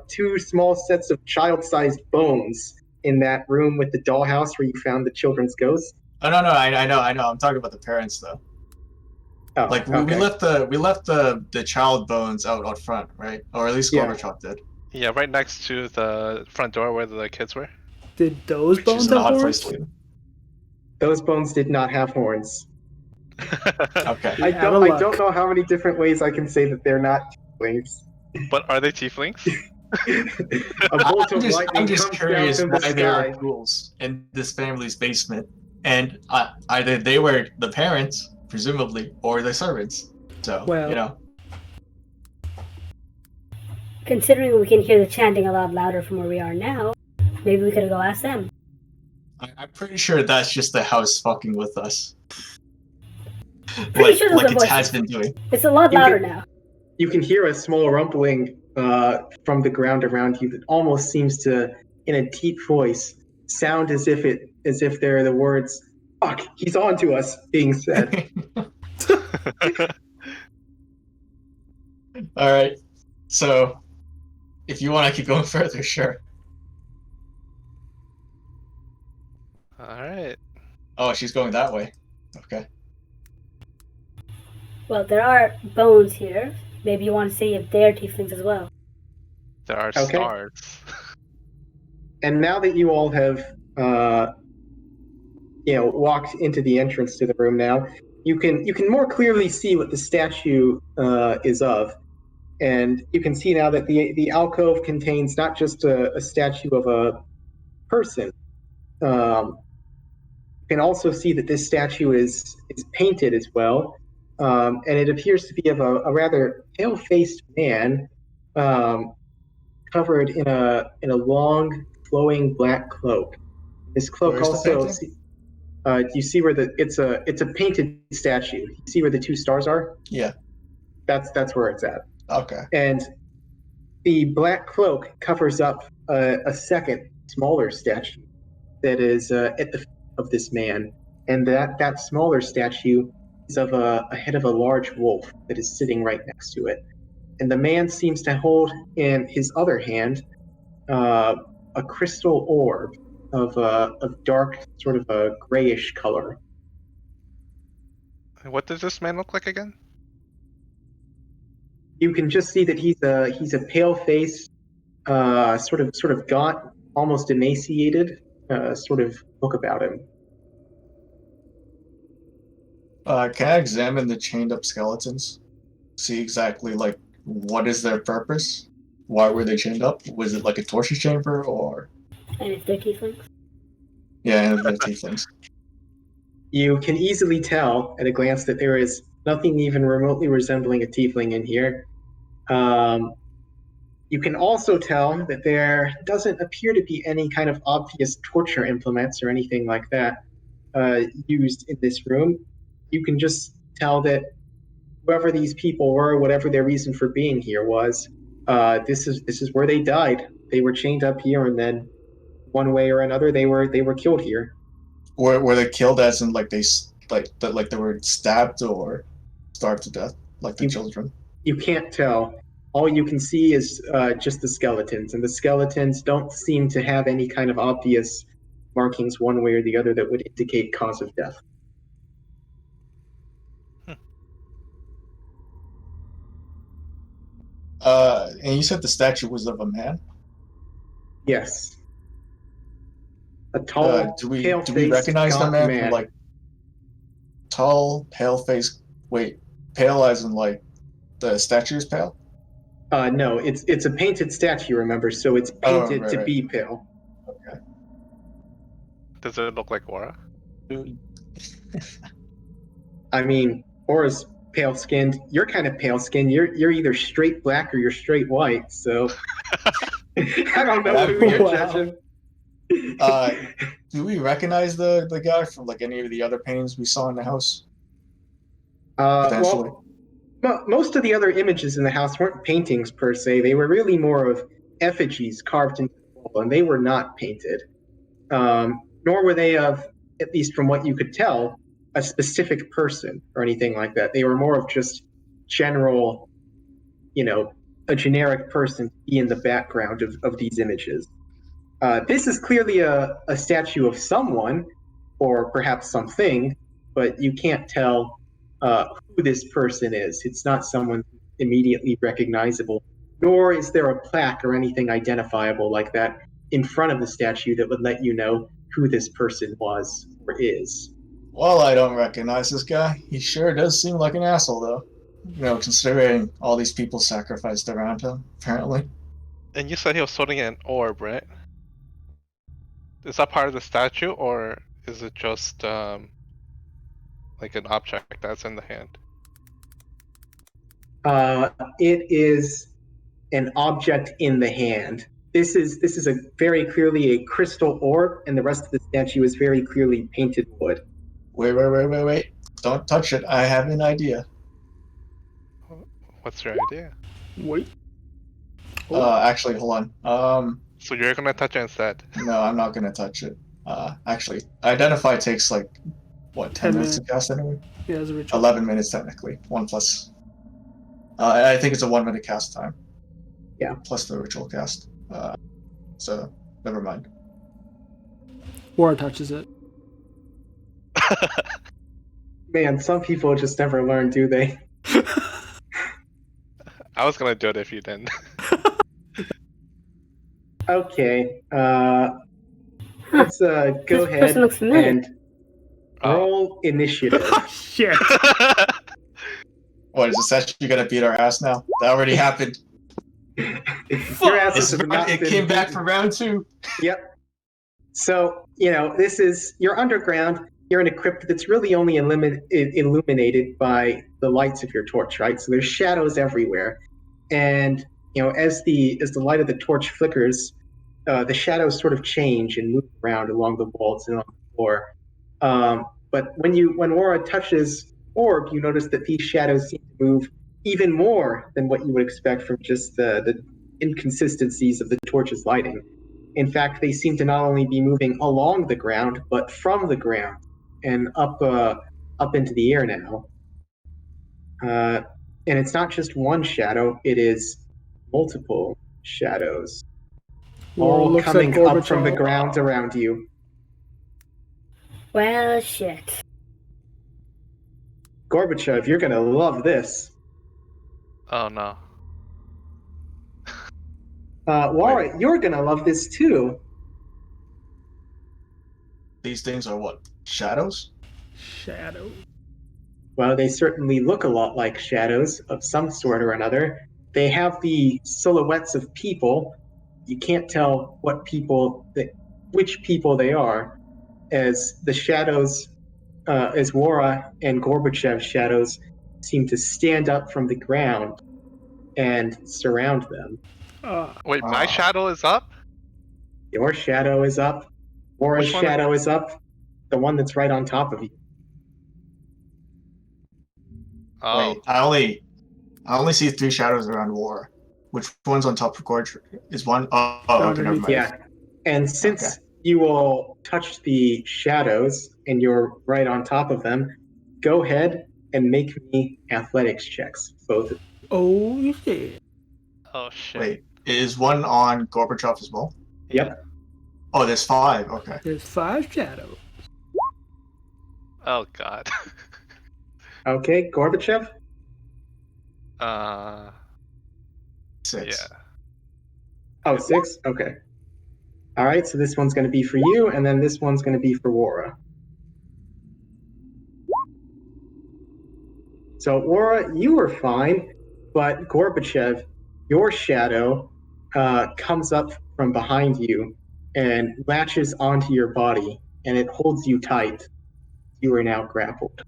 two small sets of child-sized bones in that room with the dollhouse where you found the children's ghosts. Oh no, I know. I'm talking about the parents though. Oh, Like we okay. left the child bones out front, right? Or at least Yeah. Gorbachev did. Yeah, right next to the front door where the kids were. Did those Which bones is an have odd place horns? to leave. Those bones did not have horns. Okay. I Out don't of luck. know how many different ways I can say that they're not tieflings. But are they tieflings? A bolt of I'm lightning just comes curious down from why the there are sky. ghouls in this family's basement, and either they were the parents, presumably, or the servants. So Well- Considering we can hear the chanting a lot louder from where we are now, maybe we could go ask them. I'm pretty sure that's just the house fucking with us. Pretty sure those like are it voices. has been doing. It's a lot You louder could- now. You can hear a small rumbling from the ground around you that almost seems to, in a deep voice, sound as if they're the words "fuck, he's on to us" being said. All right. So, if you want to keep going further, sure. Alright. Oh, she's going that way. Okay. Well, there are bones here. Maybe you want to see if they're tieflings as well. There are Okay. stars. And now that you all have, walked into the entrance to the room, now you can more clearly see what the statue is of, and you can see now that the alcove contains not just a statue of a person. You can also see that this statue is painted as well, and it appears to be of a rather pale-faced man, covered in a long, flowing black cloak. This cloak Where's the also. painting? Do you see where it's a painted statue? You see where the two stars are? Yeah. That's where it's at. Okay. And the black cloak covers up a second, smaller statue that is at the feet of this man, and that smaller statue is of a head of a large wolf that is sitting right next to it. And the man seems to hold in his other hand a crystal orb of dark, sort of a grayish color. What does this man look like again? You can just see that he's a pale face, sort of gaunt, almost emaciated, sort of look about him. Can I examine the chained up skeletons? See exactly like what is their purpose? Why were they chained up? Was it like a torture chamber or? And if they're tieflings? Yeah, and they're tieflings. You can easily tell at a glance that there is nothing even remotely resembling a tiefling in here. You can also tell that there doesn't appear to be any kind of obvious torture implements or anything like that used in this room. You can just tell that whoever these people were, whatever their reason for being here was, this is where they died. They were chained up here, and then one way or another, they were killed here. Were they killed as in like they were stabbed or starved to death like the children? You can't tell. All you can see is just the skeletons, and the skeletons don't seem to have any kind of obvious markings one way or the other that would indicate cause of death. And you said the statue was of a man? Yes. A tall, do we pale-faced, recognize the gaunt man from like tall, pale face? Wait, pale as in like the statue is pale? No, it's a painted statue, remember, so it's painted to be pale. Okay. Does it look like Aura? I mean, Aura's pale-skinned. You're kind of pale-skinned. You're either straight black or you're straight white. So I don't know who you're judging. Do we recognize the guy from like any of the other paintings we saw in the house? Well, most of the other images in the house weren't paintings per se. They were really more of effigies carved into the wall, and they were not painted. Nor were they of, at least from what you could tell, a specific person or anything like that. They were more of just general, a generic person to be in the background of these images. This is clearly a statue of someone, or perhaps something, but you can't tell who this person is. It's not someone immediately recognizable, nor is there a plaque or anything identifiable like that in front of the statue that would let you know who this person was or is. Well, I don't recognize this guy. He sure does seem like an asshole, though. Considering all these people sacrificed around him, apparently. And you said he was holding an orb, right? Is that part of the statue, or is it just like an object that's in the hand? It is an object in the hand. This is a very clearly a crystal orb, and the rest of the statue is very clearly painted wood. Wait. Don't touch it. I have an idea. What's your idea? Wait. Actually, hold on. So you're gonna touch it instead? No, I'm not gonna touch it. Actually, Identify takes like, what, 10 minutes to cast anyway? Yeah, it's a ritual. 11 minutes technically. 1 plus. I think it's a 1 minute cast time. plus the ritual cast. So never mind. Aura touches it. Man, some people just never learn, do they? I was gonna do it if you didn't. Okay. Let's go This ahead person looks familiar. and roll initiative. Shit. What is this actually gonna beat our ass now? That already happened. Your asses have not It been came back beaten. for round 2. Yep. So, you're underground. You're in a crypt that's really only illuminated by the lights of your torch, right? So there's shadows everywhere. And, as the light of the torch flickers, the shadows sort of change and move around along the walls and on the floor. But when Aura touches Orb, you notice that these shadows seem to move even more than what you would expect from just the inconsistencies of the torch's lighting. In fact, they seem to not only be moving along the ground, but from the ground and up into the air now. And it's not just one shadow; it is multiple shadows, Aura all looks at coming up from the Gorbachev. ground around you. Well, shit. Gorbachev, you're gonna love this. Oh no. Laura, you're gonna love this too. These things are what? Shadows? Shadow. Well, they certainly look a lot like shadows of some sort or another. They have the silhouettes of people. You can't tell which people they are, as the shadows, as Wara and Gorbachev's shadows seem to stand up from the ground and surround them. Wait, my Ah. shadow is up? Your shadow is up. Wara's Which one? shadow is up. The one that's right on top of you. Oh. Wait, I only see 3 shadows around War. Which one's on top of Gorge? Is one? Oh, okay, never Underneath, mind. Yeah. And since you all touched the shadows and you're right on top of them, go ahead and make me athletics checks, both of you. Oh shit. Oh shit. Wait, is one on Gorbachev as well? Yeah. Yep. Oh, there's 5. Okay. There's 5 shadows. Oh god. Okay, Gorbachev? 6. Yeah. Oh, 6? Okay. All right, so this one's going to be for you, and then this one's going to be for Wara. So, Wara, you were fine, but Gorbachev, your shadow comes up from behind you and latches onto your body, and it holds you tight. You are now grappled.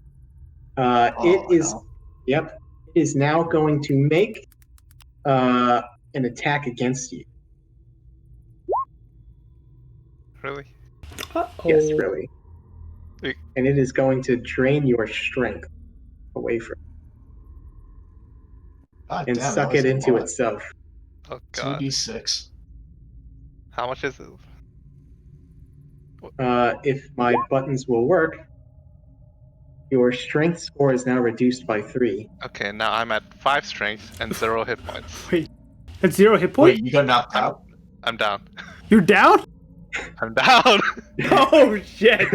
It is, No. yep, it is now going to make an attack against you. Really? Uh-oh. Yes, really. Wait. And it is going to drain your strength away from God and damn, suck that was it a into lot. itself. Oh god. 2d6. How much is it? If my buttons will work, your strength score is now reduced by 3. Okay, now I'm at 5 strength and 0 hit points. Wait. That's 0 hit points? Wait, you got knocked out? I'm down. You're down? I'm down. Oh shit.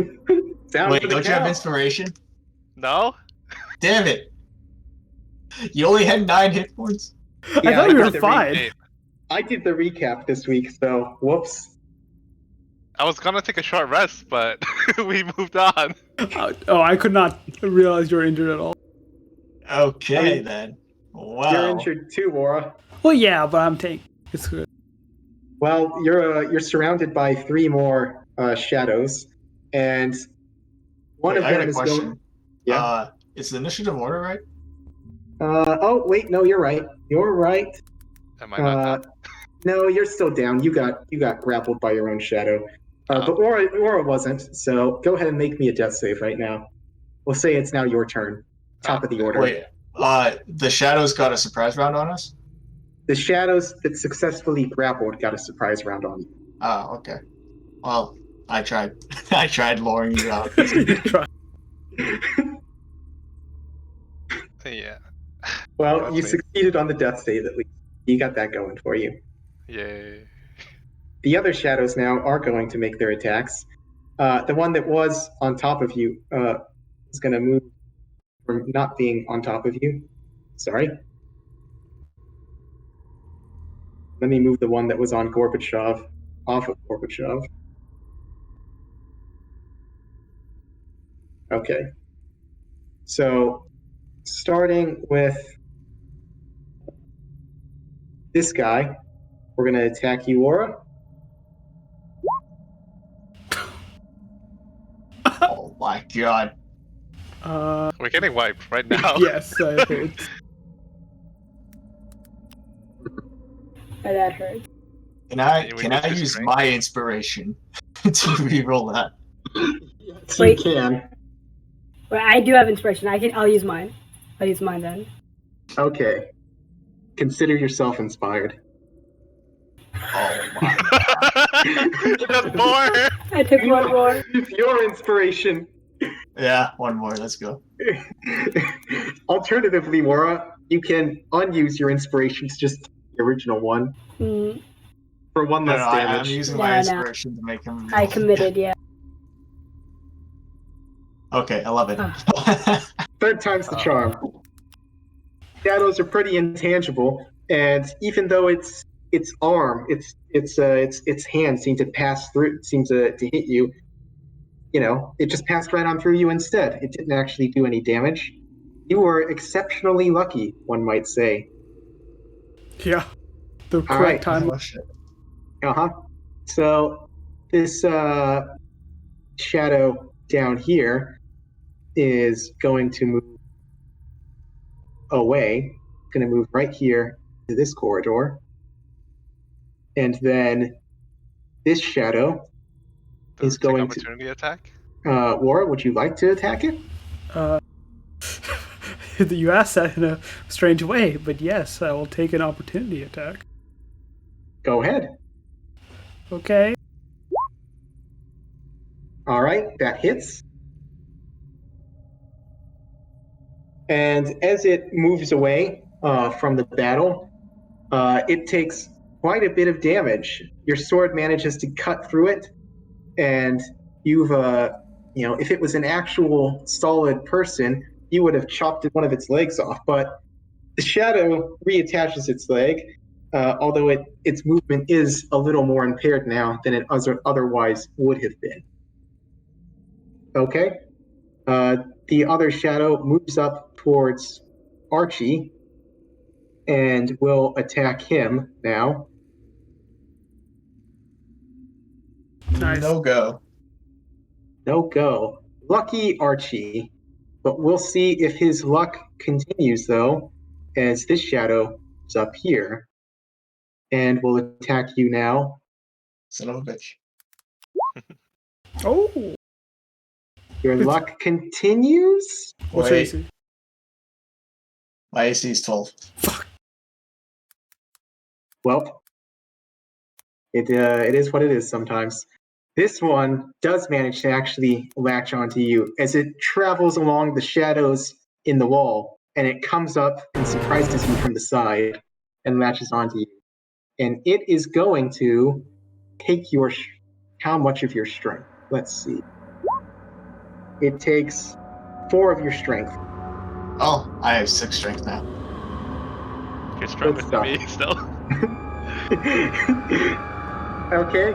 Down Wait, for the don't you have count. inspiration? No? Damn it! You only had 9 hit points? I Yeah, thought you were got the fine. Eight. I did the recap this week, so whoops. I was gonna take a short rest, but we moved on. Oh, I could not realize you were injured at all. Okay, then. Wow. You're injured too, Wara. Well, yeah, but I'm tank. It's good. Well, you're surrounded by 3 more shadows, and one Wait, of I got them a is question. going. Yeah. Is the initiative order right? Oh wait, no, you're right. You're right. Am I not down? No, you're still down. You got grappled by your own shadow. Oh. But Aura wasn't. So go ahead and make me a death save right now. We'll say it's now your turn. Top of the order. Wait, the shadows got a surprise round on us? The shadows that successfully grappled got a surprise round on you. Oh, okay. Well, I tried. I tried luring you out. Yeah. Well, Well you played. succeeded on the death save at least. You got that going for you. Yay. The other shadows now are going to make their attacks. The one that was on top of you is going to move from not being on top of you. Sorry. Let me move the one that was on Gorbachev off of Gorbachev. Okay. So, starting with this guy, we're going to attack you, Aura. Oh my god. We're getting wiped right now. Yes, that hits. Oh, that hurts. Can I We can need I to use strength. my inspiration to reroll that? Yes, Wait. you can. Well, I do have inspiration. I'll use mine. I'll use mine then. Okay. Consider yourself inspired. Oh my. Just more. I took one more. Your inspiration. Yeah, one more. Let's go. Alternatively, Laura, you can unuse your inspiration to just the original one Mm, for one No, less no, I'm damage. using No, my no. inspiration to make him. I committed, yeah. Okay, 11. Third time's the charm. Shadows are pretty intangible, and even though its arm, its hand seemed to pass through, seemed to hit you, you know, it just passed right on through you instead. It didn't actually do any damage. You were exceptionally lucky, one might say. Yeah. The All correct right. time. Oh, shit. Uh-huh. So this shadow down here is going to move away. Going to move right here to this corridor. And then this shadow Does is it take going to... opportunity attack? Laura, would you like to attack it? You asked that in a strange way, but yes, I will take an opportunity attack. Go ahead. Okay. All right, that hits. And as it moves away from the battle, it takes quite a bit of damage. Your sword manages to cut through it, and you've, if it was an actual solid person, you would have chopped one of its legs off. But the shadow reattaches its leg, although its movement is a little more impaired now than it otherwise would have been. Okay. The other shadow moves up towards Archie and will attack him now. Nice. No go. No go. Lucky Archie. But we'll see if his luck continues, though, as this shadow is up here and will attack you now. Son of a bitch. Oh. Your luck continues? What's your Wait. AC? My AC is 12. Well, it is what it is sometimes. This one does manage to actually latch onto you as it travels along the shadows in the wall, and it comes up and surprises you from the side and latches onto you. And it is going to take how much of your strength? Let's see. It takes 4 of your strength. Oh, I have 6 strength now. You're stronger than me still. Okay.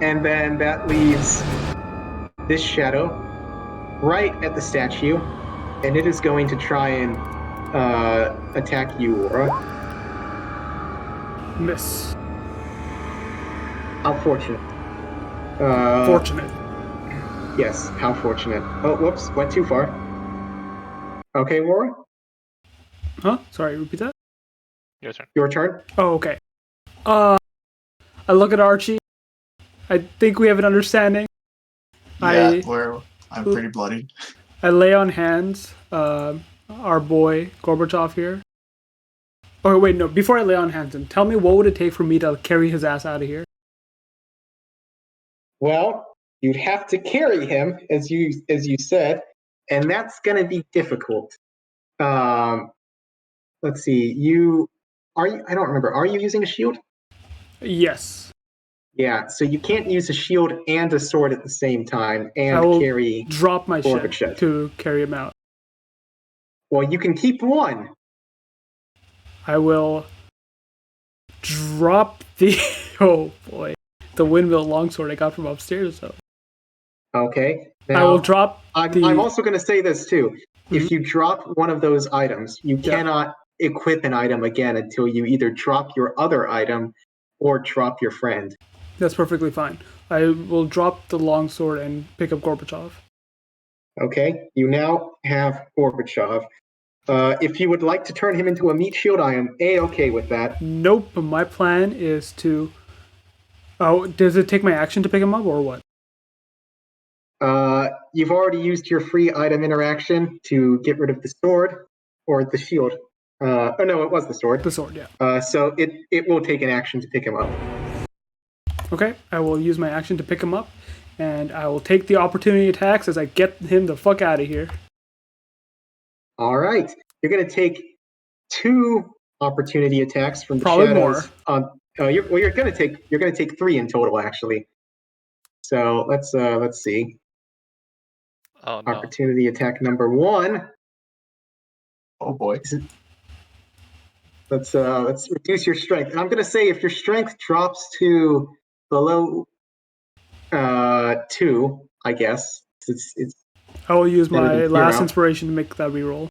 And then that leaves this shadow right at the statue, and it is going to try and attack you, Aura. Miss. How fortunate. Fortunate. Yes, how fortunate. Oh, whoops, went too far. Okay, Aura, Huh? Sorry, repeat that? Your turn. your turn. Oh, okay. I look at Archie. I think we have an understanding. Yeah, I'm pretty bloodied. I lay on hands our boy Gorbachev here. Oh wait, no. Before I lay on hands, and tell me what would it take for me to carry his ass out of here? Well, you'd have to carry him, as you said, and that's going to be difficult. Let's see. are you? I don't remember. Are you using a shield? Yes. Yeah. So you can't use a shield and a sword at the same time I and will carry drop my shit Gorbachev. to carry him out. Well, you can keep one. I will drop the oh boy, the windmill longsword I got from upstairs. So Okay. I will Now, drop I'm also going to say this too. If Mhm. you drop one of those items, you Yeah. cannot equip an item again until you either drop your other item or drop your friend. That's perfectly fine. I will drop the longsword and pick up Gorbachev. Okay. You now have Gorbachev. If you would like to turn him into a meat shield, I am a-okay with that. Nope. But my plan is to. Oh, does it take my action to pick him up or what? You've already used your free item interaction to get rid of the sword or the shield. Oh no, it was the sword. The sword, yeah. So it will take an action to pick him up. Okay, I will use my action to pick him up, and I will take the opportunity attacks as I get him the fuck out of here. All right, you're going to take 2 opportunity attacks from the Probably shadows. more. You're going to take 3 in total actually. So let's see. Oh no. Opportunity attack number 1. Oh boy. Let's reduce your strength. And I'm going to say if your strength drops to below 2, I guess it's I will use better my than last 0. inspiration to make that reroll.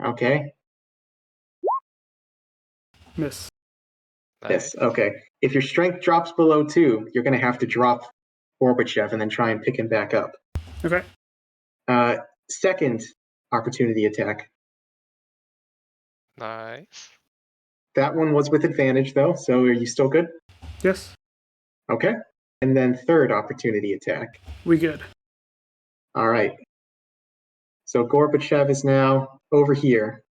Okay. Miss. Yes. Okay. If your strength drops below 2, you're going to have to drop Gorbachev and then try and pick him back up. Okay. Second opportunity attack. Nice. That one was with advantage though, so are you still good? Yes. Okay. And then third opportunity attack. We good. All right. So Gorbachev is now over here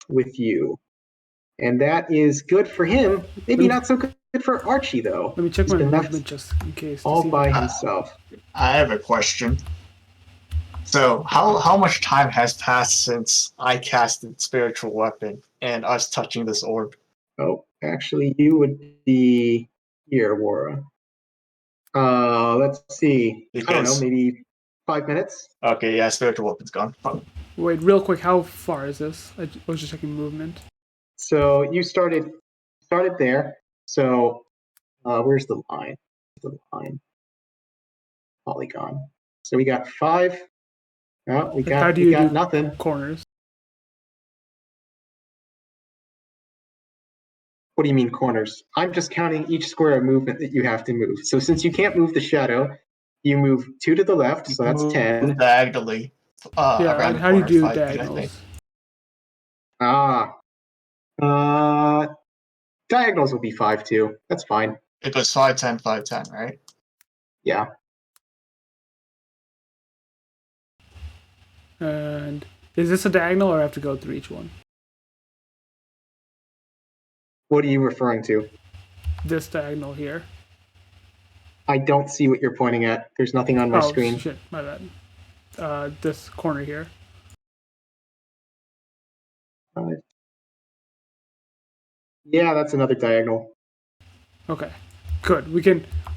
with you. And that is good for him. Maybe not so good for Archie though. Let me check He's my been left movement just in case. all To see by what... himself. I have a question. So how much time has passed since I casted spiritual weapon and us touching this orb? Oh, actually, you would be here, Wara. Let's see. I don't know, Because maybe 5 minutes. okay, yeah, spiritual weapon's gone. Wait, real quick, how far is this? I was just checking movement. So you started there. So where's the line? The line polygon. So we got 5. Oh, we How got do you do nothing. corners? What do you mean corners? I'm just counting each square of movement that you have to move. So since you can't move the shadow, you move 2 to the left, so that's Move 10. diagonally Yeah, around the how do you corner do 5 feet, I think. diagonals? Diagonals will be 5 too. That's fine. It goes 5, 10, 5, 10, right? Yeah. And is this a diagonal or I have to go through each one? What are you referring to? This diagonal here. I don't see what you're pointing at. There's nothing on my Oh, screen. shit, my bad. This corner here. Yeah, that's another diagonal. Okay, good. We're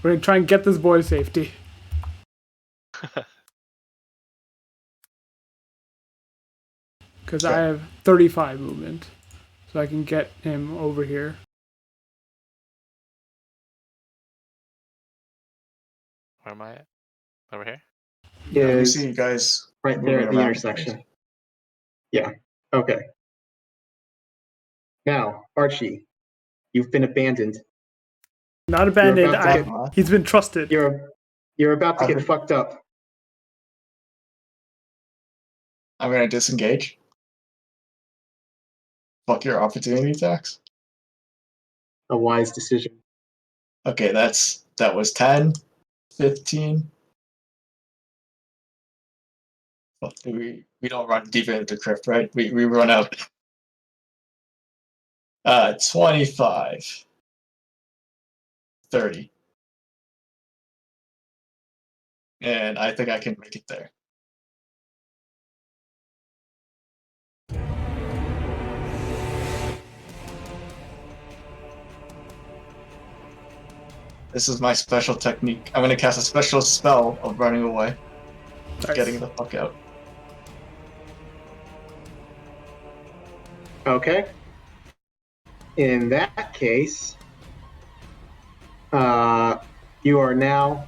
gonna try and get this boy to safety. Because I have 35 movement, so I can get him over here. Where am I at? Over here? Yeah, we Is see you guys right there moving at the around. intersection. Yeah. Okay. Now, Archie, you've been abandoned. Not abandoned. about to He's been trusted. You're about to get fucked up. I'm gonna disengage. Fuck your opportunity attacks. A wise decision. Okay, that was 10, 15. Well, we don't run deeper into crypt, right? We run out. 25, 30. And I think I can make it there. This is my special technique. I'm gonna cast a special spell of running away. Nice. Getting the fuck out. Okay. In that case, you are now.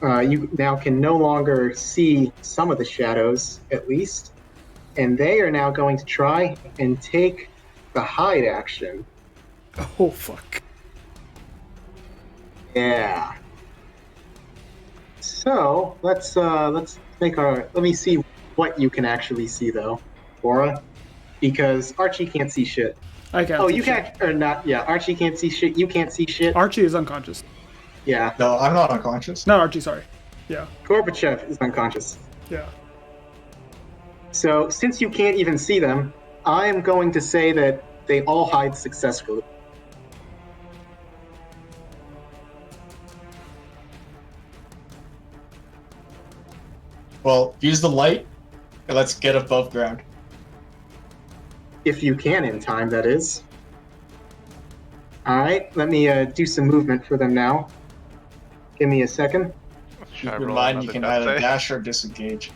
You now can no longer see some of the shadows, at least, and they are now going to try and take the hide action. Oh fuck. Yeah. So let's make our. Let me see what you can actually see though, Aura, because Archie can't see shit. I can't. Oh, see you shit. can't or not? Yeah, Archie can't see shit. You can't see shit. Archie is unconscious. Yeah, No, I'm not unconscious. Not Archie, sorry. Yeah. Gorbachev is unconscious. Yeah. So since you can't even see them, I am going to say that they all hide successfully. Well, use the light, and let's get above ground. If you can in time, that is. All right, let me do some movement for them now. Give me a second. Should I Keep in roll mind you another can death either save? dash or disengage.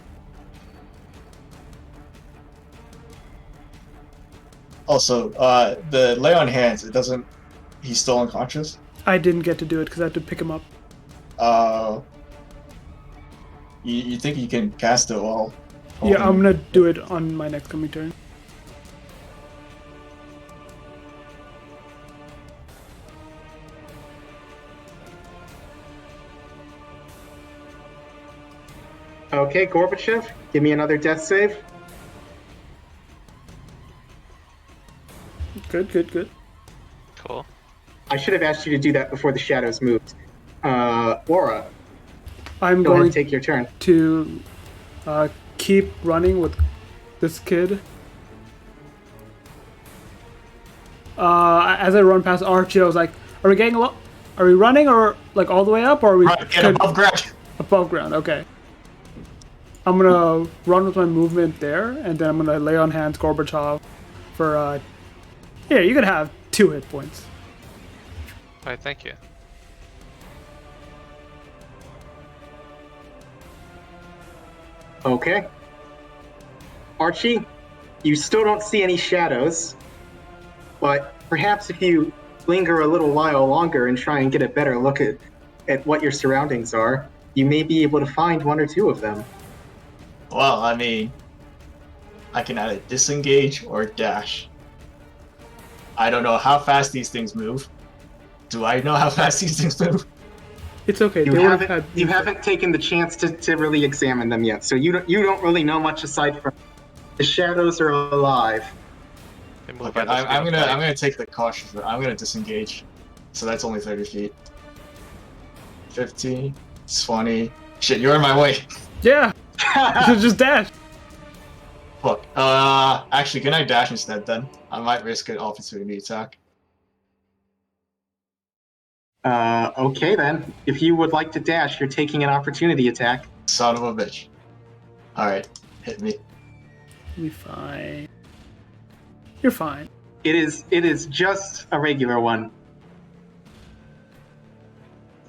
Also, the lay on hands, it doesn't. He's still unconscious. I didn't get to do it because I had to pick him up. You think you can cast it while? Yeah, I'm gonna do it on my next coming turn. Okay, Gorbachev, give me another death save. Good. Cool. I should have asked you to do that before the shadows moved. Aura, I'm go ahead going and take your turn. to keep running with this kid. As I run past Archie, I was like, "Are we getting a lot? Are we running or like all the way up, or are we Right, get above ground. above ground?" Okay. I'm gonna run with my movement there, and then I'm gonna lay on hands Gorbachev for. Here, you can have 2 hit points. Alright, thank you. Okay. Archie, you still don't see any shadows, but perhaps if you linger a little while longer and try and get a better look at what your surroundings are, you may be able to find 1 or 2 of them. Well, I mean, I can either disengage or dash. I don't know how fast these things move. Do I know how fast these things move? It's okay. You they would have haven't had. you haven't taken the chance to really examine them yet, so you don't really know much aside from the shadows are alive. They move Okay, at the speed I'm of gonna light. take the cautious route. I'm gonna disengage. So that's only 30 feet. 15, 20. Shit, you're in my way. Yeah, you should just dash. Fuck. Actually, can I dash instead then? I might risk an opportunity attack. Okay then. If you would like to dash, you're taking an opportunity attack. Son of a bitch. Alright, hit me. You'll be fine. You're fine. It is just a regular one.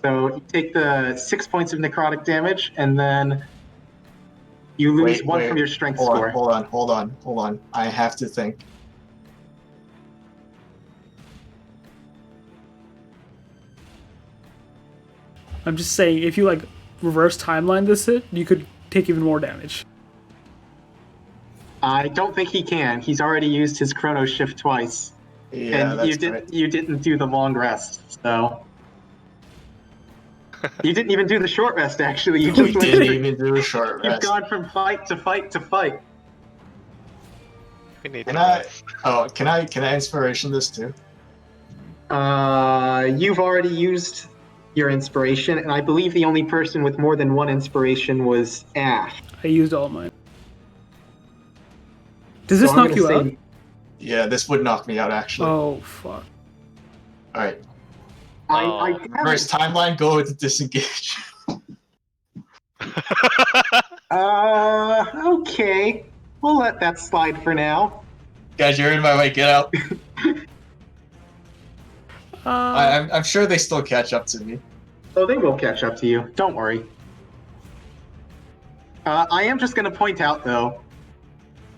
So you take the 6 points of necrotic damage, and then you lose one from your strength score. Hold on. I have to think. I'm just saying, if you like reverse timeline this hit, you could take even more damage. I don't think he can. He's already used his chrono shift twice, Yeah, and that's right. you didn't do the long rest, so you didn't even do the short rest. Actually, you We just went didn't straight- even do a short You've rest. gone from fight to fight to fight. We need Can to I? rest. Oh, can I inspiration this too? You've already used your inspiration, and I believe the only person with more than 1 inspiration was Ash. I used all mine. Does So this I'm knock gonna you say- out? Yeah, this would knock me out actually. Oh fuck. Alright. I First timeline, go with the disengage. Okay. We'll let that slide for now. Guys, you're in my way, get out. I'm sure they still catch up to me. Oh, they will catch up to you. Don't worry. I am just going to point out, though,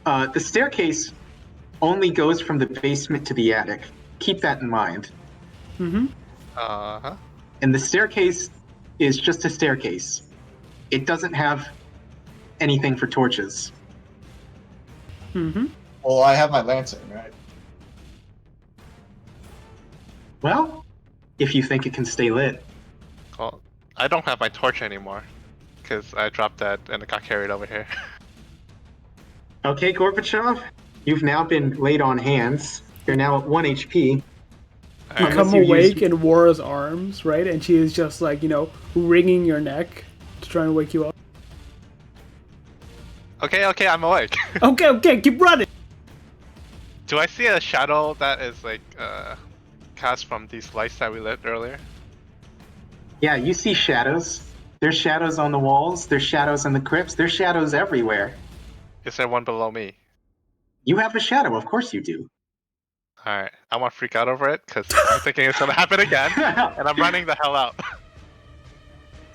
the staircase only goes from the basement to the attic. Keep that in mind. Mm-hmm. Uh-huh. And the staircase is just a staircase. It doesn't have anything for torches. Mm-hmm. Well, I have my lantern, right? Well, if you think it can stay lit. Well, I don't have my torch anymore. Because I dropped that and it got carried over here. Okay, Gorbachev, you've now been laid on hands. You're now at 1 HP. You Alright. come Unless you awake use- in Wara's arms, right? And she is just like, wringing your neck to try and wake you up. Okay, I'm awake. Okay, keep running! Do I see a shadow that is like cast from these lights that we lit earlier? Yeah, you see shadows. There's shadows on the walls. There's shadows in the crypts. There's shadows everywhere. Is there one below me? You have a shadow, of course you do. Alright, I want to freak out over it because I'm thinking it's gonna happen again, and I'm running the hell out.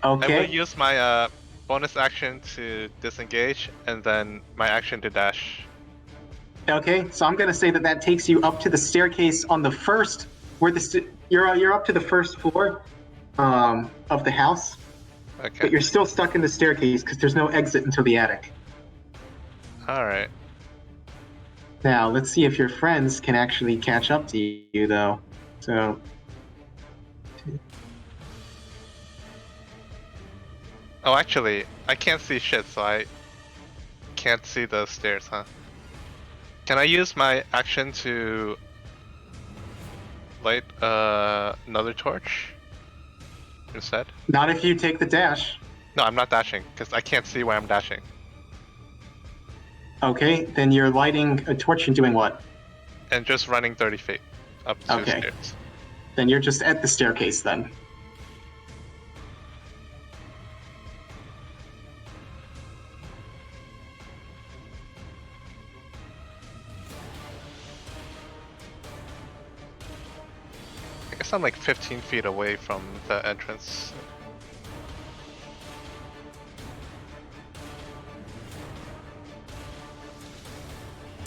I will Okay. use my bonus action to disengage, and then my action to dash. Okay, so I'm gonna say that takes you up to the staircase on the first, where you're up to the first floor, of the house, but Okay. you're still stuck in the staircase because there's no exit until the attic. Alright. Now let's see if your friends can actually catch up to you, though. So Oh, actually, I can't see shit, so I can't see the stairs, huh? Can I use my action to light another torch instead? not if you take the dash. No, I'm not dashing because I can't see where I'm dashing. Okay, then you're lighting a torch and doing what? And just running 30 feet up to Okay. stairs. Then you're just at the staircase then. I guess I'm like 15 feet away from the entrance.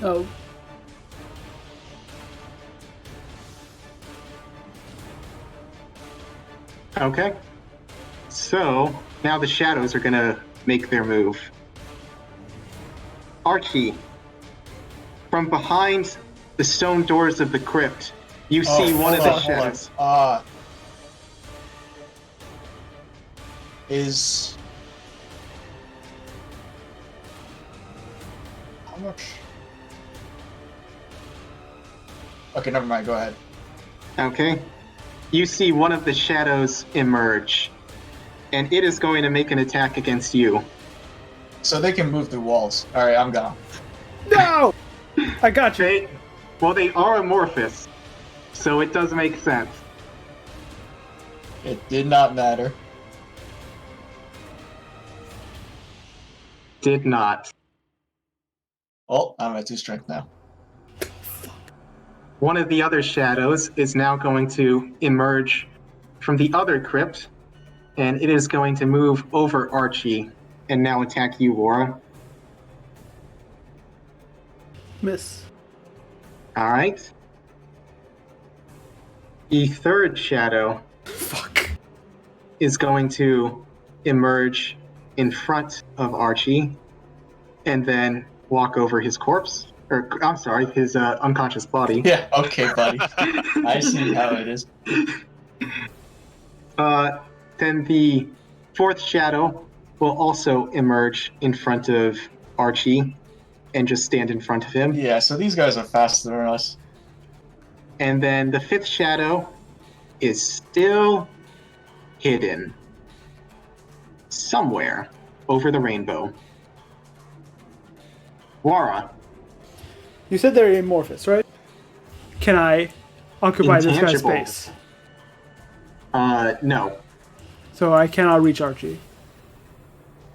Oh. Okay. So now the shadows are gonna make their move. Archie, from behind the stone doors of the crypt, you see one of the shadows. Is how much? Okay, never mind. Go ahead. Okay. You see one of the shadows emerge, and it is going to make an attack against you. So they can move through walls. All right, I'm gone. No! I got you. They are amorphous, so it does make sense. It did not matter. Did not. Well, I'm at 2 strength now. One of the other shadows is now going to emerge from the other crypt, and it is going to move over Archie and now attack you, Laura. Miss. All right. The third shadow Fuck. is going to emerge in front of Archie and then walk over his corpse. Or, I'm sorry, his unconscious body. Yeah, okay, buddy. I see how it is. Then the fourth shadow will also emerge in front of Archie and just stand in front of him. Yeah, so these guys are faster than us. And then the fifth shadow is still hidden somewhere over the rainbow. Wara, You said they're amorphous, right? Can I occupy this guy's Intangible. space? no. So I cannot reach Archie.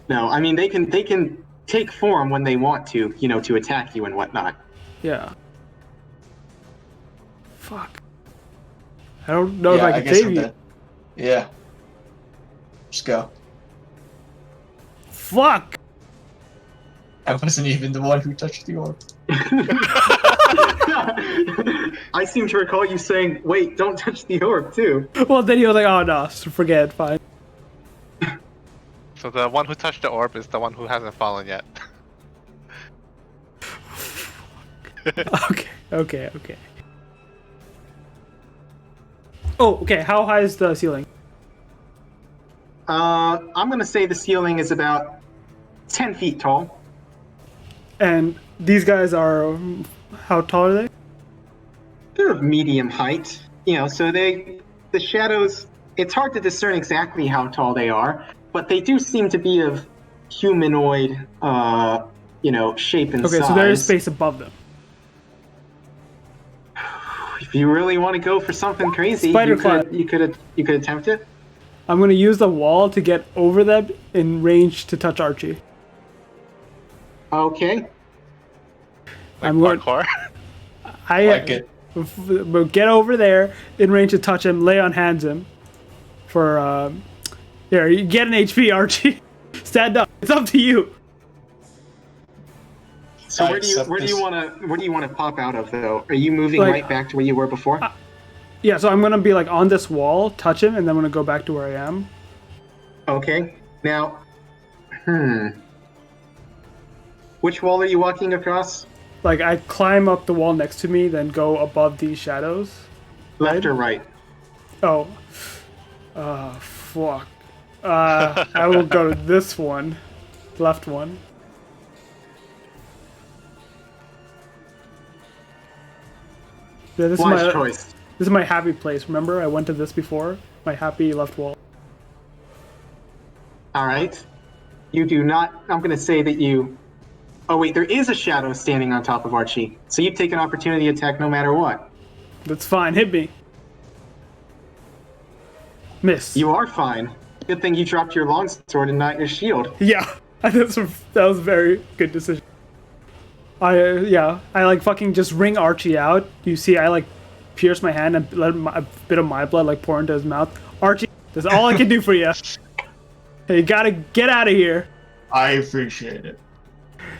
No, I mean, they can take form when they want to, to attack you and whatnot. Yeah. Fuck. I don't know if I can guess save I'm you. dead. Yeah. Just go. Fuck! I wasn't even the one who touched the orb. I seem to recall you saying, "Wait, don't touch the orb," too. Well, then he was like, oh no, forget, fine. So the one who touched the orb is the one who hasn't fallen yet. Okay. Oh, okay, how high is the ceiling? I'm gonna say the ceiling is about 10 feet tall. And these guys are, how tall are they? They're of medium height, so the shadows, it's hard to discern exactly how tall they are, but they do seem to be of humanoid, shape and Okay, size. so there is space above them. If you really want to go for something crazy, you could attempt it. I'm gonna use the wall to get over them in range to touch Archie. Okay. I'm going. Parkour. I Like it. Get over there in range to touch him. Lay on hands him. For here, you get an HP, Archie. Stand up. It's up to you. So where do you want to pop out of though? Are you moving right back to where you were before? Yeah, so I'm gonna be like on this wall, touch him, and then I'm gonna go back to where I am. Okay. Now, which wall are you walking across? Like I climb up the wall next to me, then go above these shadows. Left or right? Oh. Fuck. I will go to this one. Left one. Yeah, this Wise is my choice. This is my happy place. Remember, I went to this before. My happy left wall. All right. You do not. I'm going to say that you. Oh wait, there is a shadow standing on top of Archie, so you take an opportunity attack no matter what. That's fine. Hit me. Miss. You are fine. Good thing you dropped your longsword and not your shield. Yeah, that was a very good decision. I like fucking just ring Archie out. You see, I like pierce my hand and let a bit of my blood like pour into his mouth. Archie, that's all I can do for you. Hey, you gotta get out of here. I appreciate it.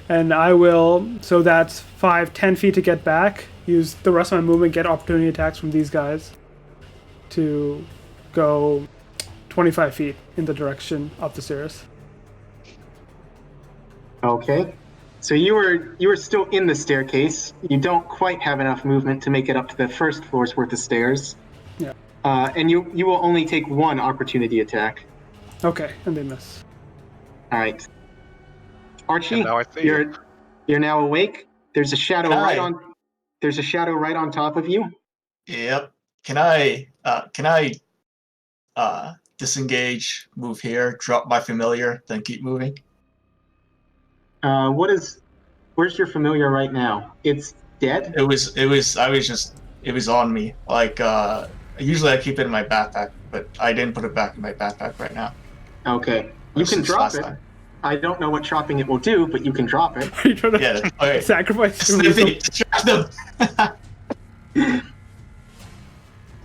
And I will. So that's 5-10 feet to get back. Use the rest of my movement, get opportunity attacks from these guys to go 25 feet in the direction up the stairs. Okay. So you were still in the staircase. You don't quite have enough movement to make it up to the first floor's worth of stairs. Yeah. And you will only take one opportunity attack. Okay, and they miss. All right. Archie, And now I see you're now awake. There's a shadow Hi. There's a shadow right on top of you. Yep. Can I disengage, move here, drop my familiar, then keep moving? Where's your familiar right now? It's dead? It was on me. Like usually I keep it in my backpack, but I didn't put it back in my backpack right now. Okay. You can Since drop last it. time. I don't know what dropping it will do, but you can drop it. Are you trying to Yeah, okay. sacrifice your Sniffy, resource? distract them.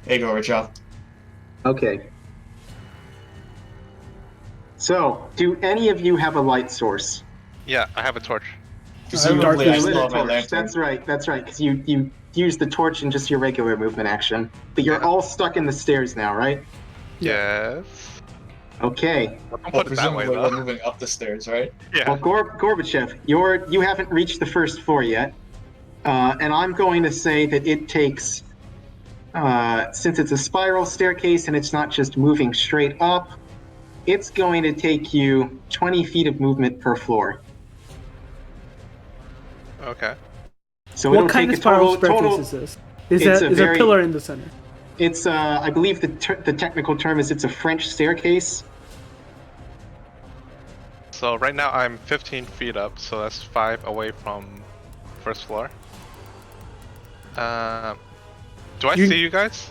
Hey, Gorbachev. Okay. So, do any of you have a light source? Yeah, I have a torch. Presumably, I darkness. still You have lit a my torch. lantern. That's right, because you used the torch in just your regular movement action. But you're all stuck in the stairs now, right? Yes. Okay. Don't Well, put it that way, presumably we're though. moving up the stairs, right? Yeah. Well, Gorbachev, you haven't reached the first floor yet, and I'm going to say that it takes, since it's a spiral staircase and it's not just moving straight up, it's going to take you 20 feet of movement per floor. Okay. So What it'll kind take of a spiral total. staircase is this? Is It's there a very- a pillar in the center? It's I believe the technical term is it's a French staircase. So right now I'm 15 feet up, so that's 5 away from first floor. Do I You- see you guys?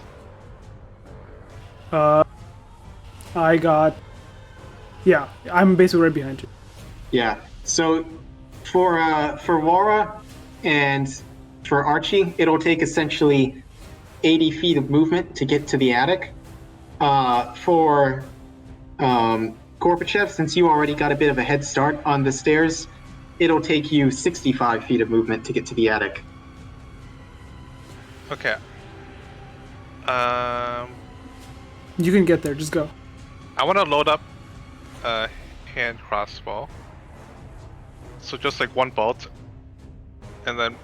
I got. Yeah, I'm basically right behind you. Yeah. So for Wara and for Archie, it'll take essentially 80 feet of movement to get to the attic. For Gorbachev, since you already got a bit of a head start on the stairs, it'll take you 65 feet of movement to get to the attic. Okay. You can get there. Just go. I want to load up a hand crossbow. So just like one bolt, and then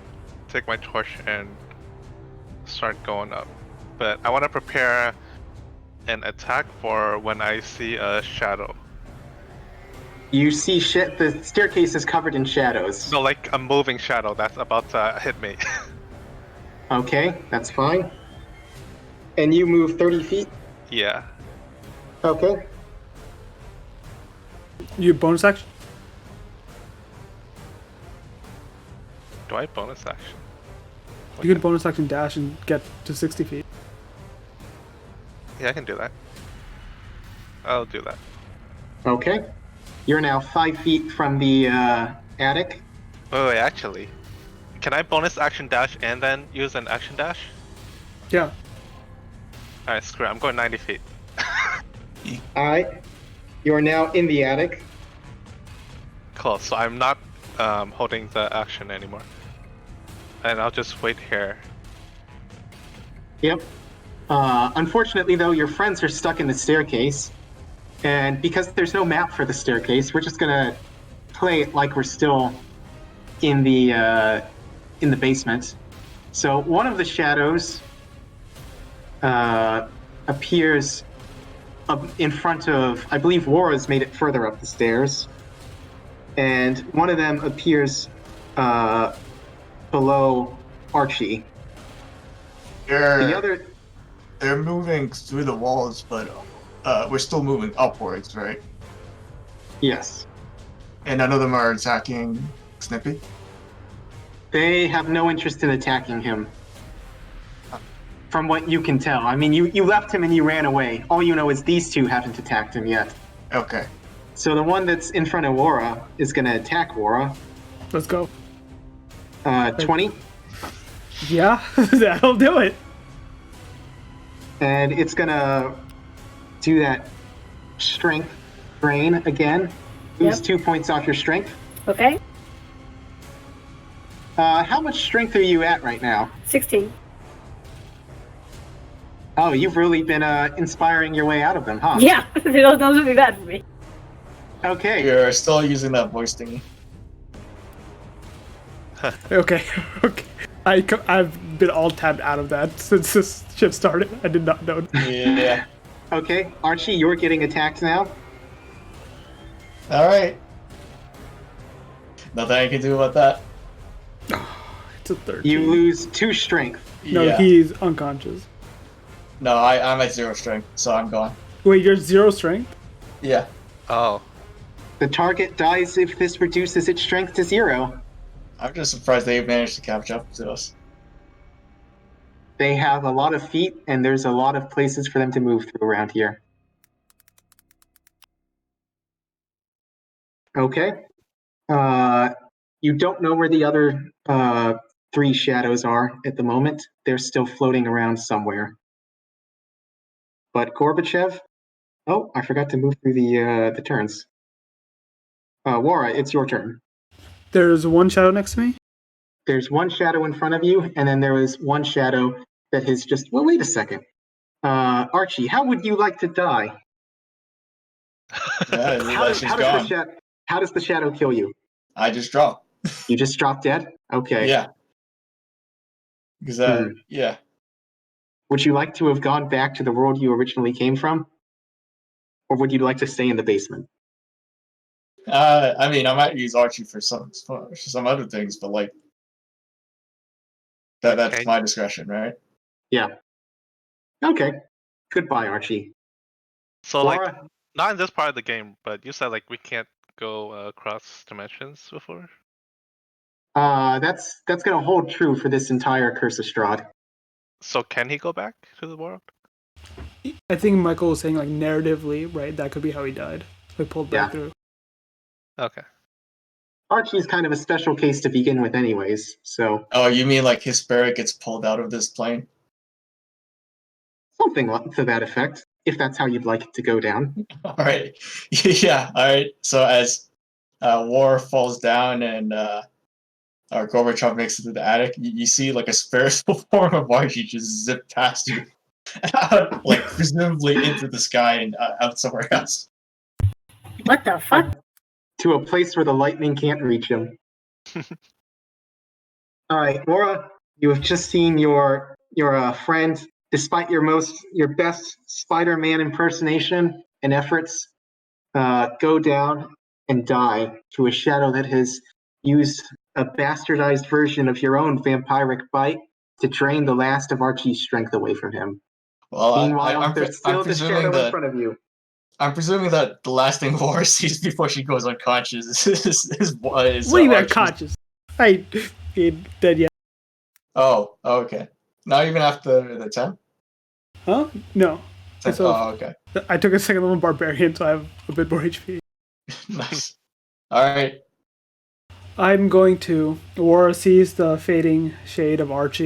take my torch and start going up. But I want to prepare an attack for when I see a shadow. You see the staircase is covered in shadows. No, like a moving shadow that's about to hit me. Okay, that's fine. And you move 30 feet? Yeah. Okay. You bonus action. Do I bonus action? You can bonus action dash and get to 60 feet. Yeah, I can do that. I'll do that. Okay. You're now 5 feet from the attic. Wait, actually. Can I bonus action dash and then use an action dash? Yeah. Alright, screw it. I'm going 90 feet. Alright. You are now in the attic. Cool, so I'm not holding the action anymore. And I'll just wait here. Yep. Unfortunately, though, your friends are stuck in the staircase. And because there's no map for the staircase, we're just gonna play it like we're still in the basement. So one of the shadows appears up in front of, I believe Wara's made it further up the stairs. And one of them appears below Archie. They're moving through the walls, but we're still moving upwards, right? Yes. And none of them are attacking Snippy? They have no interest in attacking him. From what you can tell. I mean, you left him and you ran away. All you know is these two haven't attacked him yet. Okay. So the one that's in front of Wara is going to attack Wara. Let's go. 20. Yeah, that'll do it. And it's going to do that strength drain again. Lose 2 points off your strength. Okay. How much strength are you at right now? 16. Oh, you've really been inspiring your way out of them, huh? Yeah, those would be bad for me. Okay. You're still using that voice thingy. Okay. Okay. I've been all tabbed out of that since this ship started. I did not know. Yeah. Okay, Archie, you're getting attacked now. Alright. Nothing I can do about that. It's a 13. You lose 2 strength. No, Yeah. he's unconscious. No, I'm at 0 strength, so I'm gone. Wait, you're 0 strength? Yeah. Oh. The target dies if this reduces its strength to 0. I'm just surprised they managed to catch up to us. They have a lot of feet, and there's a lot of places for them to move through around here. Okay. You don't know where the other 3 shadows are at the moment. They're still floating around somewhere. But Gorbachev? Oh, I forgot to move through the turns. Wara, it's your turn. There's one shadow next to me. There's one shadow in front of you, and then there is one shadow that has just... Well, wait a second. Archie, how would you like to die? Yeah, How does the shadow kill you? I just dropped. You just drop dead? Okay. Yeah. Because, yeah. Would you like to have gone back to the world you originally came from? Or would you like to stay in the basement? I mean, I might use Archie for some other things, but like that's Okay. my discretion, right? Yeah. Okay. Goodbye, Archie. So, Laura? like, not in this part of the game, but you said, like, we can't go across dimensions before? That's gonna hold true for this entire Curse of Strahd. So can he go back to the world? I think Michael was saying, like, narratively, right? That could be how he died. Like, pulled back through. Okay. Archie's kind of a special case to begin with anyways, so... Oh, you mean like his spirit gets pulled out of this plane? something to that effect, if that's how you'd like it to go down. All right. Yeah. All right. So as War falls down and Gorbachev makes it to the attic, you see like a spiritual form of Archie just zip past you, out, like presumably into the sky and out somewhere else. What the fuck? To a place where the lightning can't reach him. All right, Laura, you have just seen your friend, despite your best Spider-Man impersonation and efforts, go down and die to a shadow that has used a bastardized version of your own vampiric bite to drain the last of Archie's strength away from him. Well, Meanwhile, there's still the shadow in front of you. I'm presuming that the last thing Laura sees before she goes unconscious is What do you mean Archie's- unconscious? I ain't dead yet. Oh, okay. Not even after the 10? Huh? No. 10? So Oh, okay. I took a second level barbarian, so I have a bit more HP. Nice. All right. I'm going to. Aurora sees the fading shade of Archie,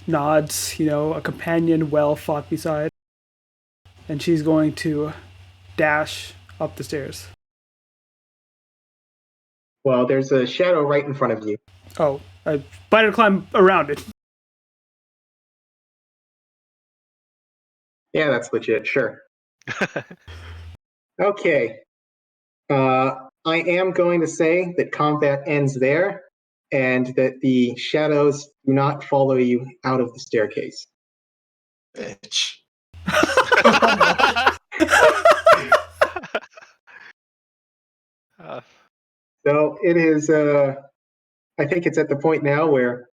nods, a companion well fought beside, and she's going to dash up the stairs. Well, there's a shadow right in front of you. Oh, I better climb around it. Yeah, that's legit, sure. Okay. I am going to say that combat ends there, and that the shadows do not follow you out of the staircase. Bitch. So it is, I think it's at the point now where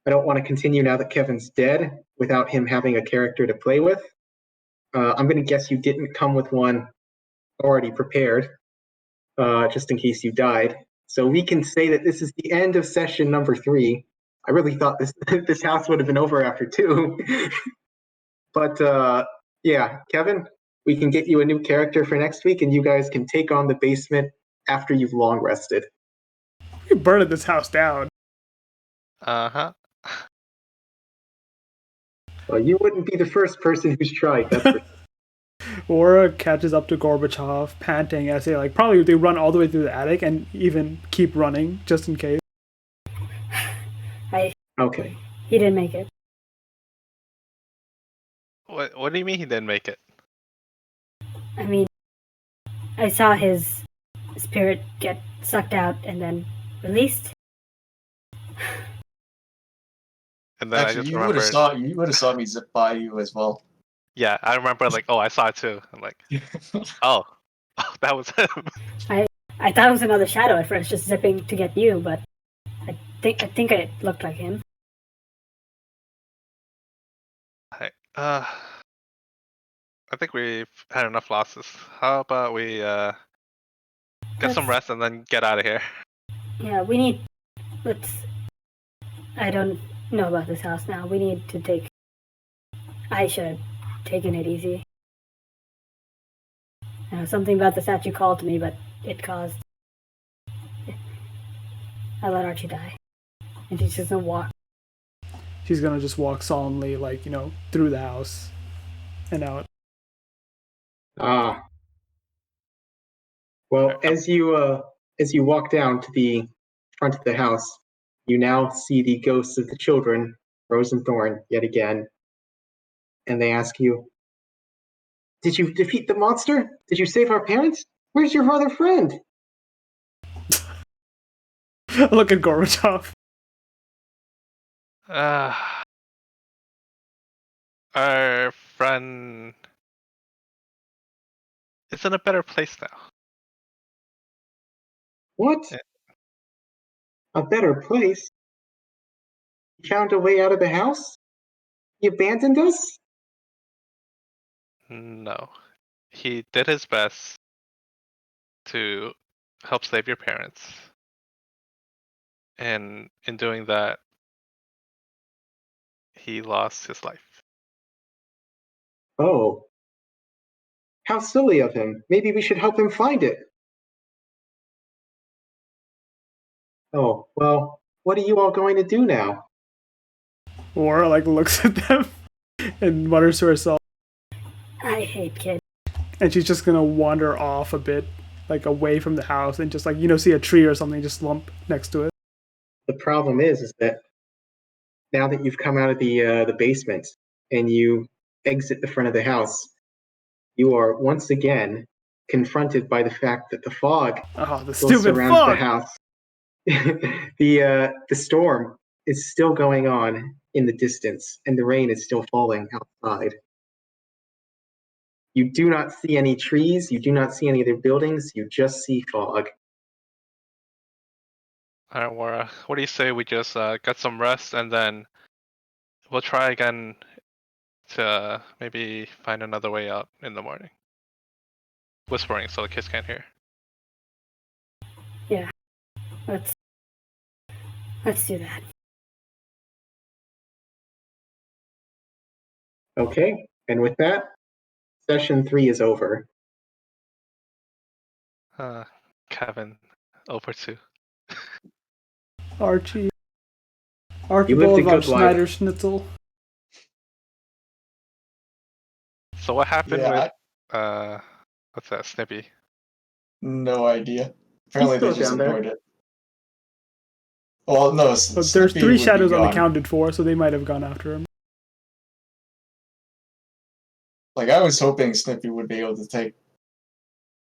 I don't want to continue now that Kevin's dead without him having a character to play with. I'm going to guess you didn't come with one already prepared, just in case you died. So we can say that this is the end of session number 3. I really thought this house would have been over after 2. But yeah, Kevin, we can get you a new character for next week, and you guys can take on the basement after you've long rested. You're burning this house down. Uh-huh. Well, you wouldn't be the first person who's tried. That's for Aura catches up to Gorbachev, panting as they probably they run all the way through the attic and even keep running just in case. Okay. He didn't make it. What do you mean he didn't make it? I mean, I saw his spirit get sucked out and then released. And then I Actually, just you would remembered. have saw me zip by you as well. Yeah, I remember oh, I saw it too. I'm like, oh, that was him. I thought it was another shadow at first, just zipping to get you, but I think it looked like him. I think we've had enough losses. How about we get some rest and then get out of here? Yeah, I don't know about this house now. We need to take. I should have taken it easy. Something about the statue called to me, but it caused. I let Archie die, and she's just gonna walk. She's gonna just walk solemnly, through the house and out. Well, as you walk down to the front of the house, you now see the ghosts of the children, Rose and Thorn, yet again, and they ask you, "Did you defeat the monster? Did you save our parents? Where's your other friend?" Look at Gorbachev. Our friend is in a better place now. What? Yeah. A better place? You found a way out of the house? You abandoned us? No, he did his best to help save your parents, and in doing that, he lost his life. Oh. How silly of him. Maybe we should help him find it. Oh, well, what are you all going to do now? Aura looks at them. and mutters to herself. I hate kids. And she's just gonna wander off a bit, like away from the house, and just like see a tree or something, just slump next to it. The problem is that now that you've come out of the basement and you exit the front of the house, you are once again confronted by the fact that the fog Oh, the still stupid surrounds the fog! house. The storm is still going on in the distance, and the rain is still falling outside. You do not see any trees. You do not see any other buildings. You just see fog. Alright, Wara, what do you say we just get some rest and then we'll try again to maybe find another way out in the morning? Whispering so the kids can't hear. Yeah. Let's do that. Okay, and with that, session 3 is over. Kevin, over 2. Archie. You lived Archibald a von good life. Schneider Schnitzel. So what happened Yeah, with what's that, Snippy? no idea. Apparently they still just down there. ignored it. Well, no, But there's Snippy 3 would be shadows gone. unaccounted for, so they might have gone after him. Like, I was hoping Snippy would be able to take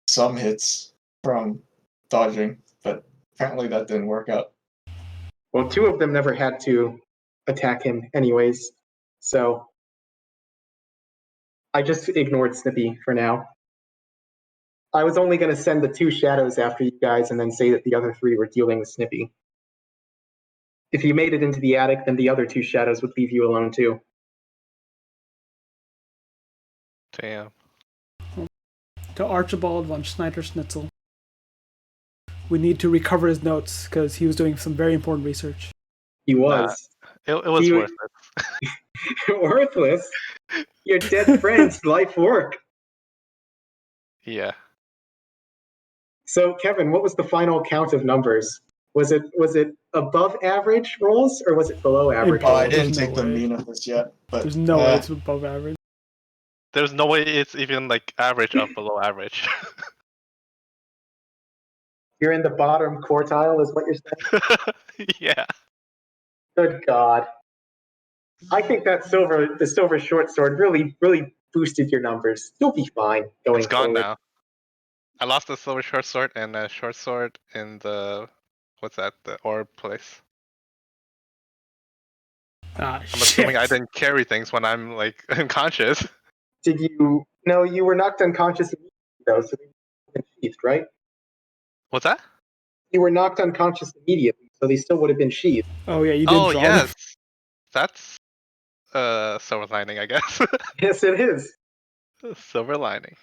some hits from dodging, but apparently that didn't work out. Well, 2 of them never had to attack him anyways, so I just ignored Snippy for now. I was only going to send the 2 shadows after you guys and then say that the other 3 were dealing with Snippy. If you made it into the attic, then the other 2 shadows would leave you alone too. Damn. To Archibald von Schneider Schnitzel. We need to recover his notes because he was doing some very important research. He was. It was He- worth it. Worthless. Your dead friend's life work. Yeah. So, Kevin, what was the final count of numbers? Was it above average rolls or was it below average? Oh, I There's didn't no take the way. mean of this yet, but There's no way it's above average. There's no way it's even like average of below average. You're in the bottom quartile, is what you're saying? Yeah. Good God. I think the silver short sword really boosted your numbers. You'll be fine going It's gone forward. now. I lost the silver short sword and a short sword in the the orb place. Ah, I'm assuming I didn't carry things when I'm like unconscious. Did you? No, you were knocked unconscious immediately, though, so they would have been sheathed, right? What's that? You were knocked unconscious immediately, so they still would have been sheathed. Oh yeah, you didn't Oh draw yes. them. That's silver lining, I guess. Yes, it is. Silver lining.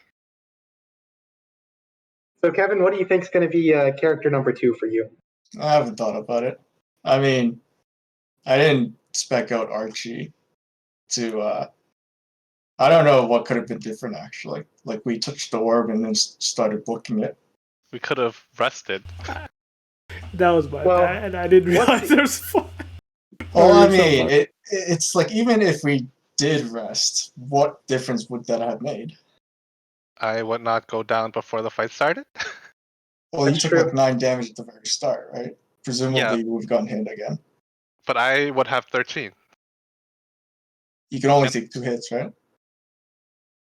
So, Kevin, what do you think is going to be character number 2 for you? I haven't thought about it. I mean, I didn't spec out Archie to, I don't know what could have been different actually. Like, we touched the orb and then started booking it. We could have rested. That was my Well, bad. I didn't realize there was fun. Well, I Or mean, something. it's like, even if we did rest, what difference would that have made? I would not go down before the fight started. Well, That's you took true. like 9 damage at the very start, right? Presumably Yeah. you would have gotten hit again. But I would have 13. You can only And- take 2 hits, right?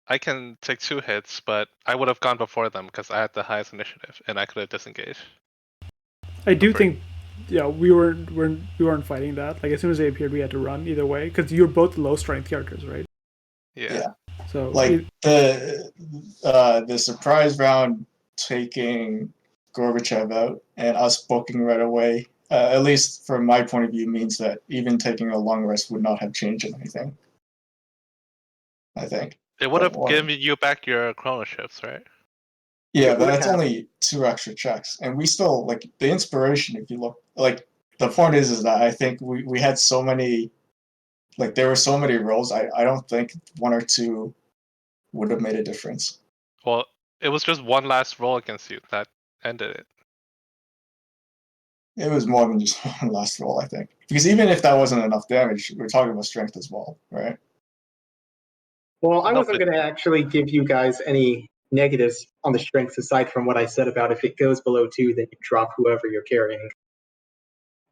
I can take 2 hits, but I would have gone before them because I had the highest initiative and I could have disengaged. I do for- think, yeah, we weren't fighting that. Like as soon as they appeared, we had to run either way because you're both low strength characters, right? Yeah. So Like, the surprise round taking Gorbachev out and us booking right away, at least from my point of view, means that even taking a long rest would not have changed anything. I think. It would have But given you back your chrono shifts, right? Yeah, It but would that's have. only 2 extra checks. And we still, like, the inspiration, if you look, like, the point is that I think we had so many, like, there were so many rolls, I don't think 1 or 2 would have made a difference. Well, it was just one last roll against you that ended it. It was more than just one last roll, I think. Because even if that wasn't enough damage, we're talking about strength as well, right? Well, I No, wasn't but- going to actually give you guys any negatives on the strengths aside from what I said about if it goes below 2, then you drop whoever you're carrying.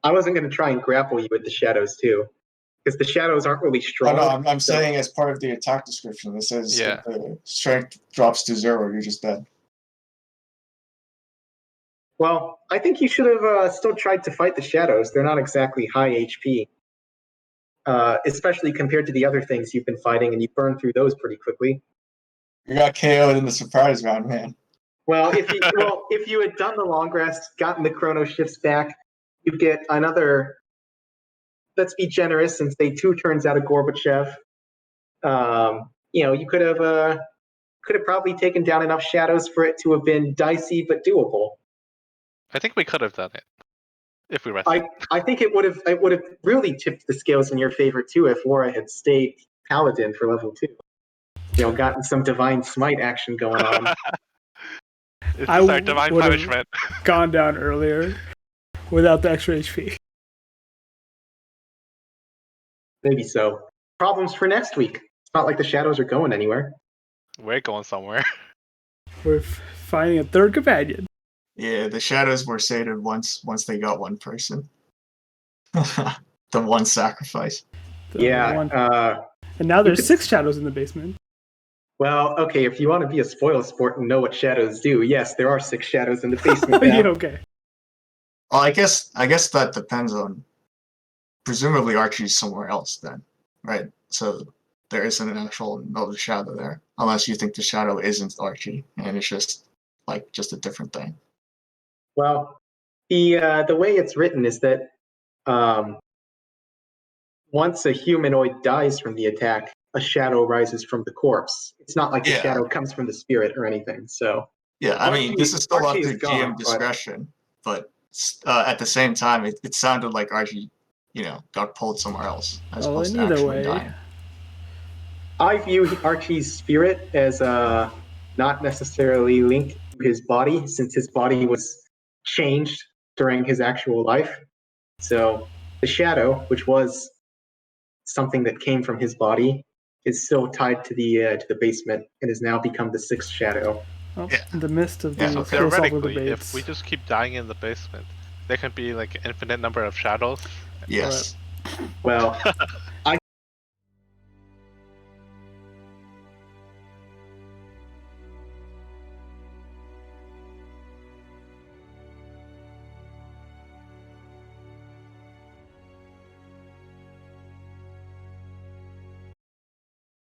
I wasn't going to try and grapple you with the shadows too, because the shadows aren't really Oh, strong. no, I'm so- saying as part of the attack description, it says Yeah. if the strength drops to 0, you're just dead. Well, I think you should have still tried to fight the shadows. They're not exactly high HP, especially compared to the other things you've been fighting, and you burned through those pretty quickly. You got KO'd in the surprise round, man. Well, if you had done the long rest, gotten the chrono shifts back, you'd get another. Let's be generous and say 2 turns out of Gorbachev. You could have probably taken down enough shadows for it to have been dicey but doable. I think we could have done it if we rested. I think it would have really tipped the scales in your favor too if Laura had stayed Paladin for level 2. Gotten some divine smite action going on. It's I our divine would've- punishment. Gone down earlier without the extra HP. Maybe so. Problems for next week. It's not like the shadows are going anywhere. We're going somewhere. We're finding a third companion. Yeah, the shadows were sated once they got one person. The one sacrifice. The Yeah. one- and now there's 6 shadows in the basement. Well, okay, if you want to be a spoil sport and know what shadows do, yes, there are 6 shadows in the basement now. Yeah, okay. Well, I guess that depends on. Presumably Archie's somewhere else then, right? So there isn't an actual another shadow there, unless you think the shadow isn't Archie and it's just a different thing. Well, the way it's written is that once a humanoid dies from the attack, a shadow rises from the corpse. It's not like the Yeah. shadow comes from the spirit or anything. So Yeah, I mean, this is still up Archie to is gone, GM but- discretion, but at the same time, it sounded like Archie, got pulled somewhere else as Well, opposed in to either actually way, dying. I view Archie's spirit as not necessarily linked to his body, since his body was changed during his actual life. So the shadow, which was something that came from his body, is still tied to the basement and has now become the 6th shadow. well, Yeah. in the midst of Yeah, these so philosophical Theoretically, debates, if we just keep dying in the basement, there can be like an infinite number of shadows. Yes. Well,